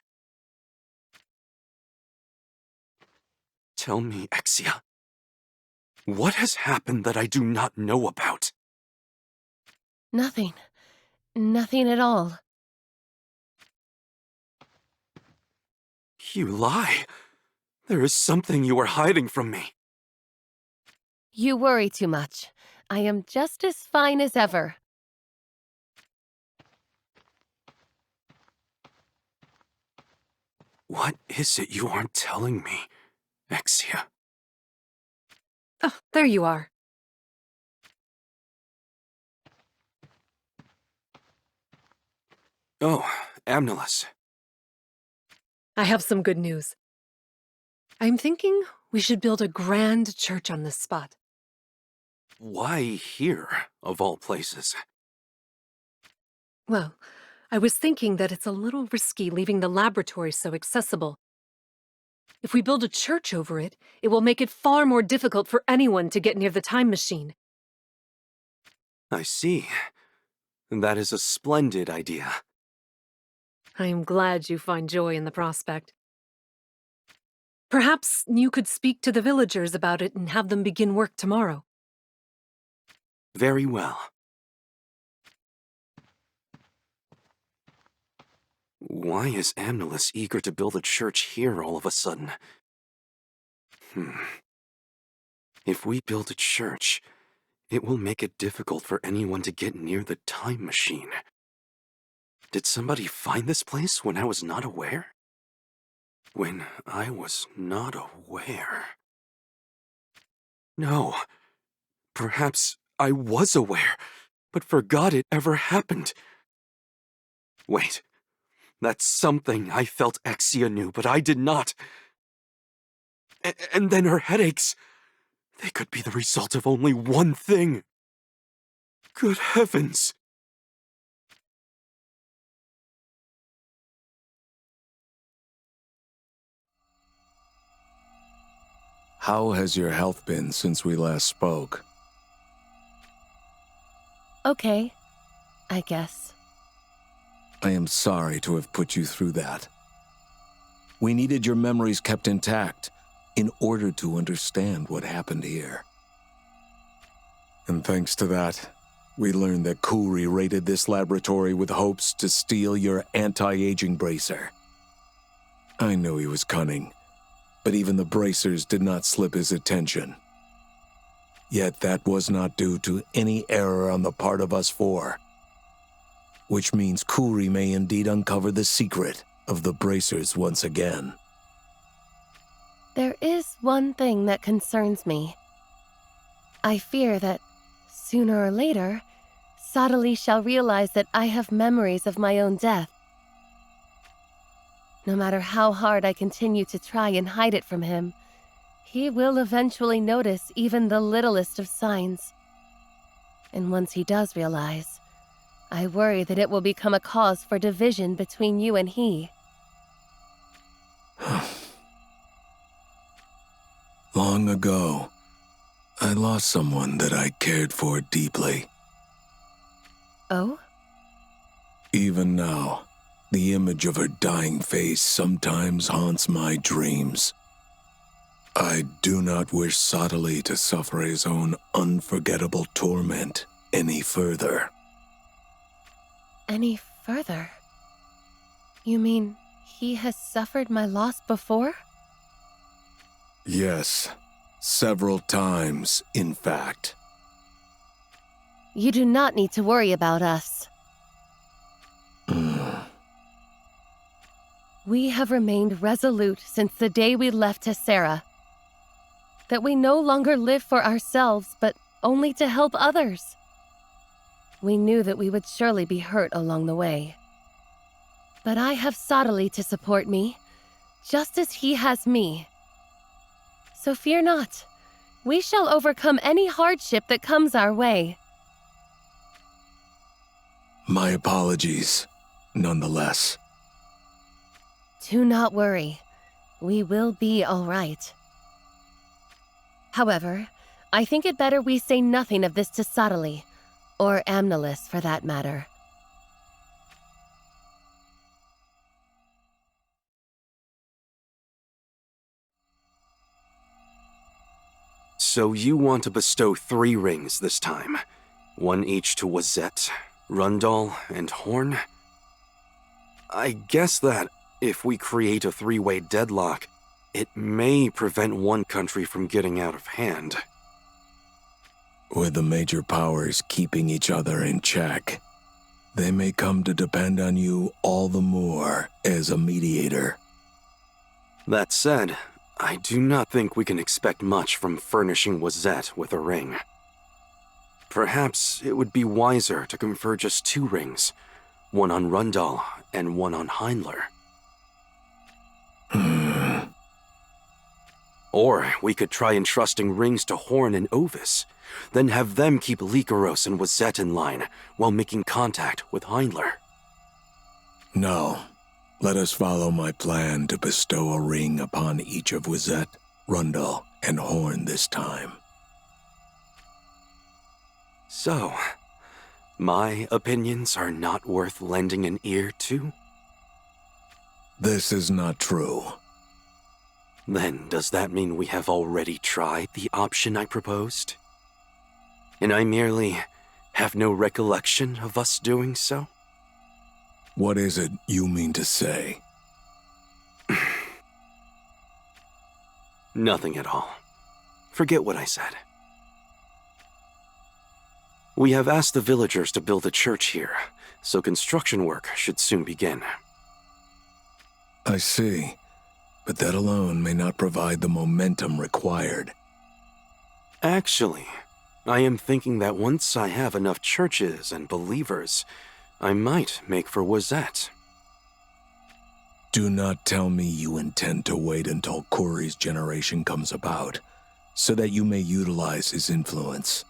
Tell me, Exia, what has happened that I do not know about? Nothing. Nothing at all. You lie. There is something you are hiding from me. You worry too much. I am just as fine as ever. What is it you aren't telling me, Exia? Oh, there you are. Oh, Amnilus. I have some good news. I'm thinking we should build a grand church on this spot. Why here, of all places? Well, I was thinking that it's a little risky leaving the laboratory so accessible. If we build a church over it, it will make it far more difficult for anyone to get near the time machine. I see. That is a splendid idea. I am glad you find joy in the prospect. Perhaps you could speak to the villagers about it and have them begin work tomorrow. Very well. Why is Amnilus eager to build a church here all of a sudden? If we build a church, it will make it difficult for anyone to get near the time machine. Did somebody find this place when I was not aware? when I was not aware. No, perhaps I was aware, but forgot it ever happened. Wait, that's something I felt Exia knew, but I did not. And then her headaches. They could be the result of only one thing. Good heavens. How has your health been since we last spoke? Okay, I guess. I am sorry to have put you through that. We needed your memories kept intact in order to understand what happened here. And thanks to that, we learned that Kuri raided this laboratory with hopes to steal your anti-aging bracer. I knew he was cunning, but even the bracers did not slip his attention. Yet that was not due to any error on the part of us four. Which means Kuri may indeed uncover the secret of the bracers once again. There is one thing that concerns me. I fear that, sooner or later, Sadali shall realize that I have memories of my own death. No matter how hard I continue to try and hide it from him, he will eventually notice even the littlest of signs. And once he does realize, I worry that it will become a cause for division between you and he. Long ago, I lost someone that I cared for deeply. Oh? Even now, the image of her dying face sometimes haunts my dreams. I do not wish Sadali to suffer his own unforgettable torment any further. Any further? You mean he has suffered my loss before? Yes, several times, in fact. You do not need to worry about us. We have remained resolute since the day we left Tessera. That we no longer live for ourselves, but only to help others. We knew that we would surely be hurt along the way. But I have Sadali to support me, just as he has me. So fear not. We shall overcome any hardship that comes our way. My apologies, nonetheless. Do not worry. We will be all right. However, I think it better we say nothing of this to Sadali, or Amnelis for that matter. So you want to bestow 3 rings this time. 1 each to Wazette, Rundal, and Horn? I guess that, if we create a 3-way deadlock, it may prevent one country from getting out of hand. With the major powers keeping each other in check, they may come to depend on you all the more as a mediator. That said, I do not think we can expect much from furnishing Wazette with a ring. Perhaps it would be wiser to confer just 2 rings, one on Rundal and one on Heinler. Or we could try entrusting rings to Horn and Ovis, then have them keep Lycaros and Wazette in line while making contact with Heinler. No. Let us follow my plan to bestow a ring upon each of Wazette, Rundal, and Horn this time. So, my opinions are not worth lending an ear to? This is not true. Then does that mean we have already tried the option I proposed? And I merely have no recollection of us doing so? What is it you mean to say? Nothing at all. Forget what I said. We have asked the villagers to build a church here, so construction work should soon begin. I see. but that alone may not provide the momentum required. Actually, I am thinking that once I have enough churches and believers, I might make for Wazette. Do not tell me you intend to wait until Kuri's generation comes about, so that you may utilize his influence.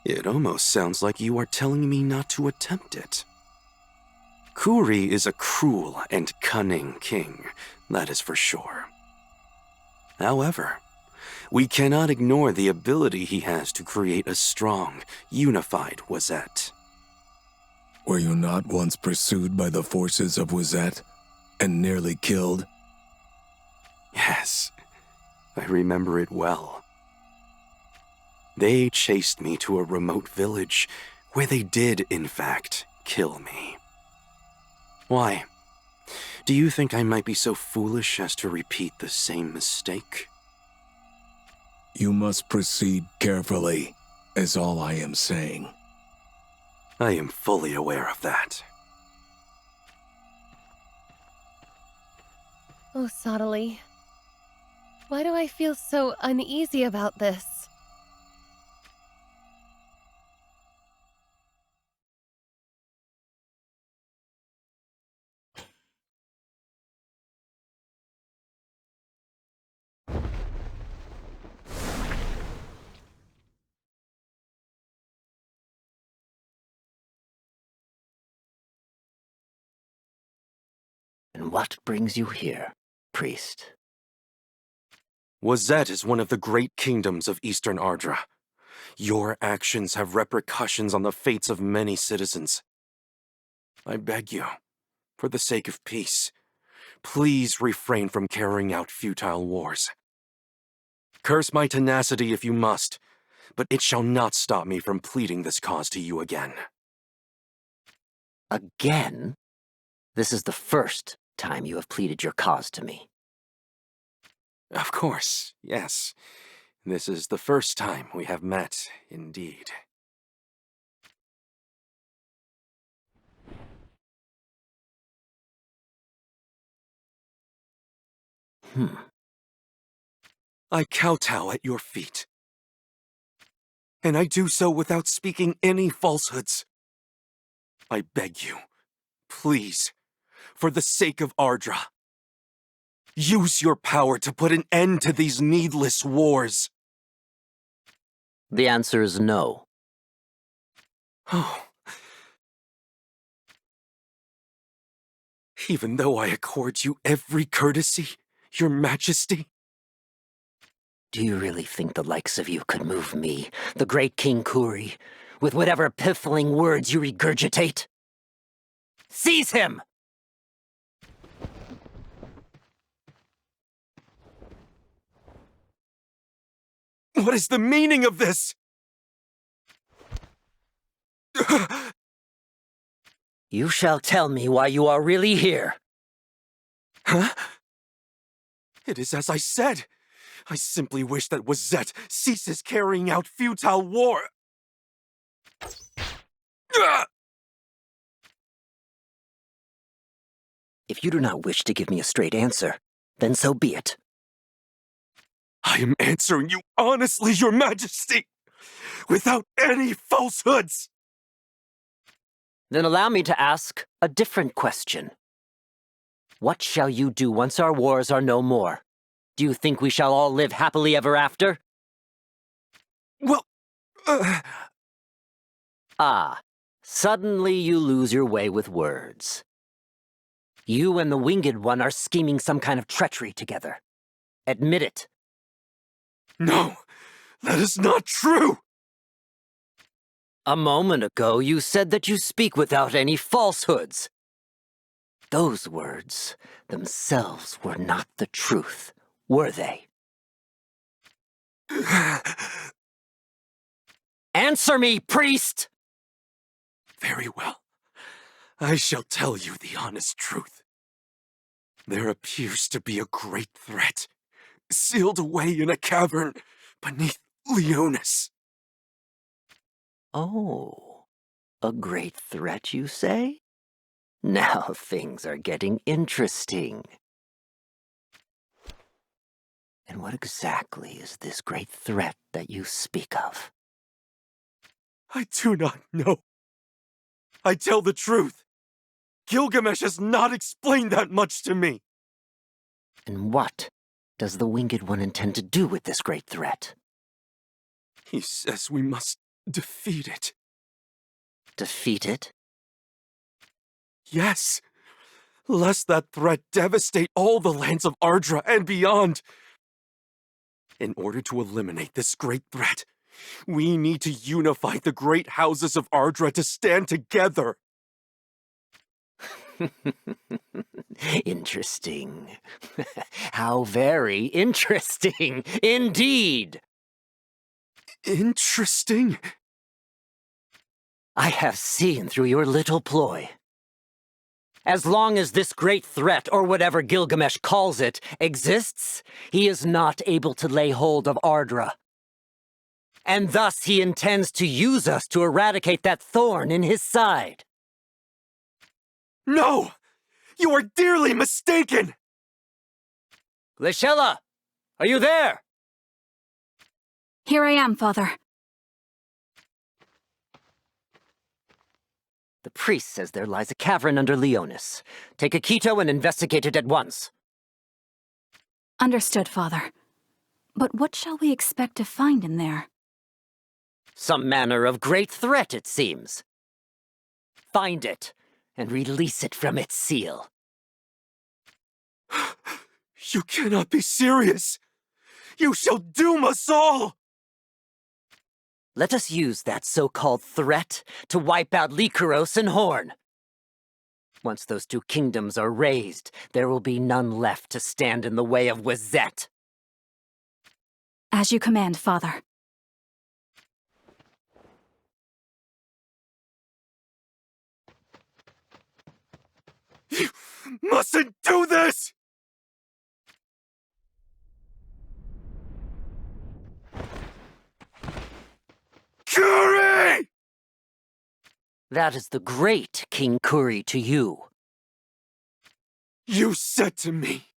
It almost sounds like you are telling me not to attempt it. Kuri is a cruel and cunning king, that is for sure. However, we cannot ignore the ability he has to create a strong, unified Wazette. Were you not once pursued by the forces of Wazette and nearly killed? Yes, I remember it well. They chased me to a remote village where they did, in fact, kill me. Why? Do you think I might be so foolish as to repeat the same mistake? You must proceed carefully, is all I am saying. I am fully aware of that. Oh, Sottile. Why do I feel so uneasy about this? And what brings you here, priest? Wazette is one of the great kingdoms of Eastern Ardra. Your actions have repercussions on the fates of many citizens. I beg you, for the sake of peace, please refrain from carrying out futile wars. Curse my tenacity if you must, but it shall not stop me from pleading this cause to you again. Again? This is the first time you have pleaded your cause to me. Of course, yes. This is the first time we have met, indeed. I kowtow at your feet. And I do so without speaking any falsehoods. I beg you, please, for the sake of Ardra, use your power to put an end to these needless wars. The answer is no. Oh. Even though I accord you every courtesy, Your Majesty? Do you really think the likes of you could move me, the great King Kuri, with whatever piffling words you regurgitate? Seize him! What is the meaning of this? You shall tell me why you are really here. Huh? It is as I said. I simply wish that Wazette ceases carrying out futile war. If you do not wish to give me a straight answer, then so be it. I am answering you honestly, Your Majesty, without any falsehoods. Then allow me to ask a different question. What shall you do once our wars are no more? Do you think we shall all live happily ever after? Well, Ah, suddenly you lose your way with words. You and the Winged One are scheming some kind of treachery together. Admit it. No, that is not true! A moment ago, you said that you speak without any falsehoods. Those words themselves were not the truth, were they? Answer me, priest! Very well. I shall tell you the honest truth. There appears to be a great threat, sealed away in a cavern beneath Leonis. Oh, a great threat, you say? Now things are getting interesting. And what exactly is this great threat that you speak of? I do not know. I tell the truth. Gilgamesh has not explained that much to me. And what does the Winged One intend to do with this great threat? He says we must defeat it. Defeat it? Yes. Lest that threat devastate all the lands of Ardra and beyond. In order to eliminate this great threat, we need to unify the great houses of Ardra to stand together. Interesting. How very interesting, indeed! Interesting? I have seen through your little ploy. As long as this great threat, or whatever Gilgamesh calls it, exists, he is not able to lay hold of Ardra. And thus he intends to use us to eradicate that thorn in his side. No! You are dearly mistaken! Lishella, are you there? Here I am, Father. The priest says there lies a cavern under Leonis. Take Akito and investigate it at once. Understood, Father. But what shall we expect to find in there? Some manner of great threat, it seems. Find it, and release it from its seal. You cannot be serious! You shall doom us all! Let us use that so-called threat to wipe out Lycaros and Horn. Once those two kingdoms are razed, there will be none left to stand in the way of Wazet. As you command, Father. You mustn't do this! Kuri! That is the great King Kuri to you. You said to me,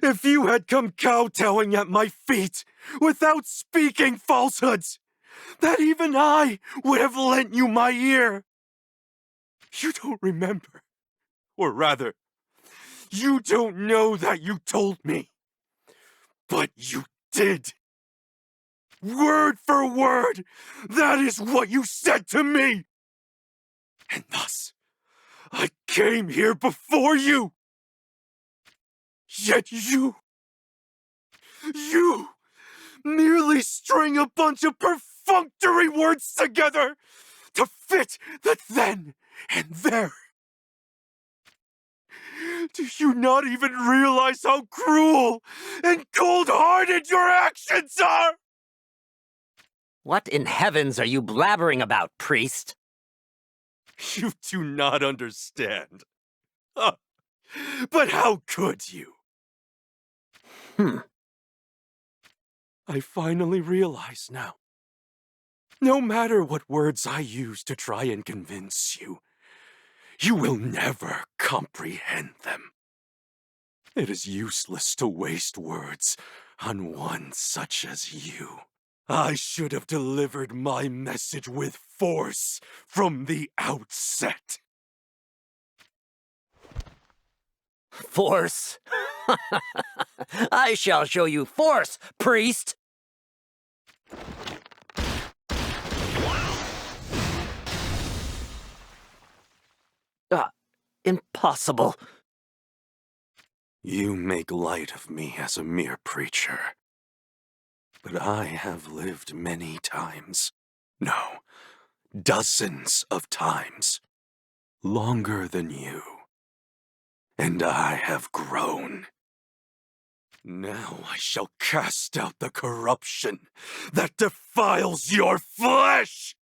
if you had come kowtowing at my feet without speaking falsehoods, that even I would have lent you my ear. You don't remember. Or rather, you don't know that you told me. But you did. Word for word, that is what you said to me. And thus, I came here before you. Yet you merely string a bunch of perfunctory words together to fit the then and there. Do you not even realize how cruel and cold-hearted your actions are? What in heavens are you blabbering about, priest? You do not understand. But how could you? I finally realize now. No matter what words I use to try and convince you, you will never comprehend them. It is useless to waste words on one such as you. I should have delivered my message with force from the outset. Force? I shall show you force, priest! Impossible. You make light of me as a mere preacher. But I have lived many times. No, dozens of times. Longer than you. And I have grown. Now I shall cast out the corruption that defiles your flesh!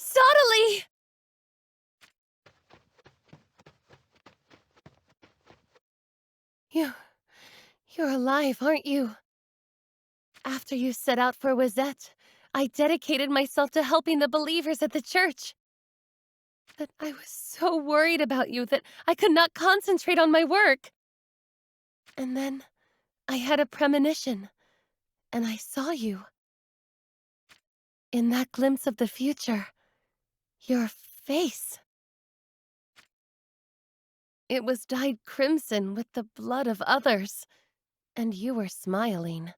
Sottily! You're alive, aren't you? After you set out for Wizette, I dedicated myself to helping the believers at the church. But I was so worried about you that I could not concentrate on my work. And then I had a premonition, and I saw you. In that glimpse of the future, your face. It was dyed crimson with the blood of others, and you were smiling.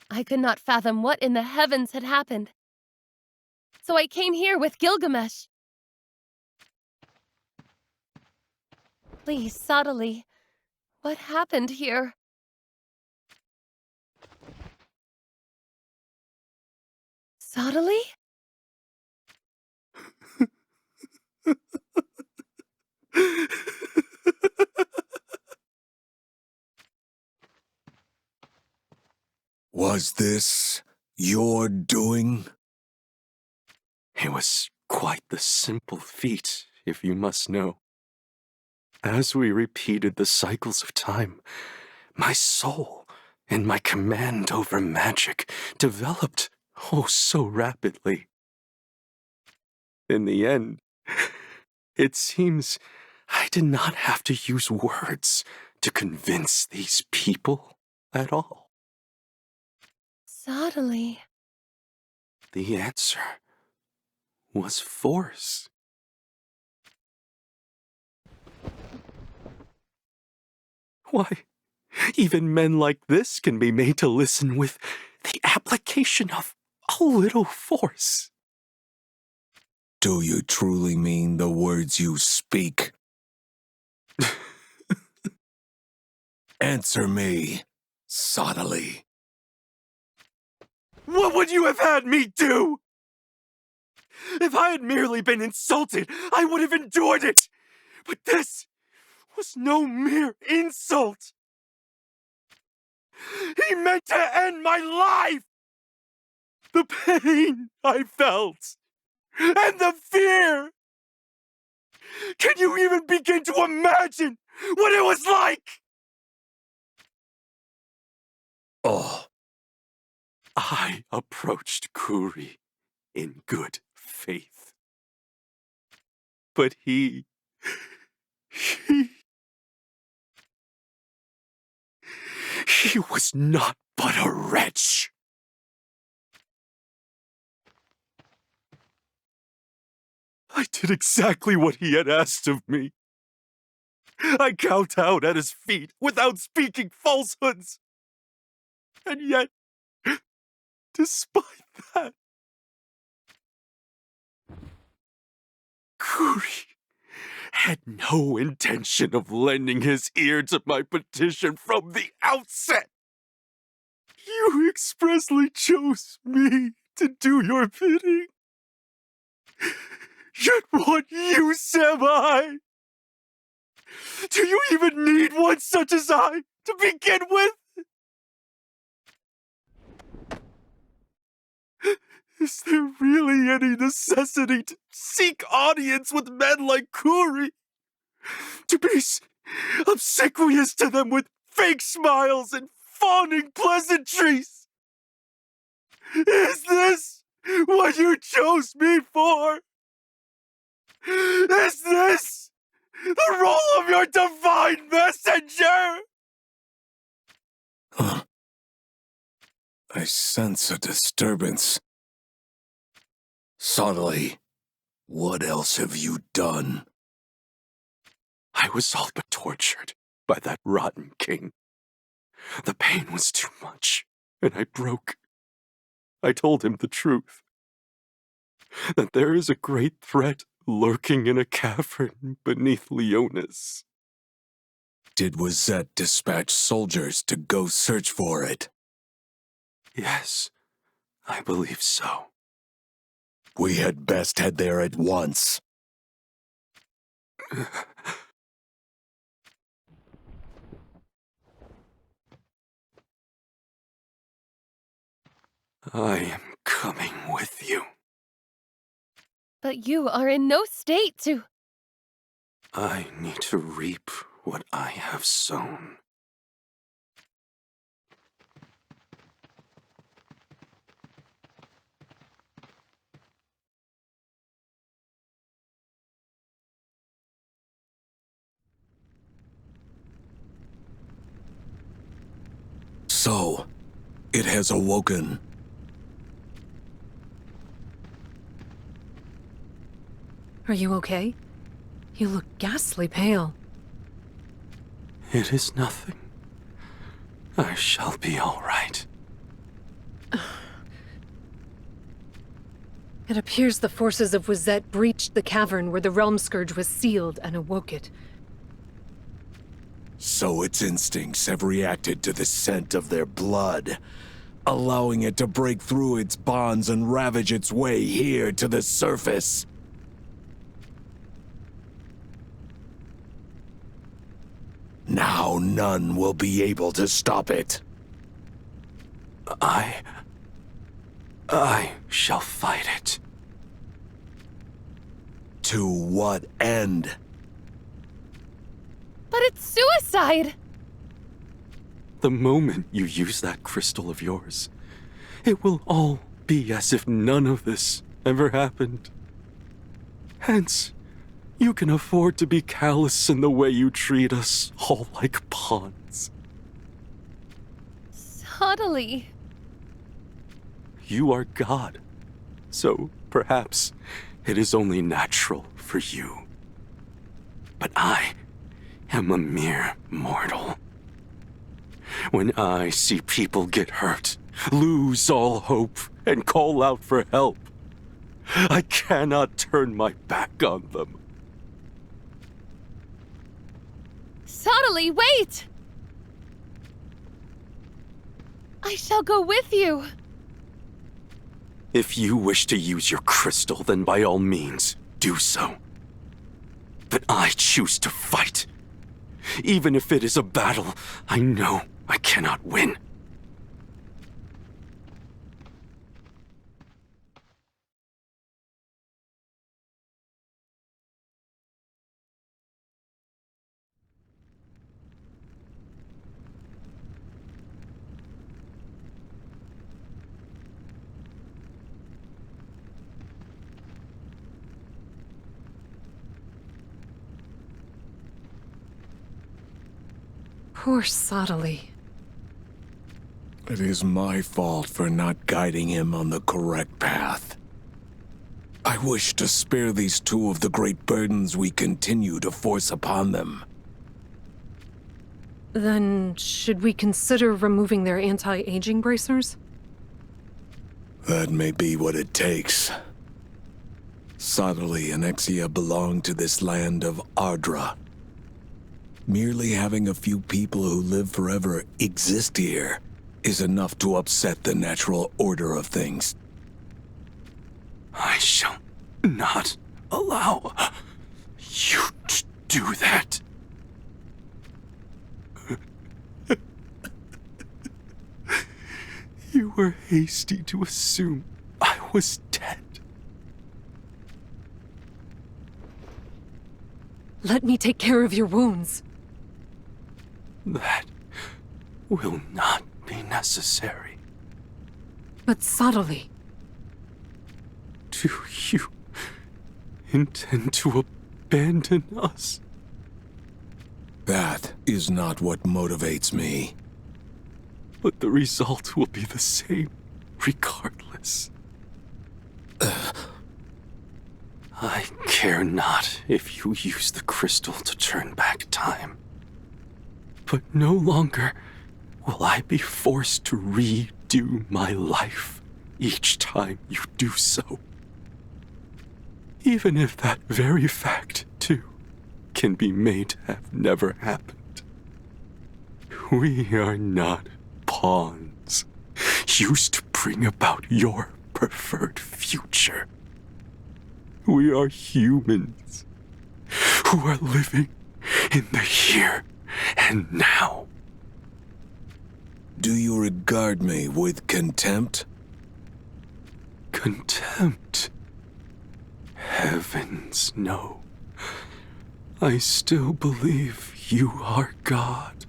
I could not fathom what in the heavens had happened. So I came here with Gilgamesh. Please, subtly, what happened here? Subtly? Was this your doing? It was quite the simple feat, if you must know. As we repeated the cycles of time, my soul and my command over magic developed, oh, so rapidly. In the end, it seems I did not have to use words to convince these people at all. Subtly. The answer was force. Why, even men like this can be made to listen with the application of a little force. Do you truly mean the words you speak? Answer me, sottily. What would you have had me do? If I had merely been insulted, I would have endured it. But this was no mere insult. He meant to end my life! The pain I felt, and the fear! Can you even begin to imagine what it was like? Oh. I approached Kuri in good faith. But he was not but a wretch. I did exactly what he had asked of me. I kowtowed at his feet without speaking falsehoods. And yet, despite that, Kuri had no intention of lending his ear to my petition from the outset. You expressly chose me to do your bidding. Yet what use am I? Do you even need one such as I to begin with? Is there really any necessity to seek audience with men like Kuri? To be obsequious to them with fake smiles and fawning pleasantries? Is this what you chose me for? Is this the role of your divine messenger? I sense a disturbance. Subtly, what else have you done? I was all but tortured by that rotten king. The pain was too much, and I broke. I told him the truth. That there is a great threat lurking in a cavern beneath Leonis. Did Wizette dispatch soldiers to go search for it? Yes, I believe so. We had best head there at once. I am coming with you. But you are in no state to... I need to reap what I have sown. So, it has awoken. Are you okay? You look ghastly pale. It is nothing. I shall be all right. It appears the forces of Wizette breached the cavern where the Realm Scourge was sealed and awoke it. So its instincts have reacted to the scent of their blood, allowing it to break through its bonds and ravage its way here to the surface. Now none will be able to stop it. I shall fight it. To what end? But it's suicide! The moment you use that crystal of yours, it will all be as if none of this ever happened. Hence, you can afford to be callous in the way you treat us, all like pawns. Subtly. You are God, so perhaps it is only natural for you. But I am a mere mortal. When I see people get hurt, lose all hope, and call out for help, I cannot turn my back on them. Subtly, wait! I shall go with you. If you wish to use your crystal, then by all means, do so. But I choose to fight. Even if it is a battle I know I cannot win. Poor Sottily. It is my fault for not guiding him on the correct path. I wish to spare these two of the great burdens we continue to force upon them. Then, should we consider removing their anti-aging bracers? That may be what it takes. Sottily and Exia belong to this land of Ardra. Merely having a few people who live forever exist here is enough to upset the natural order of things. I shall not allow you to do that. You were hasty to assume I was dead. Let me take care of your wounds. That will not be necessary. But Sottily. Do you intend to abandon us? That is not what motivates me. But the result will be the same, regardless. I care not if you use the crystal to turn back time. But no longer will I be forced to redo my life each time you do so. Even if that very fact, too, can be made to have never happened. We are not pawns used to bring about your preferred future. We are humans who are living in the here and now. Do you regard me with contempt? Contempt? Heavens, no. I still believe you are God.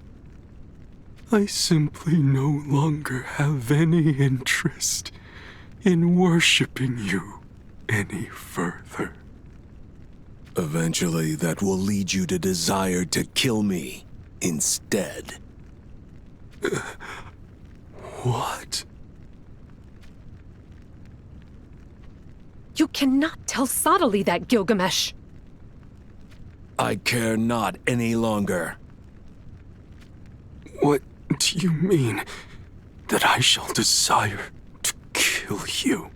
I simply no longer have any interest in worshiping you any further. Eventually, that will lead you to desire to kill me instead. What? You cannot tell Sadali that, Gilgamesh! I care not any longer. What do you mean that I shall desire to kill you?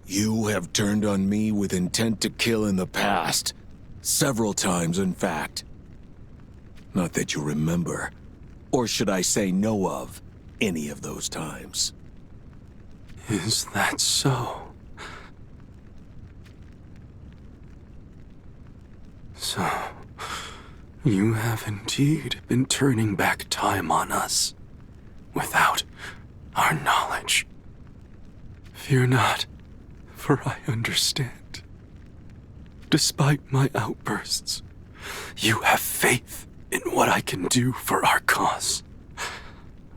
You have turned on me with intent to kill in the past. Several times, in fact. Not that you remember, or should I say know of, any of those times. Is that so? So, you have indeed been turning back time on us, without our knowledge. Fear not, for I understand. Despite my outbursts, you have faith in what I can do for our cause,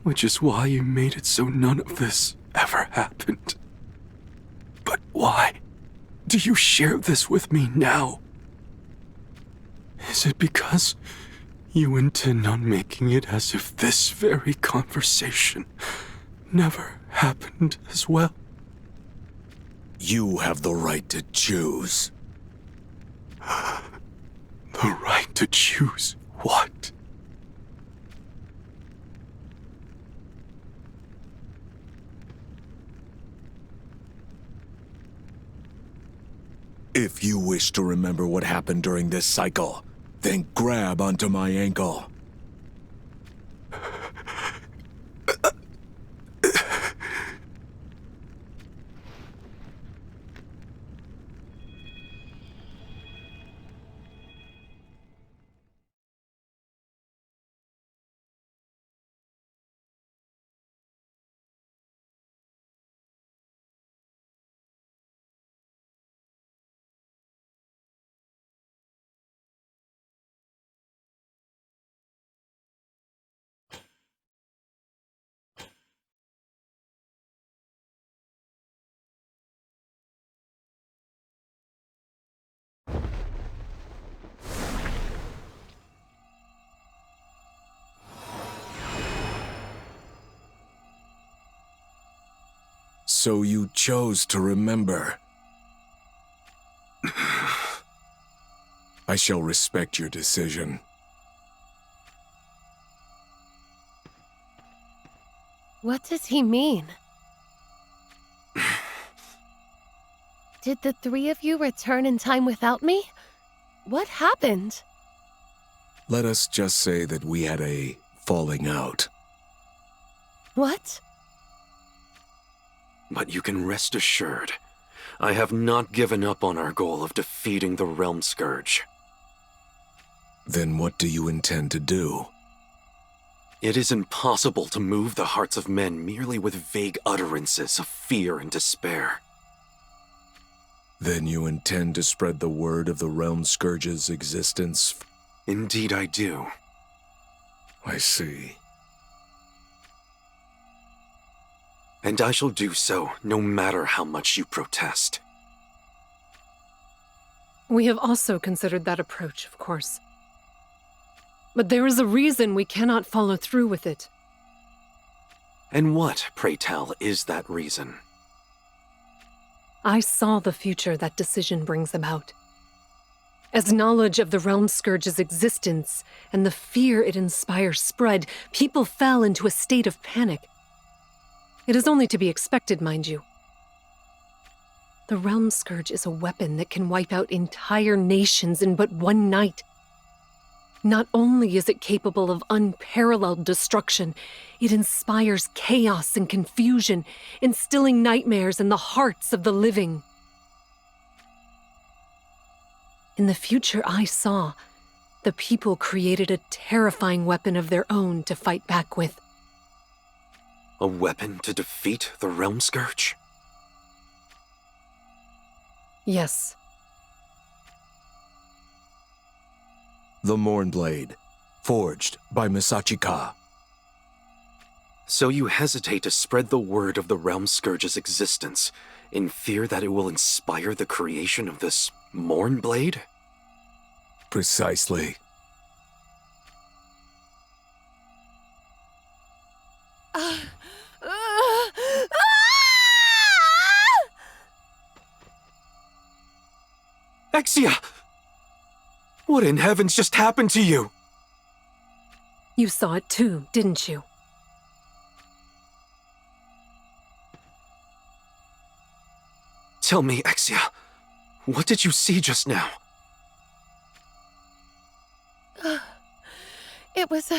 which is why you made it so none of this ever happened. But why do you share this with me now? Is it because you intend on making it as if this very conversation never happened as well? You have the right to choose. The right to choose what? If you wish to remember what happened during this cycle, then grab onto my ankle. So you chose to remember. I shall respect your decision. What does he mean? Did the three of you return in time without me? What happened? Let us just say that we had a falling out. What? But you can rest assured, I have not given up on our goal of defeating the Realm Scourge. Then what do you intend to do? It is impossible to move the hearts of men merely with vague utterances of fear and despair. Then you intend to spread the word of the Realm Scourge's existence? Indeed I do. I see. And I shall do so, no matter how much you protest. We have also considered that approach, of course. But there is a reason we cannot follow through with it. And what, pray tell, is that reason? I saw the future that decision brings about. As knowledge of the Realm Scourge's existence and the fear it inspires spread, people fell into a state of panic. It is only to be expected, mind you. The Realm Scourge is a weapon that can wipe out entire nations in but one night. Not only is it capable of unparalleled destruction, it inspires chaos and confusion, instilling nightmares in the hearts of the living. In the future I saw, the people created a terrifying weapon of their own to fight back with. A weapon to defeat the Realm Scourge? Yes. The Mournblade, forged by Misachika. So you hesitate to spread the word of the Realm Scourge's existence, in fear that it will inspire the creation of this Mournblade? Precisely. Exia! What in heavens just happened to you? You saw it too, didn't you? Tell me, Exia, what did you see just now? It was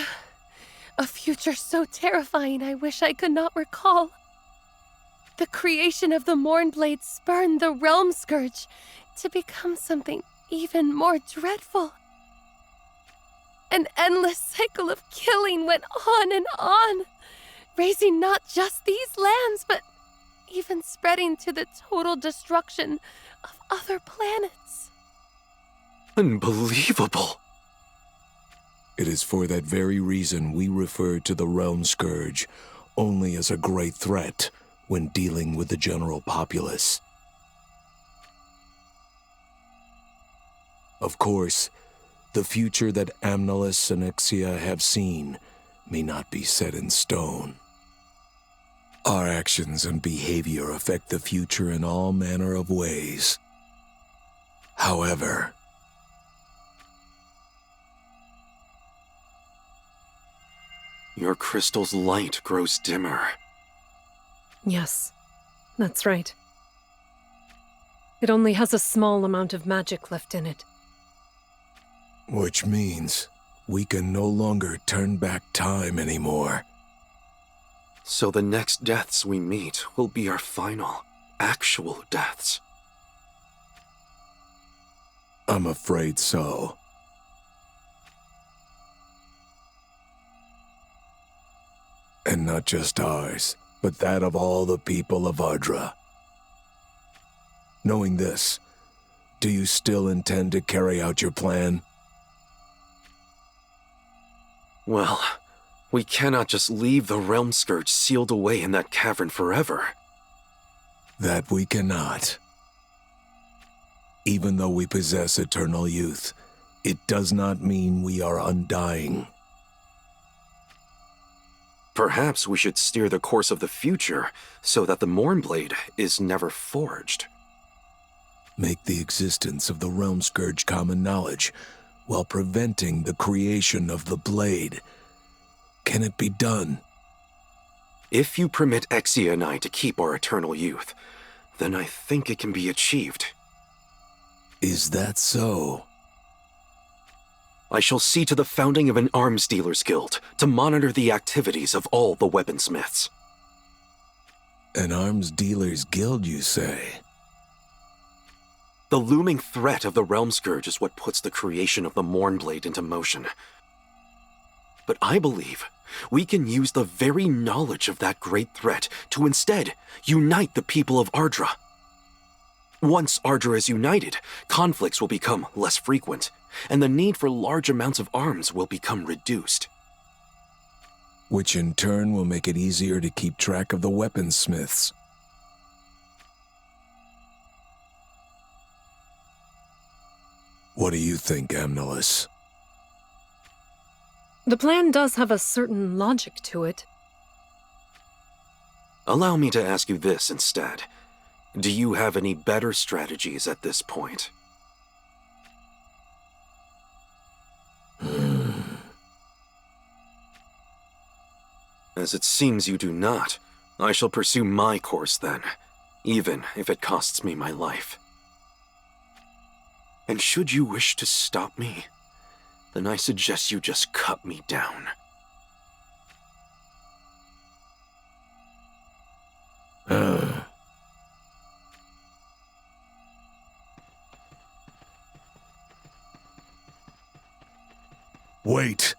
a future so terrifying I wish I could not recall. The creation of the Mournblade spurned the Realm Scourge to become something even more dreadful. An endless cycle of killing went on, raising not just these lands, but even spreading to the total destruction of other planets. Unbelievable. It is for that very reason we refer to the Realm Scourge only as a great threat when dealing with the general populace. Of course, the future that Amnelis and Exia have seen may not be set in stone. Our actions and behavior affect the future in all manner of ways. However, your crystal's light grows dimmer. Yes, that's right. It only has a small amount of magic left in it. which means we can no longer turn back time anymore. So the next deaths we meet will be our final, actual deaths. I'm afraid so. And not just ours, but that of all the people of Ardra. Knowing this, do you still intend to carry out your plan? Well, we cannot just leave the Realm Scourge sealed away in that cavern forever. That we cannot. Even though we possess eternal youth, it does not mean we are undying. Perhaps we should steer the course of the future so that the Mournblade is never forged. Make the existence of the Realm Scourge common knowledge, while preventing the creation of the blade. Can it be done? If you permit Exia and I to keep our eternal youth, then I think it can be achieved. Is that so? I shall see to the founding of an arms dealers guild to monitor the activities of all the weaponsmiths. An arms dealers guild, you say? The looming threat of the Realm Scourge is what puts the creation of the Mournblade into motion. But I believe we can use the very knowledge of that great threat to instead unite the people of Ardra. Once Ardra is united, conflicts will become less frequent, and the need for large amounts of arms will become reduced. Which in turn will make it easier to keep track of the weaponsmiths. What do you think, Amnelis? The plan does have a certain logic to it. Allow me to ask you this instead. Do you have any better strategies at this point? As it seems you do not, I shall pursue my course then, even if it costs me my life. And should you wish to stop me, then I suggest you just cut me down. Wait!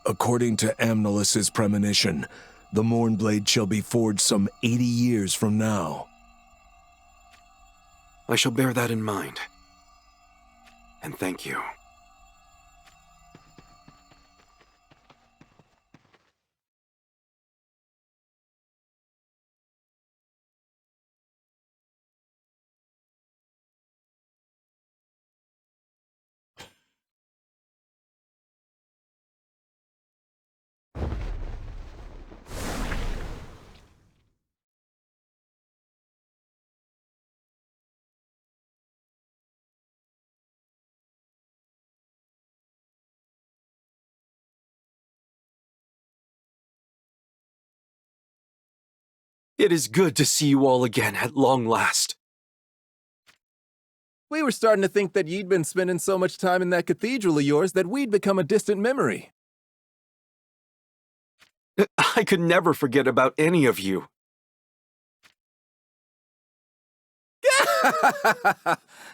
According to Amnelis's premonition, the Mournblade shall be forged some 80 years from now. I shall bear that in mind. And thank you. It is good to see you all again at long last. We were starting to think that you'd been spending so much time in that cathedral of yours that we'd become a distant memory. I could never forget about any of you.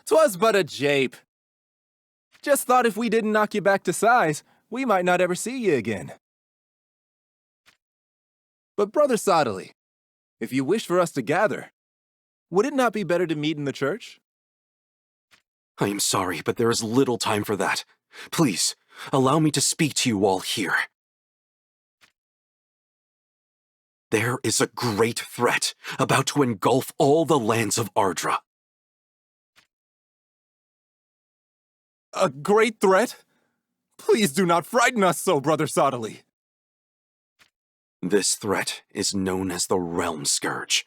'Twas but a jape. Just thought if we didn't knock you back to size, we might not ever see you again. But Brother Sottily, if you wish for us to gather, would it not be better to meet in the church? I am sorry, but there is little time for that. Please, allow me to speak to you all here. There is a great threat about to engulf all the lands of Ardra. A great threat? Please do not frighten us so, Brother Sottily. This threat is known as the Realm Scourge.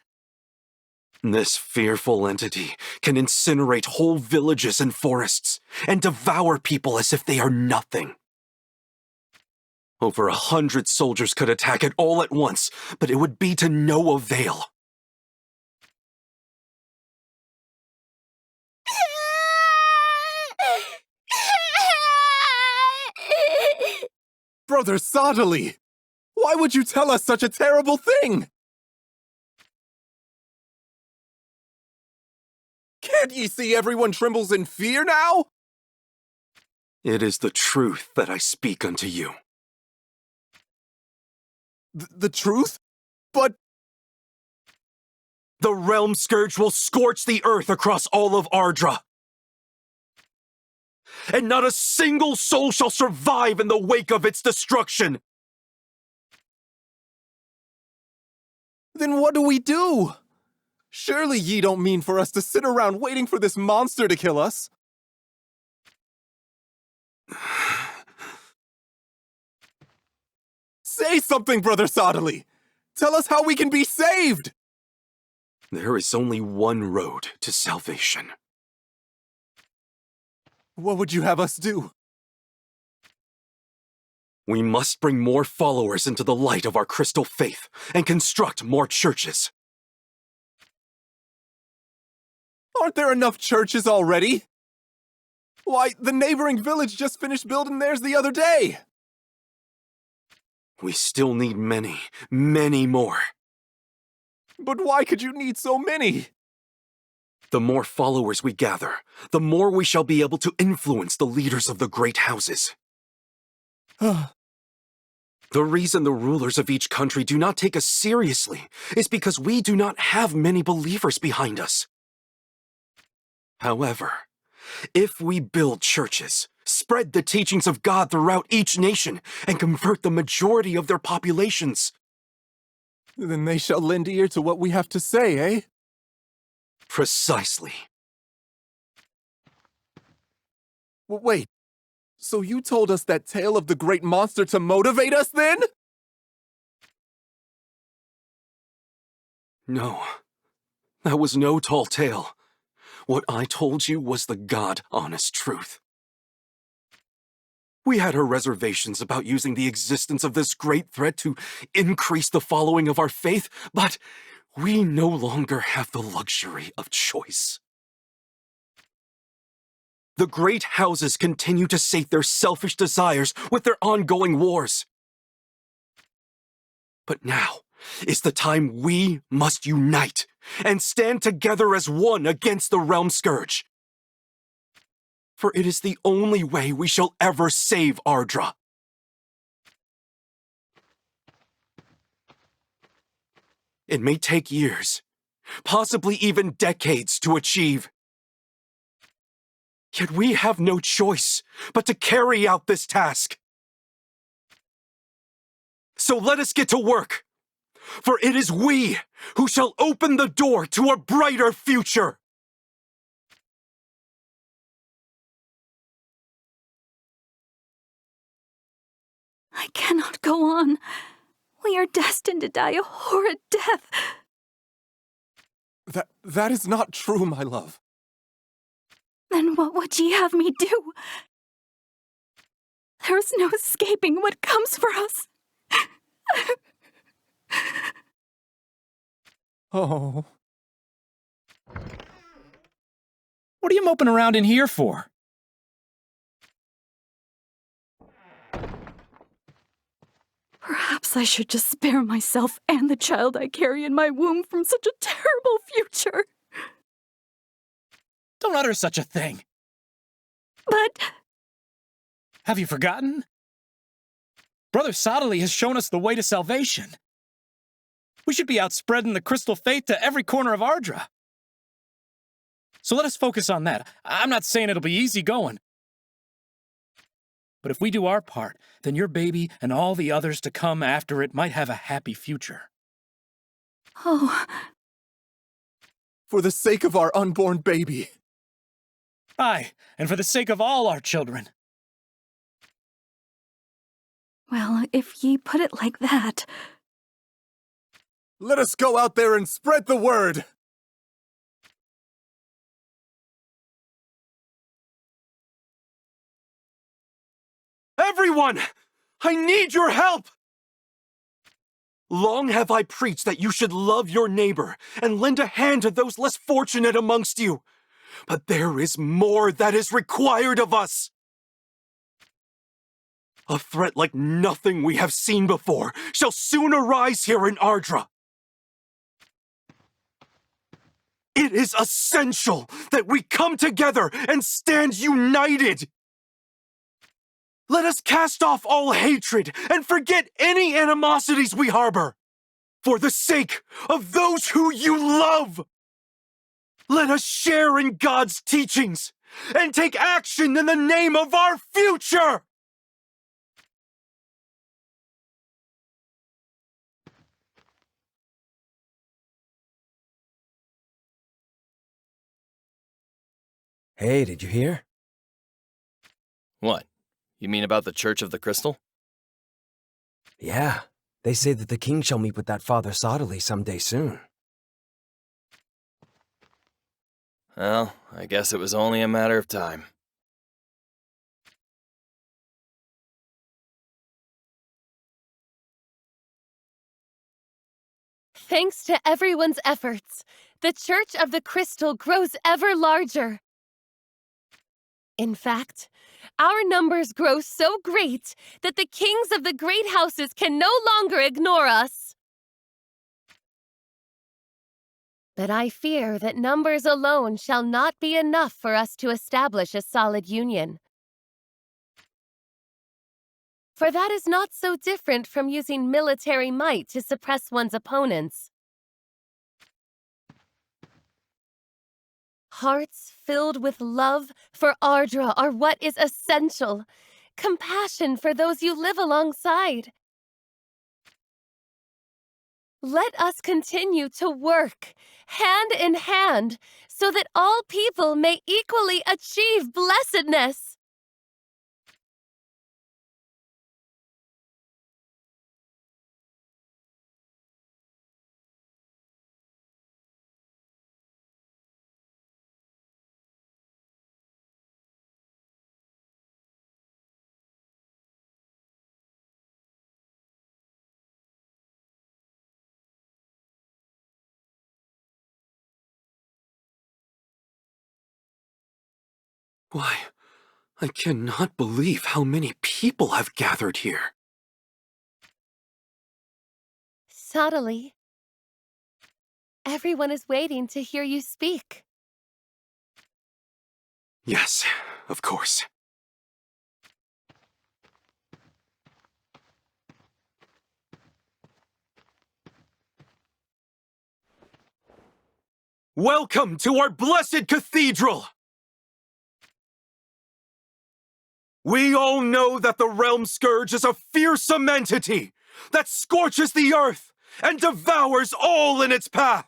This fearful entity can incinerate whole villages and forests and devour people as if they are nothing. Over 100 soldiers could attack it all at once, but it would be to no avail. Brother Sottily! Why would you tell us such a terrible thing? Can't ye see everyone trembles in fear now? It is the truth that I speak unto you. The truth? But... The Realm Scourge will scorch the earth across all of Ardra. And not a single soul shall survive in the wake of its destruction. Then what do we do? Surely ye don't mean for us to sit around waiting for this monster to kill us? Say something, Brother Sottily! Tell us how we can be saved! There is only one road to salvation. What would you have us do? We must bring more followers into the light of our crystal faith and construct more churches. Aren't there enough churches already? Why, the neighboring village just finished building theirs the other day! We still need many, many more. But why could you need so many? The more followers we gather, the more we shall be able to influence the leaders of the great houses. The reason the rulers of each country do not take us seriously is because we do not have many believers behind us. However, if we build churches, spread the teachings of God throughout each nation, and convert the majority of their populations, then they shall lend ear to what we have to say, eh? Precisely. Wait, so you told us that tale of the great monster to motivate us, then? No, that was no tall tale. What I told you was the God-honest truth. We had our reservations about using the existence of this great threat to increase the following of our faith, but we no longer have the luxury of choice. The great houses continue to sate their selfish desires with their ongoing wars. But now is the time we must unite and stand together as one against the Realm Scourge. For it is the only way we shall ever save Ardra. It may take years, possibly even decades to achieve, Yet we have no choice but to carry out this task. So let us get to work, for it is we who shall open the door to a brighter future. I cannot go on. We are destined to die a horrid death. That is not true, my love. Then what would ye have me do? There is no escaping what comes for us. Oh. What are you moping around in here for? Perhaps I should just spare myself and the child I carry in my womb from such a terrible future. Don't utter such a thing. But... Have you forgotten? Brother Sottile has shown us the way to salvation. We should be out spreading the crystal faith to every corner of Ardra. So let us focus on that. I'm not saying it'll be easy going. But if we do our part, then your baby and all the others to come after it might have a happy future. Oh. For the sake of our unborn baby. Aye, and for the sake of all our children. Well, if ye put it like that... Let us go out there and spread the word! Everyone! I need your help! Long have I preached that you should love your neighbor and lend a hand to those less fortunate amongst you. But there is more that is required of us. A threat like nothing we have seen before shall soon arise here in Ardra. It is essential that we come together and stand united. Let us cast off all hatred and forget any animosities we harbor. For the sake of those who you love, let us share in God's teachings and take action in the name of our future! Hey, did you hear? What? You mean about the Church of the Crystal? Yeah, they say that the king shall meet with that Father Sottile someday soon. Well, I guess it was only a matter of time. Thanks to everyone's efforts, the Church of the Crystal grows ever larger. In fact, our numbers grow so great that the kings of the great houses can no longer ignore us. But I fear that numbers alone shall not be enough for us to establish a solid union. For that is not so different from using military might to suppress one's opponents. Hearts filled with love for Ardra are what is essential. Compassion for those you live alongside. Let us continue to work, hand in hand, so that all people may equally achieve blessedness. Why, I cannot believe how many people have gathered here. Sottile, everyone is waiting to hear you speak. Yes, of course. Welcome to our blessed cathedral! We all know that the Realm Scourge is a fearsome entity that scorches the earth and devours all in its path.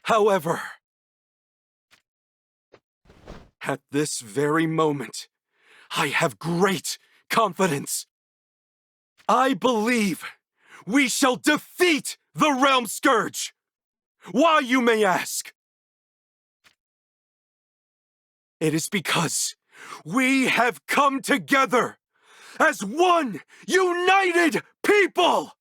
However, at this very moment, I have great confidence. I believe we shall defeat the Realm Scourge. Why, you may ask? It is because we have come together as one united people!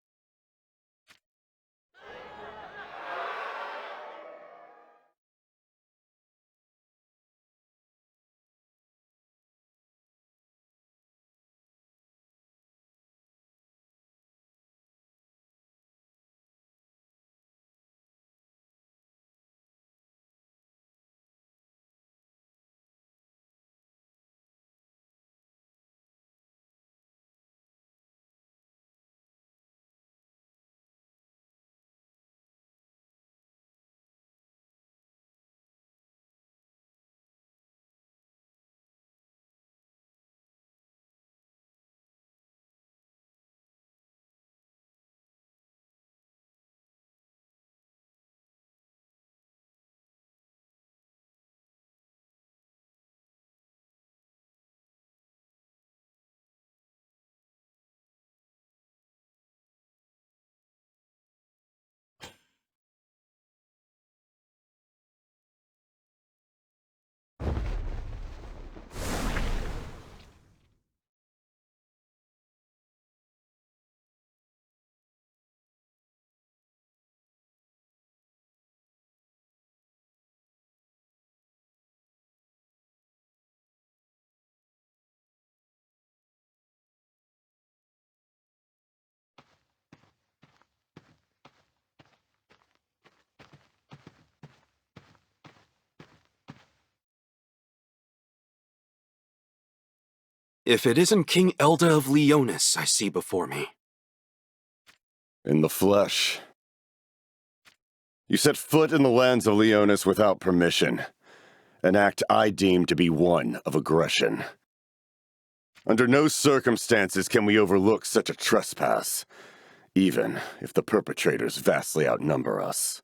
If it isn't King Elda of Leonis I see before me. In the flesh. You set foot in the lands of Leonis without permission, an act I deem to be one of aggression. Under no circumstances can we overlook such a trespass, even if the perpetrators vastly outnumber us.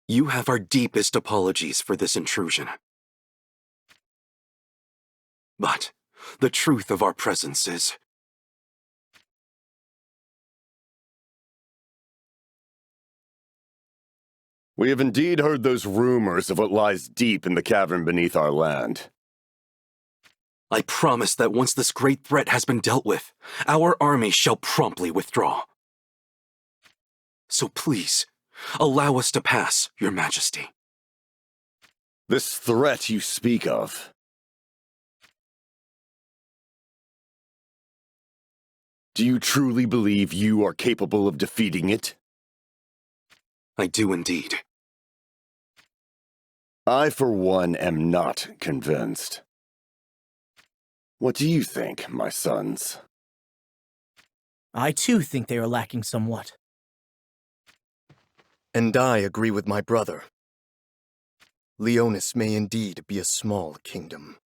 You have our deepest apologies for this intrusion. But the truth of our presence is, we have indeed heard those rumors of what lies deep in the cavern beneath our land. I promise that once this great threat has been dealt with, our army shall promptly withdraw. So please, allow us to pass, Your Majesty. This threat you speak of. Do you truly believe you are capable of defeating it? I do indeed. I, for one, am not convinced. What do you think, my sons? I too think they are lacking somewhat. And I agree with my brother. Leonis may indeed be a small kingdom.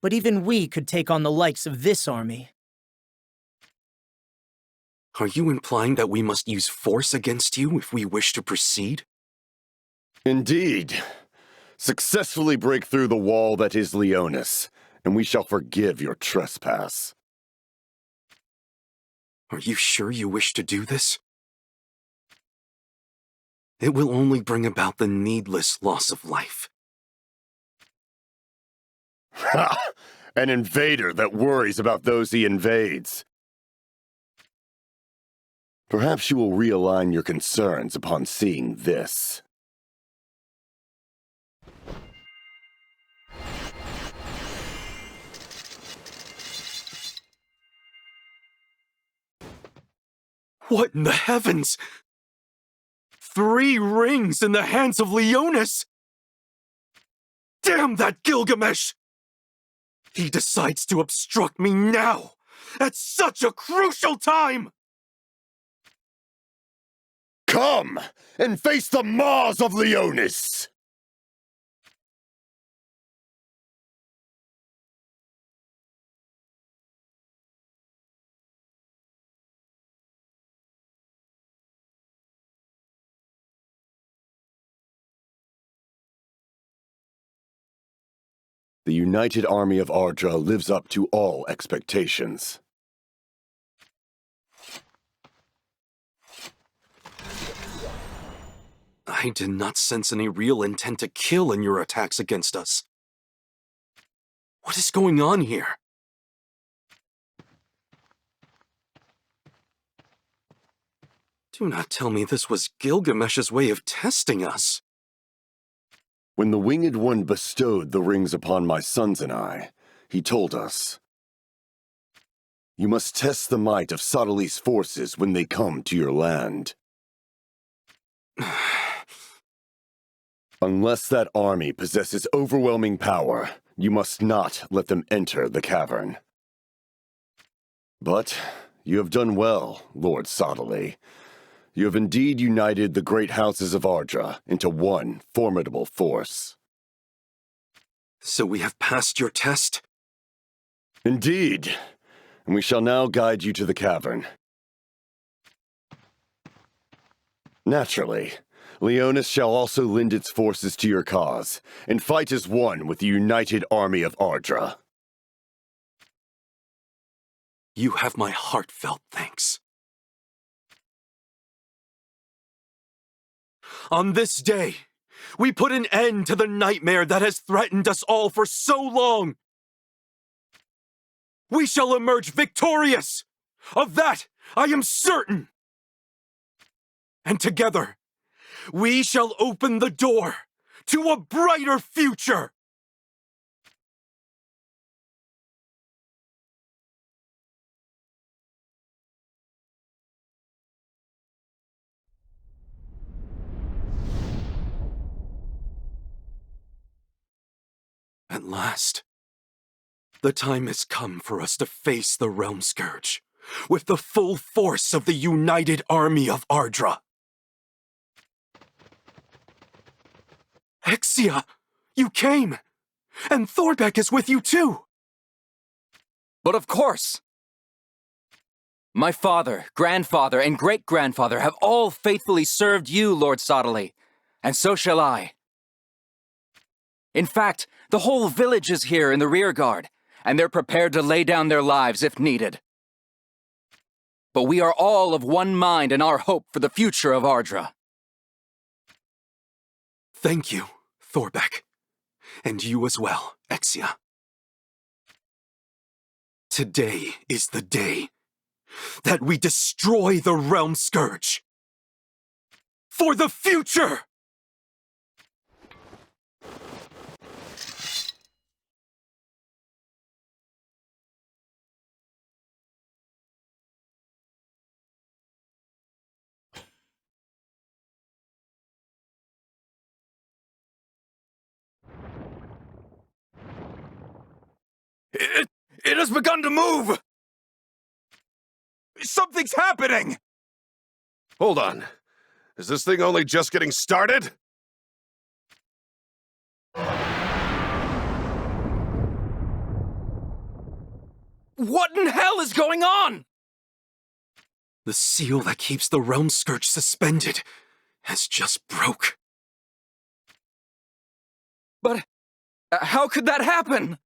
But even we could take on the likes of this army. Are you implying that we must use force against you if we wish to proceed? Indeed. Successfully break through the wall that is Leonis, and we shall forgive your trespass. Are you sure you wish to do this? It will only bring about the needless loss of life. Ha! An invader that worries about those he invades. Perhaps you will realign your concerns upon seeing this. What in the heavens? 3 rings in the hands of Leonis! Damn that Gilgamesh! He decides to obstruct me now, at such a crucial time! Come and face the maws of Leonis! The united army of Ardra lives up to all expectations. I did not sense any real intent to kill in your attacks against us. What is going on here? Do not tell me this was Gilgamesh's way of testing us. When the Winged One bestowed the rings upon my sons and I, he told us, "You must test the might of Sadali's forces when they come to your land." Unless that army possesses overwhelming power, you must not let them enter the cavern. But you have done well, Lord Sadali. You have indeed united the great houses of Ardra into one formidable force. So we have passed your test? Indeed. And we shall now guide you to the cavern. Naturally, Leonis shall also lend its forces to your cause, and fight as one with the united army of Ardra. You have my heartfelt thanks. On this day, we put an end to the nightmare that has threatened us all for so long. We shall emerge victorious! Of that, I am certain! And together, we shall open the door to a brighter future! At last, the time has come for us to face the Realm Scourge with the full force of the united army of Ardra. Exia, you came! And Thorbeck is with you too! But of course! My father, grandfather, and great-grandfather have all faithfully served you, Lord Sadali, and so shall I. In fact, the whole village is here in the rearguard, and they're prepared to lay down their lives if needed. But we are all of one mind in our hope for the future of Ardra. Thank you, Thorbeck. And you as well, Exia. Today is the day that we destroy the Realm Scourge. For the future! It has begun to move! Something's happening! Hold on. Is this thing only just getting started? What in hell is going on? The seal that keeps the Realm Scourge suspended has just broke. But how could that happen?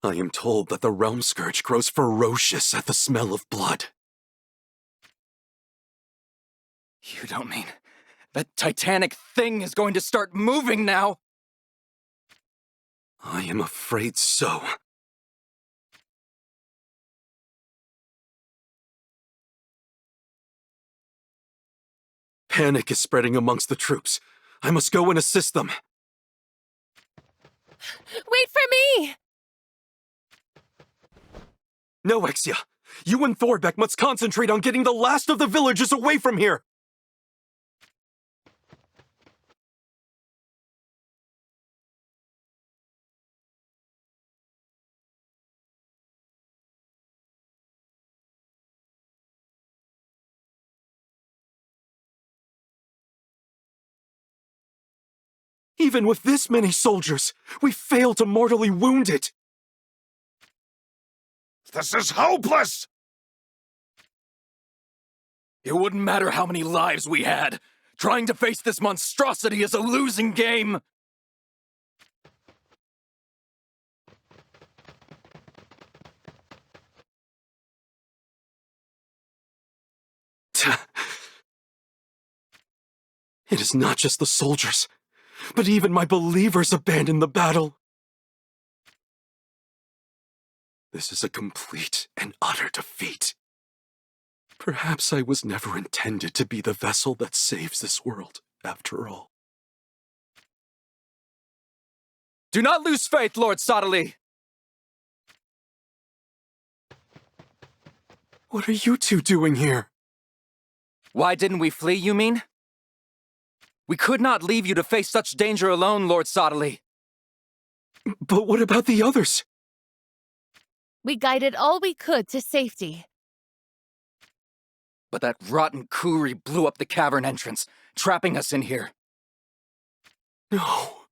I am told that the Realm Scourge grows ferocious at the smell of blood. You don't mean that titanic thing is going to start moving now? I am afraid so. Panic is spreading amongst the troops. I must go and assist them. Wait for me! No, Exia. You and Thorbeck must concentrate on getting the last of the villagers away from here. Even with this many soldiers, we fail to mortally wound it. This is hopeless! It wouldn't matter how many lives we had. Trying to face this monstrosity is a losing game. It is not just the soldiers, but even my believers abandoned the battle. This is a complete and utter defeat. Perhaps I was never intended to be the vessel that saves this world, after all. Do not lose faith, Lord Sottile. What are you two doing here? Why didn't we flee, you mean? We could not leave you to face such danger alone, Lord Sottile. But what about the others? We guided all we could to safety. But that rotten Kuri blew up the cavern entrance, trapping us in here. No.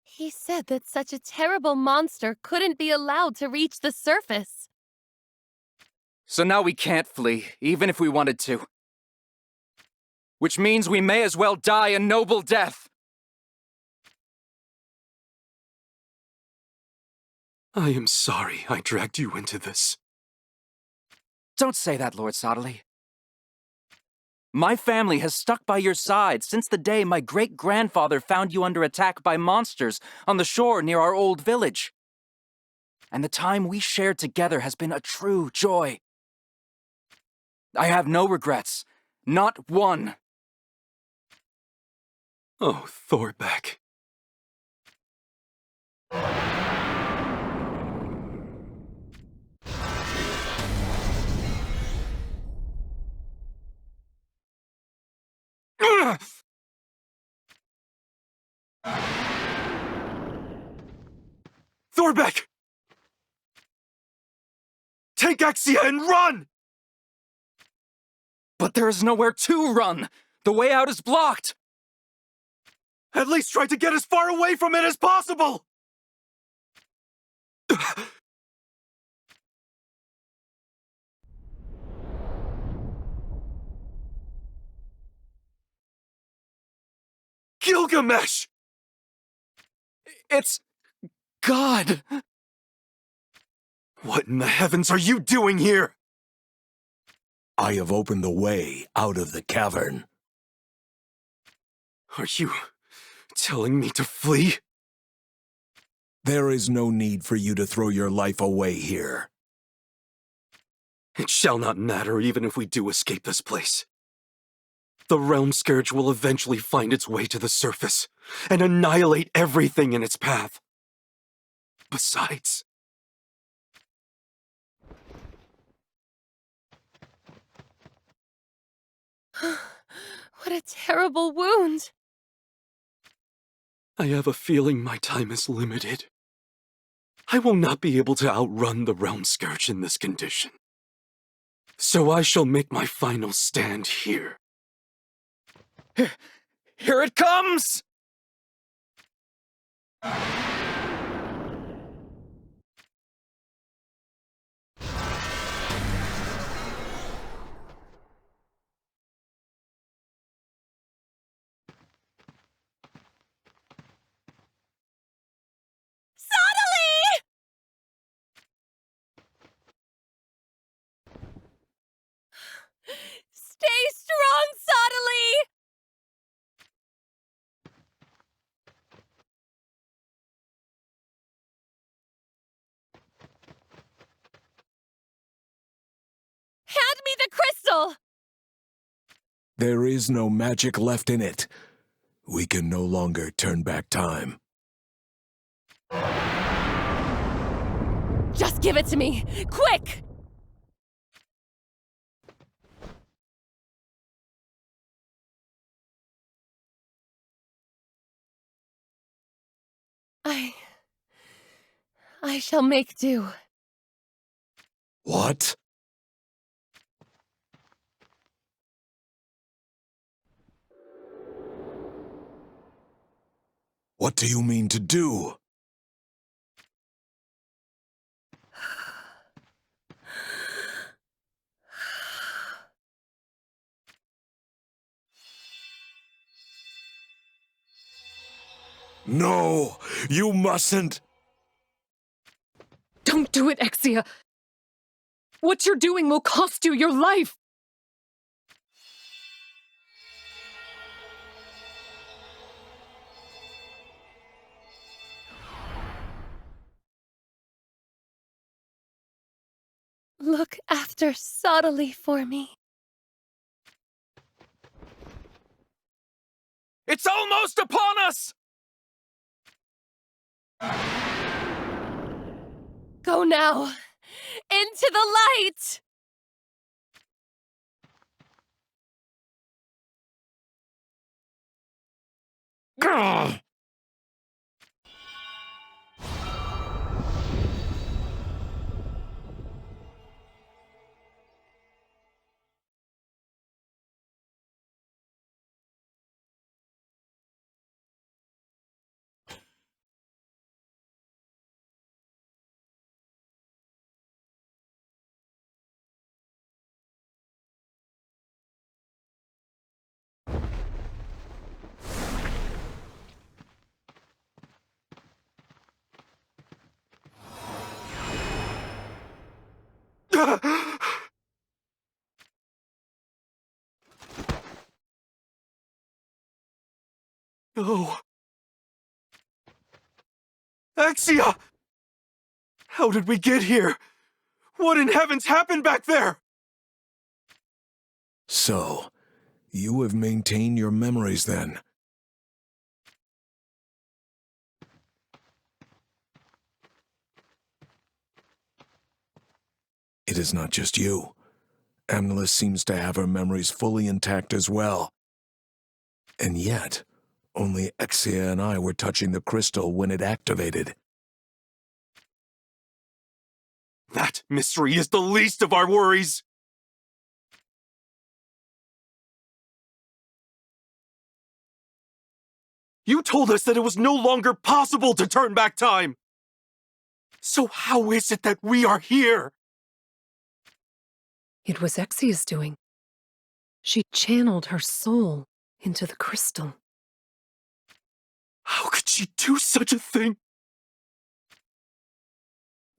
He said that such a terrible monster couldn't be allowed to reach the surface. So now we can't flee, even if we wanted to. Which means we may as well die a noble death. I am sorry I dragged you into this. Don't say that, Lord Sottile. My family has stuck by your side since the day my great-grandfather found you under attack by monsters on the shore near our old village. And the time we shared together has been a true joy. I have no regrets. Not one. Oh, Thorbeck. Thorbeck! Take Exia and run! But there is nowhere to run! The way out is blocked! At least try to get as far away from it as possible! Gilgamesh! It's God! What in the heavens are you doing here? I have opened the way out of the cavern. Are you telling me to flee? There is no need for you to throw your life away here. It shall not matter even if we do escape this place. The Realm Scourge will eventually find its way to the surface and annihilate everything in its path. Besides, What a terrible wound! I have a feeling my time is limited. I will not be able to outrun the Realm Scourge in this condition. So I shall make my final stand here. Here it comes! Stay strong, Sottile! Hand me the crystal! There is no magic left in it. We can no longer turn back time. Just give it to me! Quick! I shall make do. What? What do you mean to do? No, you mustn't! Don't do it, Exia! What you're doing will cost you your life! Look after Sottily for me. It's almost upon us! Go now! Into the light! Grr! No. Exia! How did we get here? What in heavens happened back there? So, you have maintained your memories then? It is not just you. Amnelis seems to have her memories fully intact as well. And yet, only Exia and I were touching the crystal when it activated. That mystery is the least of our worries. You told us that it was no longer possible to turn back time. So how is it that we are here? It was Exia's doing. She channeled her soul into the crystal. How could she do such a thing?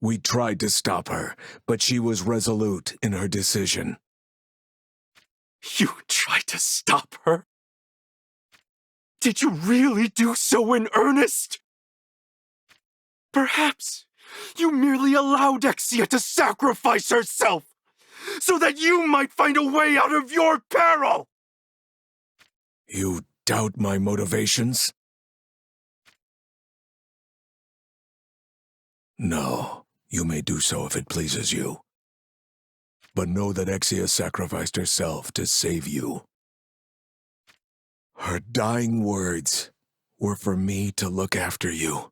We tried to stop her, but she was resolute in her decision. You tried to stop her? Did you really do so in earnest? Perhaps you merely allowed Exia to sacrifice herself so that you might find a way out of your peril! You doubt my motivations? No, you may do so if it pleases you. But know that Exia sacrificed herself to save you. Her dying words were for me to look after you.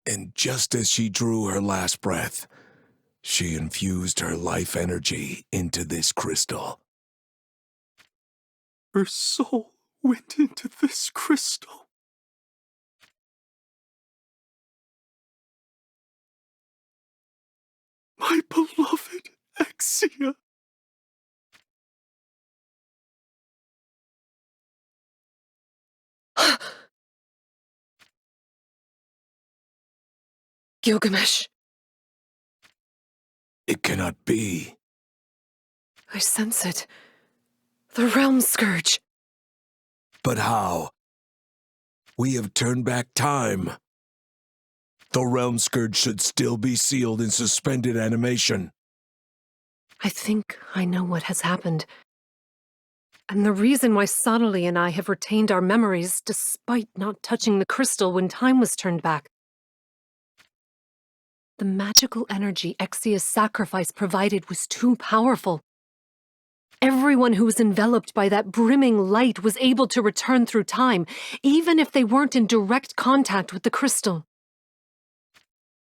And just as she drew her last breath, she infused her life energy into this crystal. Her soul went into this crystal. My beloved Exia. Gilgamesh! It cannot be. I sense it. The Realm Scourge. But how? We have turned back time. The Realm Scourge should still be sealed in suspended animation. I think I know what has happened. And the reason why Sottily and I have retained our memories despite not touching the crystal when time was turned back. The magical energy Exia's sacrifice provided was too powerful. Everyone who was enveloped by that brimming light was able to return through time, even if they weren't in direct contact with the crystal.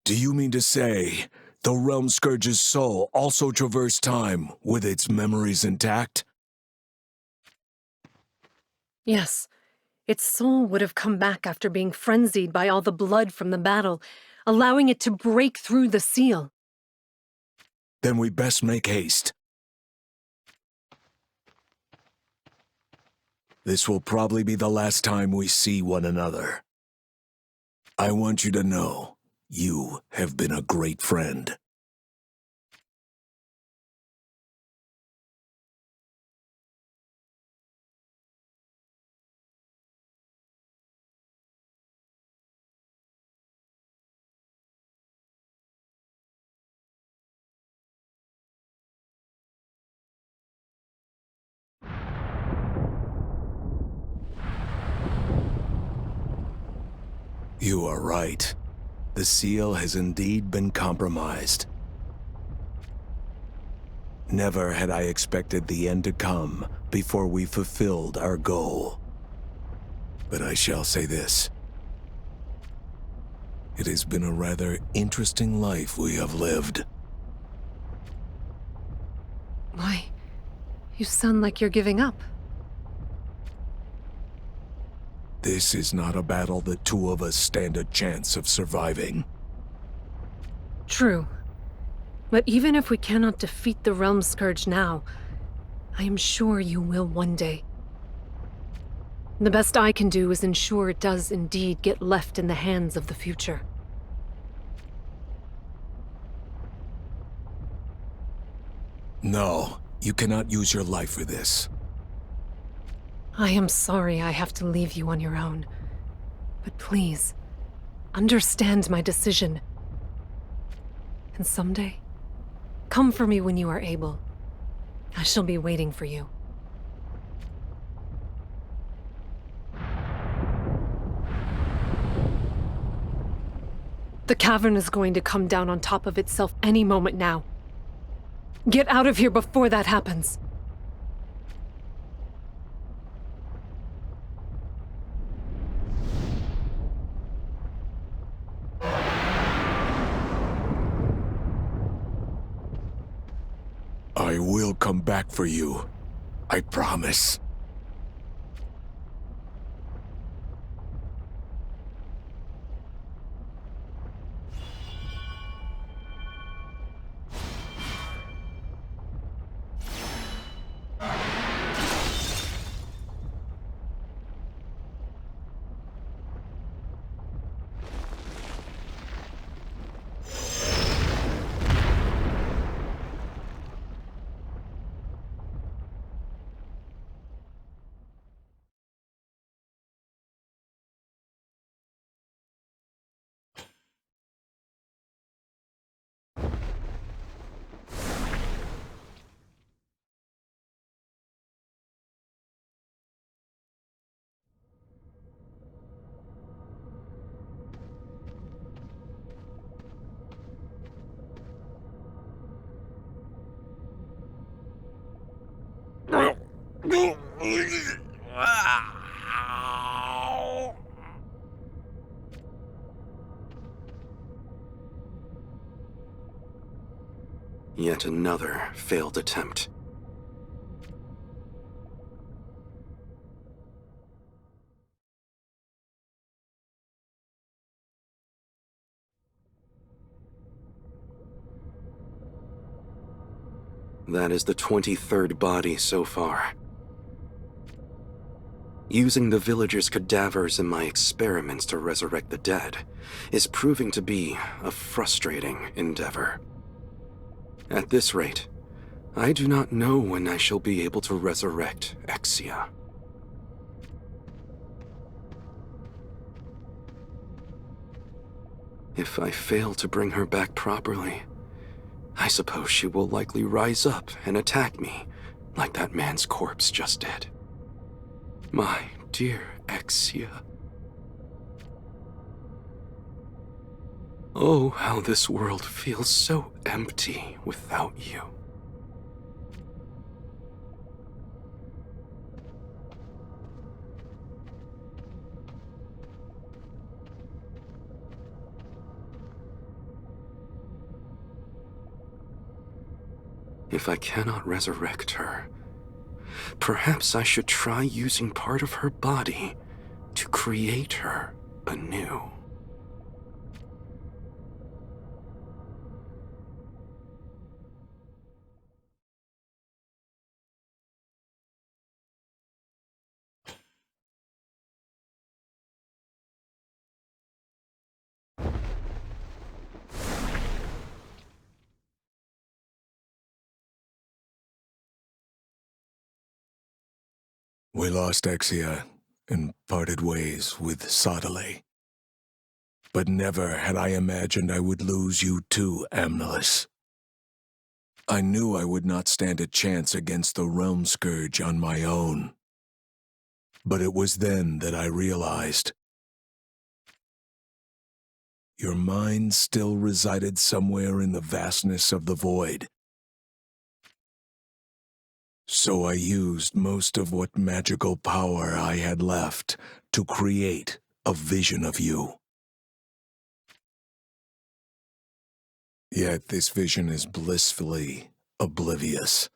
Do you mean to say the Realm Scourge's soul also traversed time with its memories intact? Yes, its soul would have come back after being frenzied by all the blood from the battle, allowing it to break through the seal. Then we best make haste. This will probably be the last time we see one another. I want you to know, you have been a great friend. You are right. The seal has indeed been compromised. Never had I expected the end to come before we fulfilled our goal. But I shall say this. It has been a rather interesting life we have lived. Why, you sound like you're giving up. This is not a battle the two of us stand a chance of surviving. True. But even if we cannot defeat the Realm Scourge now, I am sure you will one day. The best I can do is ensure it does indeed get left in the hands of the future. No, you cannot use your life for this. I am sorry I have to leave you on your own. But please, understand my decision. And someday, come for me when you are able. I shall be waiting for you. The cavern is going to come down on top of itself any moment now. Get out of here before that happens. I will come back for you. I promise. Yet another failed attempt. That is the 23rd body so far. Using the villagers' cadavers in my experiments to resurrect the dead is proving to be a frustrating endeavor. At this rate, I do not know when I shall be able to resurrect Exia. If I fail to bring her back properly, I suppose she will likely rise up and attack me, like that man's corpse just did. My dear Exia. Oh, how this world feels so empty without you. If I cannot resurrect her, Perhaps I should try using part of her body to create her anew. We lost Exia and parted ways with Sodale. But never had I imagined I would lose you too, Amnelis. I knew I would not stand a chance against the Realm Scourge on my own. But it was then that I realized your mind still resided somewhere in the vastness of the void. So I used most of what magical power I had left to create a vision of you. Yet this vision is blissfully oblivious,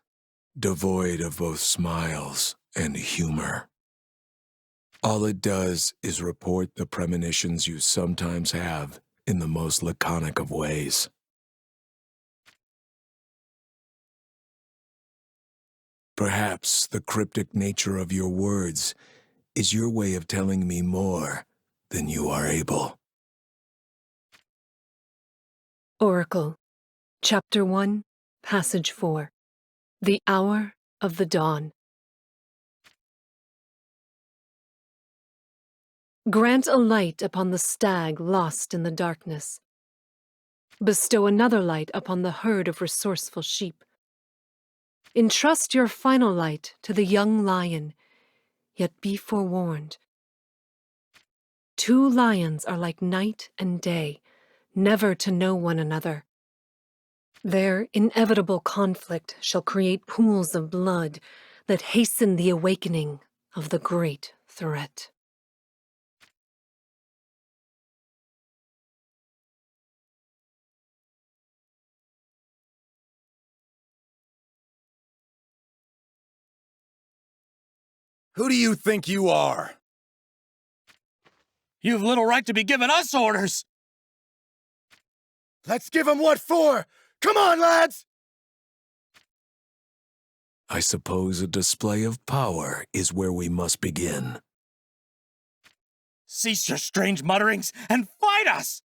devoid of both smiles and humor. All it does is report the premonitions you sometimes have in the most laconic of ways. Perhaps the cryptic nature of your words is your way of telling me more than you are able. Oracle, Chapter 1, Passage 4. The Hour of the Dawn. Grant a light upon the stag lost in the darkness. Bestow another light upon the herd of resourceful sheep. Entrust your final light to the young lion, yet be forewarned. 2 lions are like night and day, never to know one another. Their inevitable conflict shall create pools of blood that hasten the awakening of the great threat. Who do you think you are? You've little right to be giving us orders! Let's give him what for! Come on, lads! I suppose a display of power is where we must begin. Cease your strange mutterings and fight us!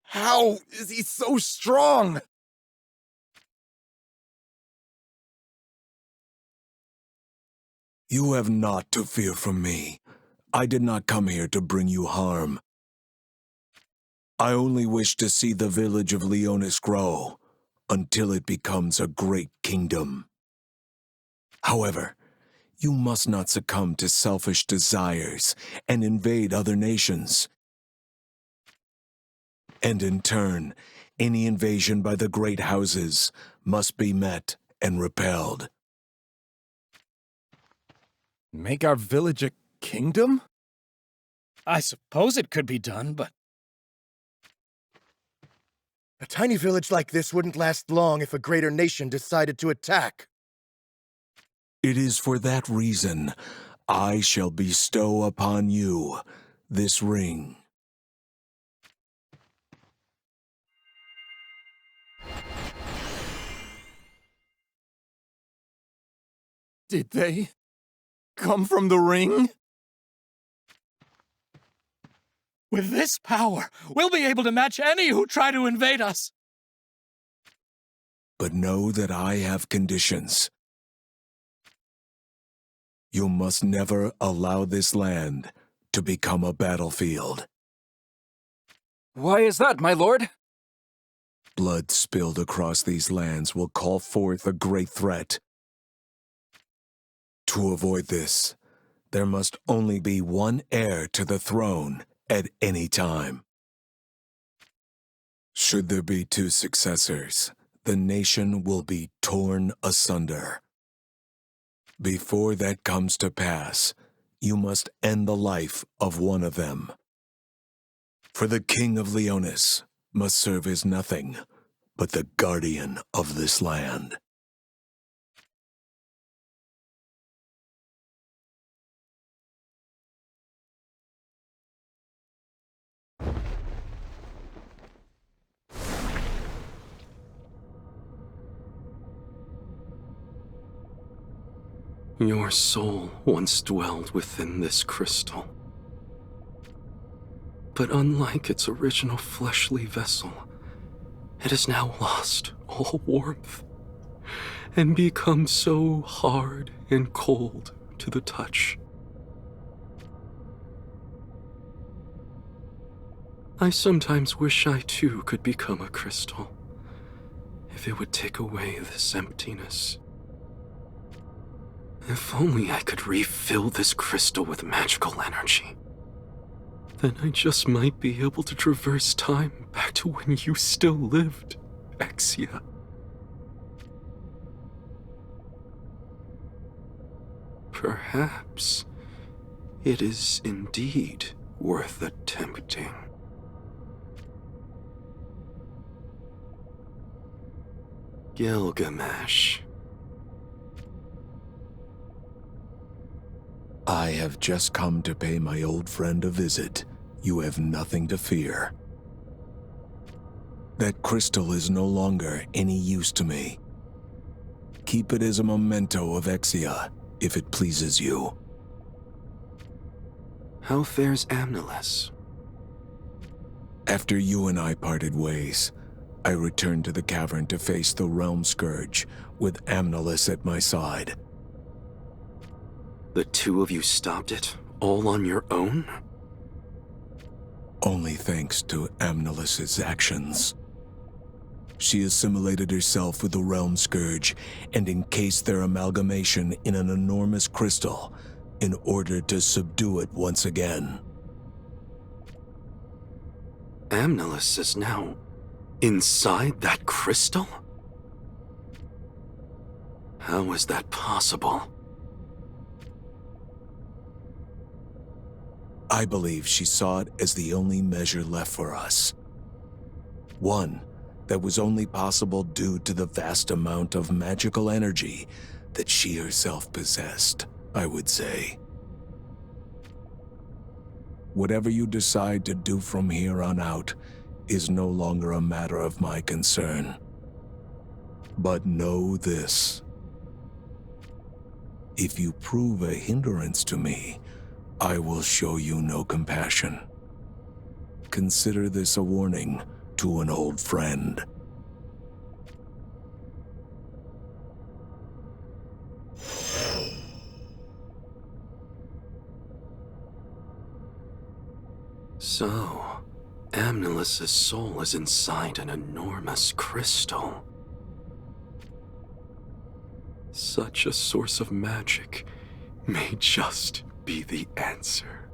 How is he so strong? You have naught to fear from me. I did not come here to bring you harm. I only wish to see the village of Leonis grow until it becomes a great kingdom. However, you must not succumb to selfish desires and invade other nations. And in turn, any invasion by the great houses must be met and repelled. Make our village a kingdom? I suppose it could be done, but... A tiny village like this wouldn't last long if a greater nation decided to attack. It is for that reason I shall bestow upon you this ring. Did they come from the ring? With this power, we'll be able to match any who try to invade us. But know that I have conditions. You must never allow this land to become a battlefield. Why is that, my lord? Blood spilled across these lands will call forth a great threat. To avoid this, there must only be one heir to the throne at any time. Should there be 2 successors, the nation will be torn asunder. Before that comes to pass, you must end the life of one of them. For the King of Leonis must serve as nothing but the guardian of this land. Your soul once dwelled within this crystal. But unlike its original fleshly vessel, it has now lost all warmth and become so hard and cold to the touch. I sometimes wish I too could become a crystal, if it would take away this emptiness. If only I could refill this crystal with magical energy. Then I just might be able to traverse time back to when you still lived, Exia. Perhaps it is indeed worth attempting. Gilgamesh. I have just come to pay my old friend a visit. You have nothing to fear. That crystal is no longer any use to me. Keep it as a memento of Exia, if it pleases you. How fares Amnelis? After you and I parted ways, I returned to the cavern to face the Realm Scourge with Amnelis at my side. The two of you stopped it, all on your own? Only thanks to Amnelis' actions. She assimilated herself with the Realm Scourge and encased their amalgamation in an enormous crystal in order to subdue it once again. Amnelis is now inside that crystal? How is that possible? I believe she saw it as the only measure left for us. One that was only possible due to the vast amount of magical energy that she herself possessed, I would say. Whatever you decide to do from here on out is no longer a matter of my concern. But know this. If you prove a hindrance to me, I will show you no compassion. Consider this a warning to an old friend. So, Amnelis' soul is inside an enormous crystal. Such a source of magic may just be the answer.